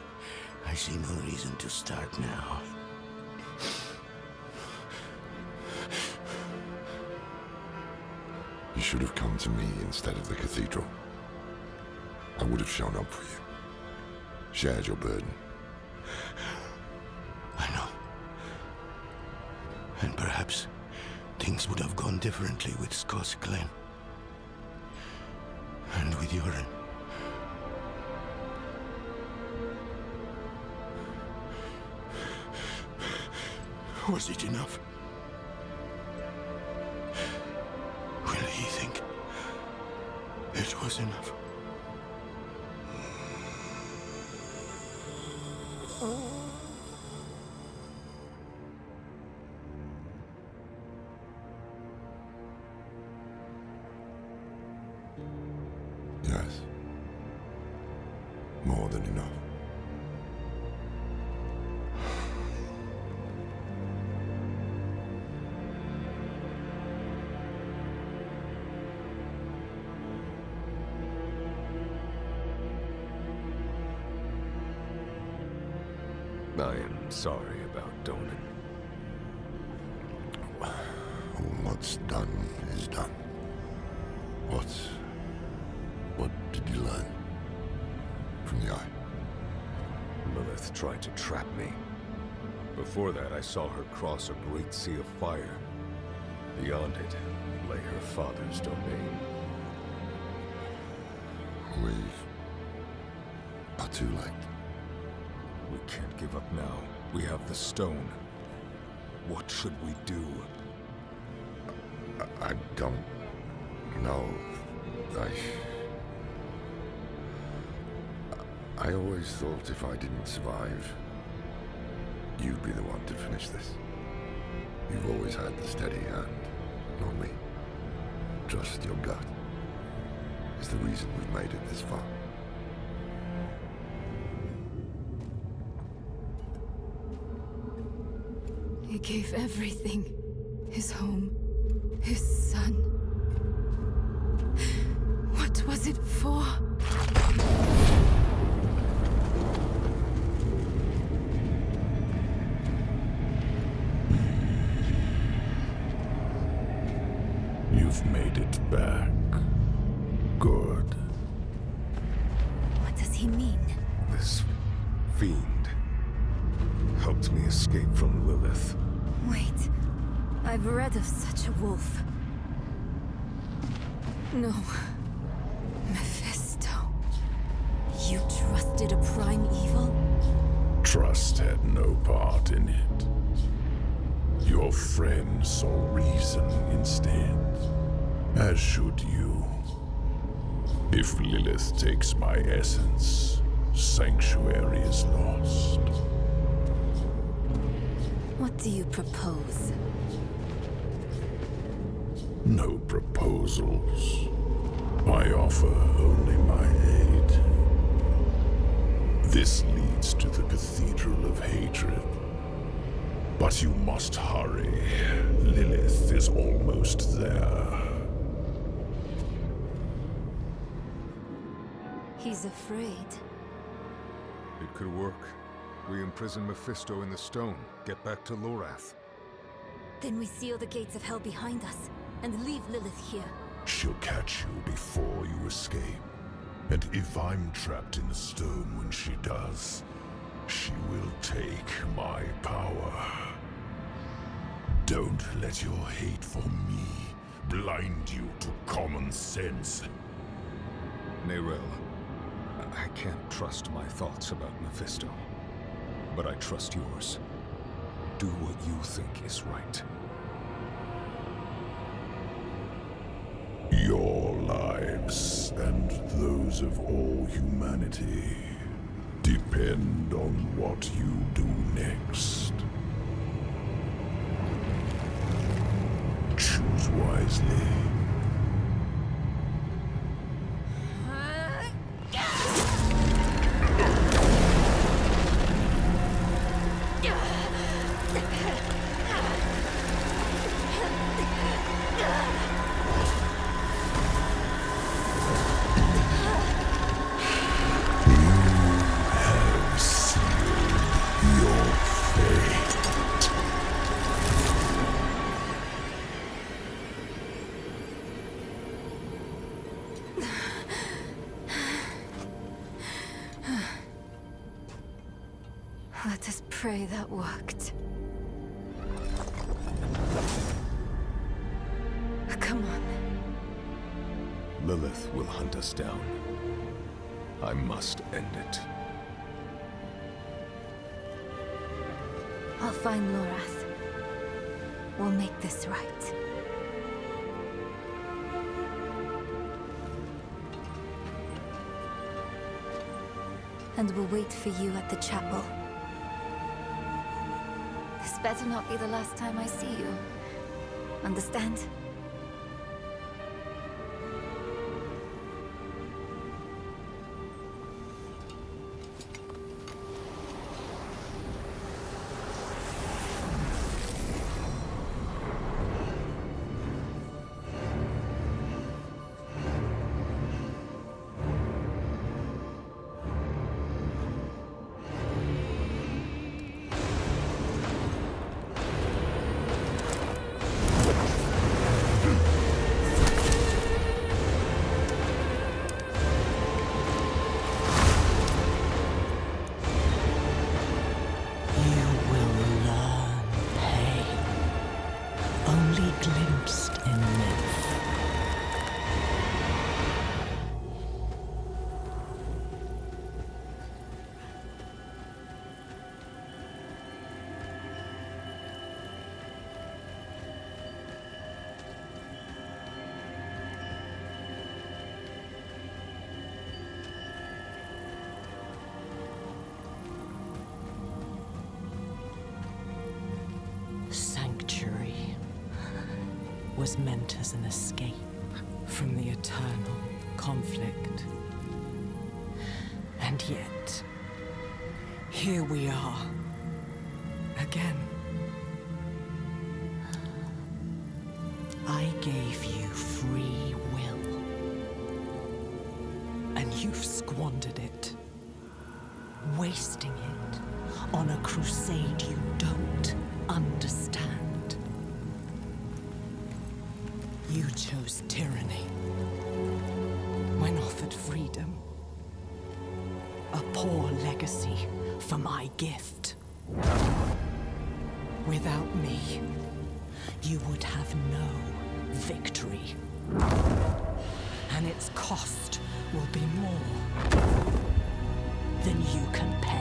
I see no reason to start now. You should have come to me instead of the cathedral. I would have shown up for you. Shared your burden. I know. And perhaps things would have gone differently with Scott's clan. And with Yoren. Was it enough? Will he think it was enough? Yes. More than enough. I am sorry about Donan. What's done is done. What did you learn from the eye? Lilith tried to trap me. Before that, I saw her cross a great sea of fire. Beyond it lay her father's domain. We are too late. We can't give up now. We have the stone. What should we do? I don't know. I always thought if I didn't survive, you'd be the one to finish this. You've always had the steady hand, not me. Trust your gut is the reason we've made it this far. He gave everything. His home, his son. What was it for? You've made it back. Good. What does he mean? This fiend helped me escape from Lilith. Wait, I've read of such a wolf. No. trusted a prime evil? Trust had no part in it. Your friend saw reason instead, as should you. If Lilith takes my essence, Sanctuary is lost. What do you propose? No proposals. I offer only my aid. This leads to the Cathedral of Hatred. But you must hurry. Lilith is almost there. He's afraid. It could work. We imprison Mephisto in the stone, get back to Lorath. Then we seal the gates of hell behind us, and leave Lilith here. She'll catch you before you escape. And if I'm trapped in the stone when she does, she will take my power. Don't let your hate for me blind you to common sense. Nerel, I can't trust my thoughts about Mephisto. But I trust yours. Do what you think is right. Your lives and those of all humanity depend on what you do next. Choose wisely. Let us pray that worked. Come on. Lilith will hunt us down. I must end it. I'll find Lorath. We'll make this right. And we'll wait for you at the chapel. This better not be the last time I see you. Understand? Glimpsed in myth. Sanctuary was meant as an escape from the eternal conflict. And yet, here we are, again. I gave you free will, and you've squandered it, wasting it on a crusade you don't understand. You chose tyranny when offered freedom. A poor legacy for my gift. Without me, you would have no victory. And its cost will be more. then you can pay.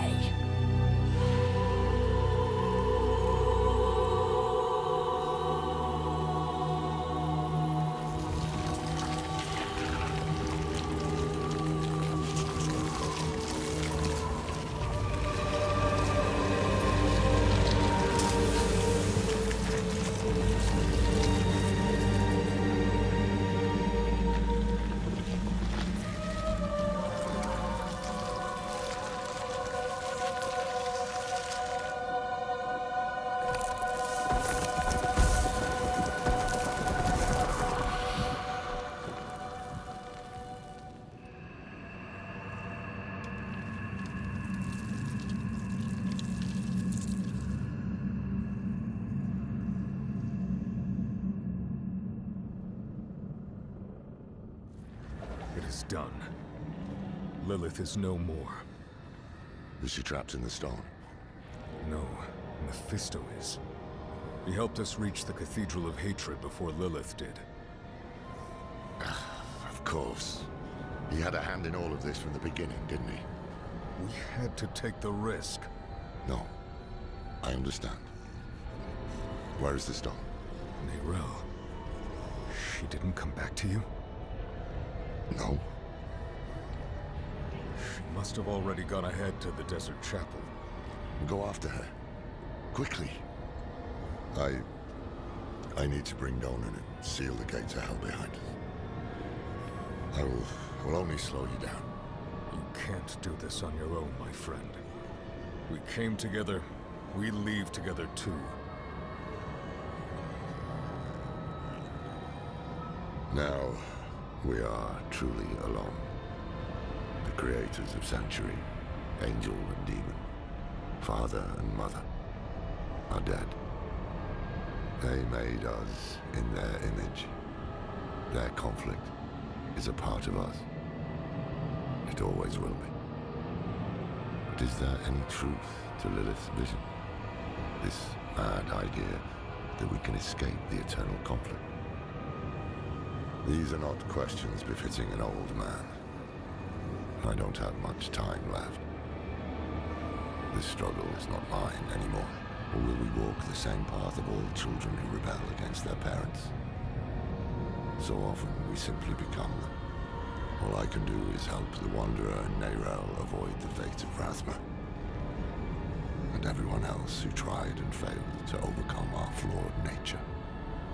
It is done. Lilith is no more. Is she trapped in the stone? No, Mephisto is. He helped us reach the Cathedral of Hatred before Lilith did. Of course. He had a hand in all of this from the beginning, didn't he? We had to take the risk. No. I understand. Where is the stone? Neyrelle. She didn't come back to you? No. She must have already gone ahead to the Desert Chapel. Go after her. Quickly. I need to bring Donan and seal the gates of hell behind us. I will only slow you down. You can't do this on your own, my friend. We came together, we leave together too. Now, we are truly alone. The creators of Sanctuary, Angel and Demon, Father and Mother, are dead. They made us in their image. Their conflict is a part of us. It always will be. But is there any truth to Lilith's vision? This mad idea that we can escape the eternal conflict? These are not questions befitting an old man. I don't have much time left. This struggle is not mine anymore. Or will we walk the same path of all children who rebel against their parents? So often we simply become them. All I can do is help the Wanderer and Neyrelle avoid the fate of Rathma. And everyone else who tried and failed to overcome our flawed nature.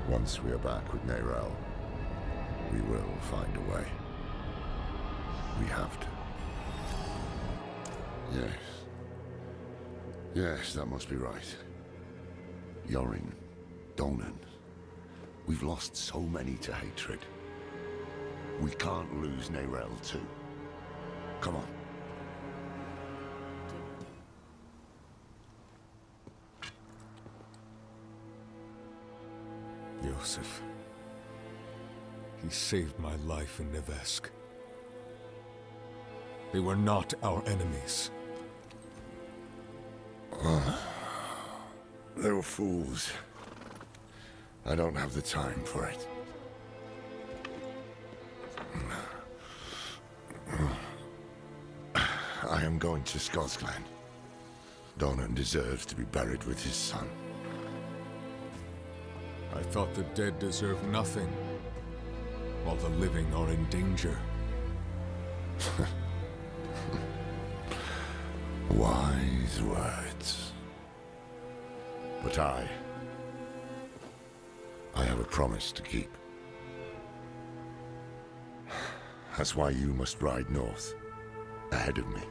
Once we are back with Neyrelle, we will find a way. We have to. Yes. Yes, that must be right. Yorin, Donan. We've lost so many to hatred. We can't lose Neyrelle too. Come on. Yosef. He saved my life in Nevesk. They were not our enemies. They were fools. I don't have the time for it. I am going to Scotsland. Donan deserves to be buried with his son. I thought the dead deserve nothing, while the living are in danger. Wise words. But I have a promise to keep. That's why you must ride north, ahead of me.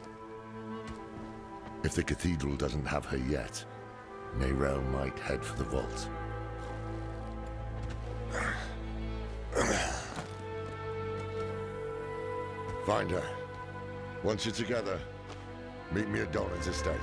If the cathedral doesn't have her yet, Neyrelle might head for the vault. Find her. Once you're together, meet me at Donan's estate.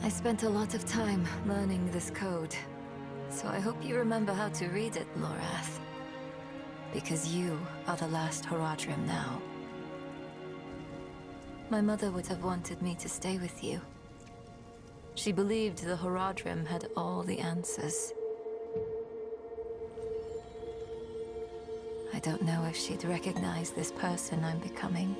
I spent a lot of time learning this code, so I hope you remember how to read it, Lorath. Because you are the last Horadrim now. My mother would have wanted me to stay with you. She believed the Horadrim had all the answers. I don't know if she'd recognize this person I'm becoming.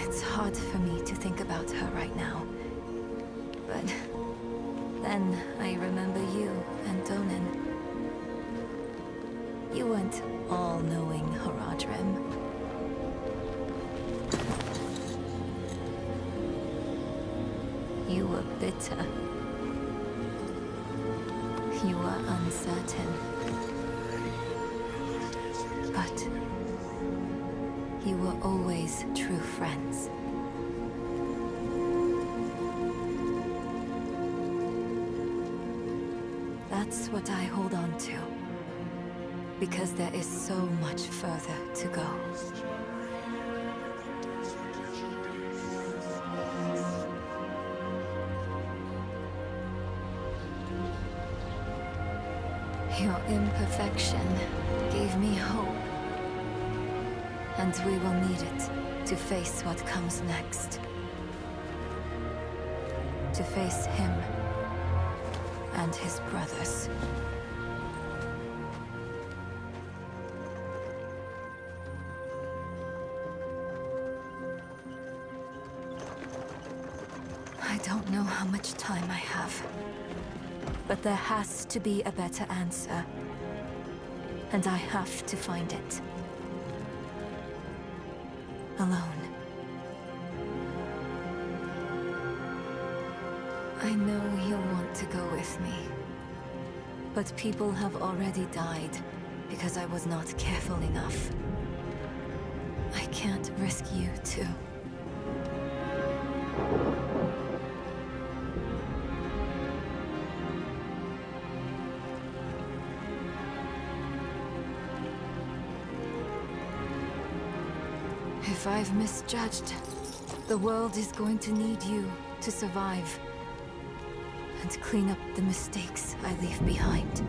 It's hard for me to think about her right now. But then I remember you and Donan. You weren't all-knowing Horadrim. You were bitter. You were uncertain. But you were always true friends. That's what I hold on to. Because there is so much further to go. Your imperfection gave me hope. And we will need it to face what comes next. To face him and his brothers. I don't know how much time I have. But there has to be a better answer. And I have to find it. Alone. I know you'll want to go with me. But people have already died because I was not careful enough. I can't risk you too. If I've misjudged, the world is going to need you to survive and clean up the mistakes I leave behind.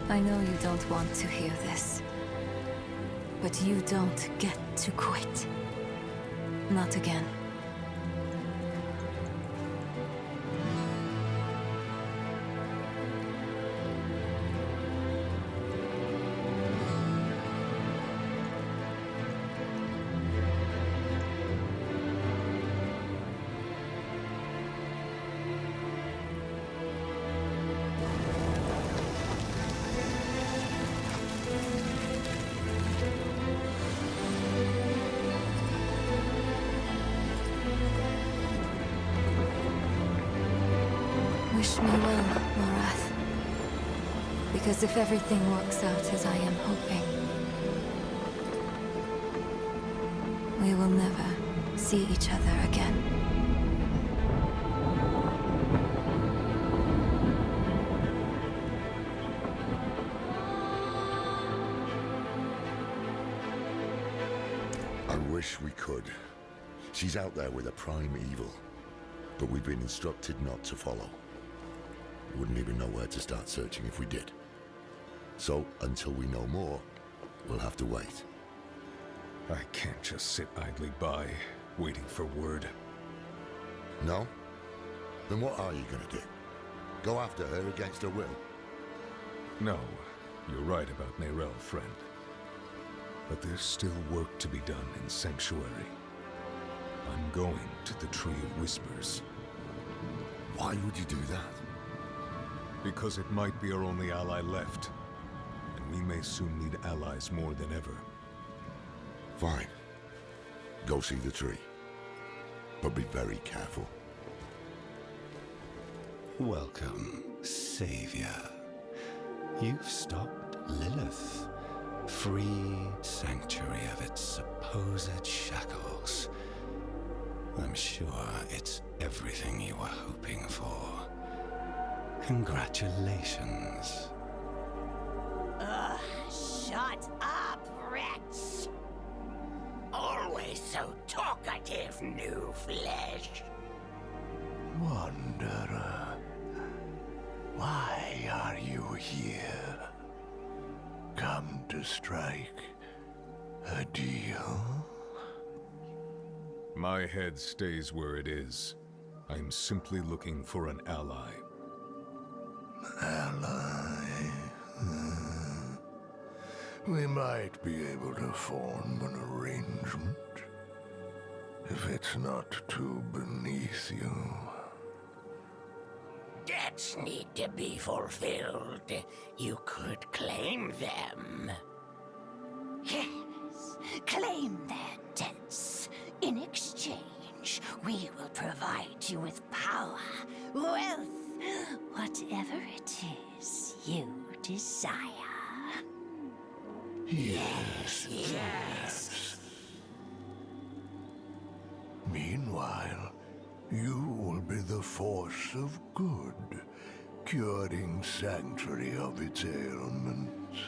I know you don't want to hear this, but you don't get to quit. Not again. Wish me well, Lorath. Because if everything works out as I am hoping, we will never see each other again. I wish we could. She's out there with a prime evil, but we've been instructed not to follow. Wouldn't even know where to start searching if we did. So, until we know more, we'll have to wait. I can't just sit idly by, waiting for word. No? Then what are you gonna do? Go after her against her will? No, you're right about Neyrelle, friend. But there's still work to be done in Sanctuary. I'm going to the Tree of Whispers. Why would you do that? Because it might be our only ally left. And we may soon need allies more than ever. Fine. Go see the tree. But be very careful. Welcome, Savior. You've stopped Lilith. Freed Sanctuary of its supposed shackles. I'm sure it's everything you were hoping for. Congratulations. Ugh, shut up, wretch! Always so talkative, new flesh. Wanderer, why are you here? Come to strike a deal? My head stays where it is. I'm simply looking for an ally. Ally? We might be able to form an arrangement. If it's not too beneath you. Debts need to be fulfilled. You could claim them. Yes, claim their debts. In exchange, we will provide you with power, wealth, whatever it is you desire. Yes, yes. Meanwhile, you will be the force of good, curing Sanctuary of its ailments.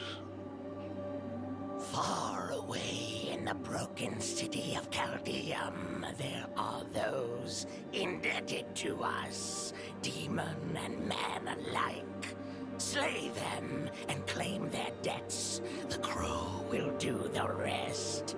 Far away in the broken city of Chaldeum, there are those indebted to us, demon and man alike. Slay them and claim their debts. The crow will do the rest.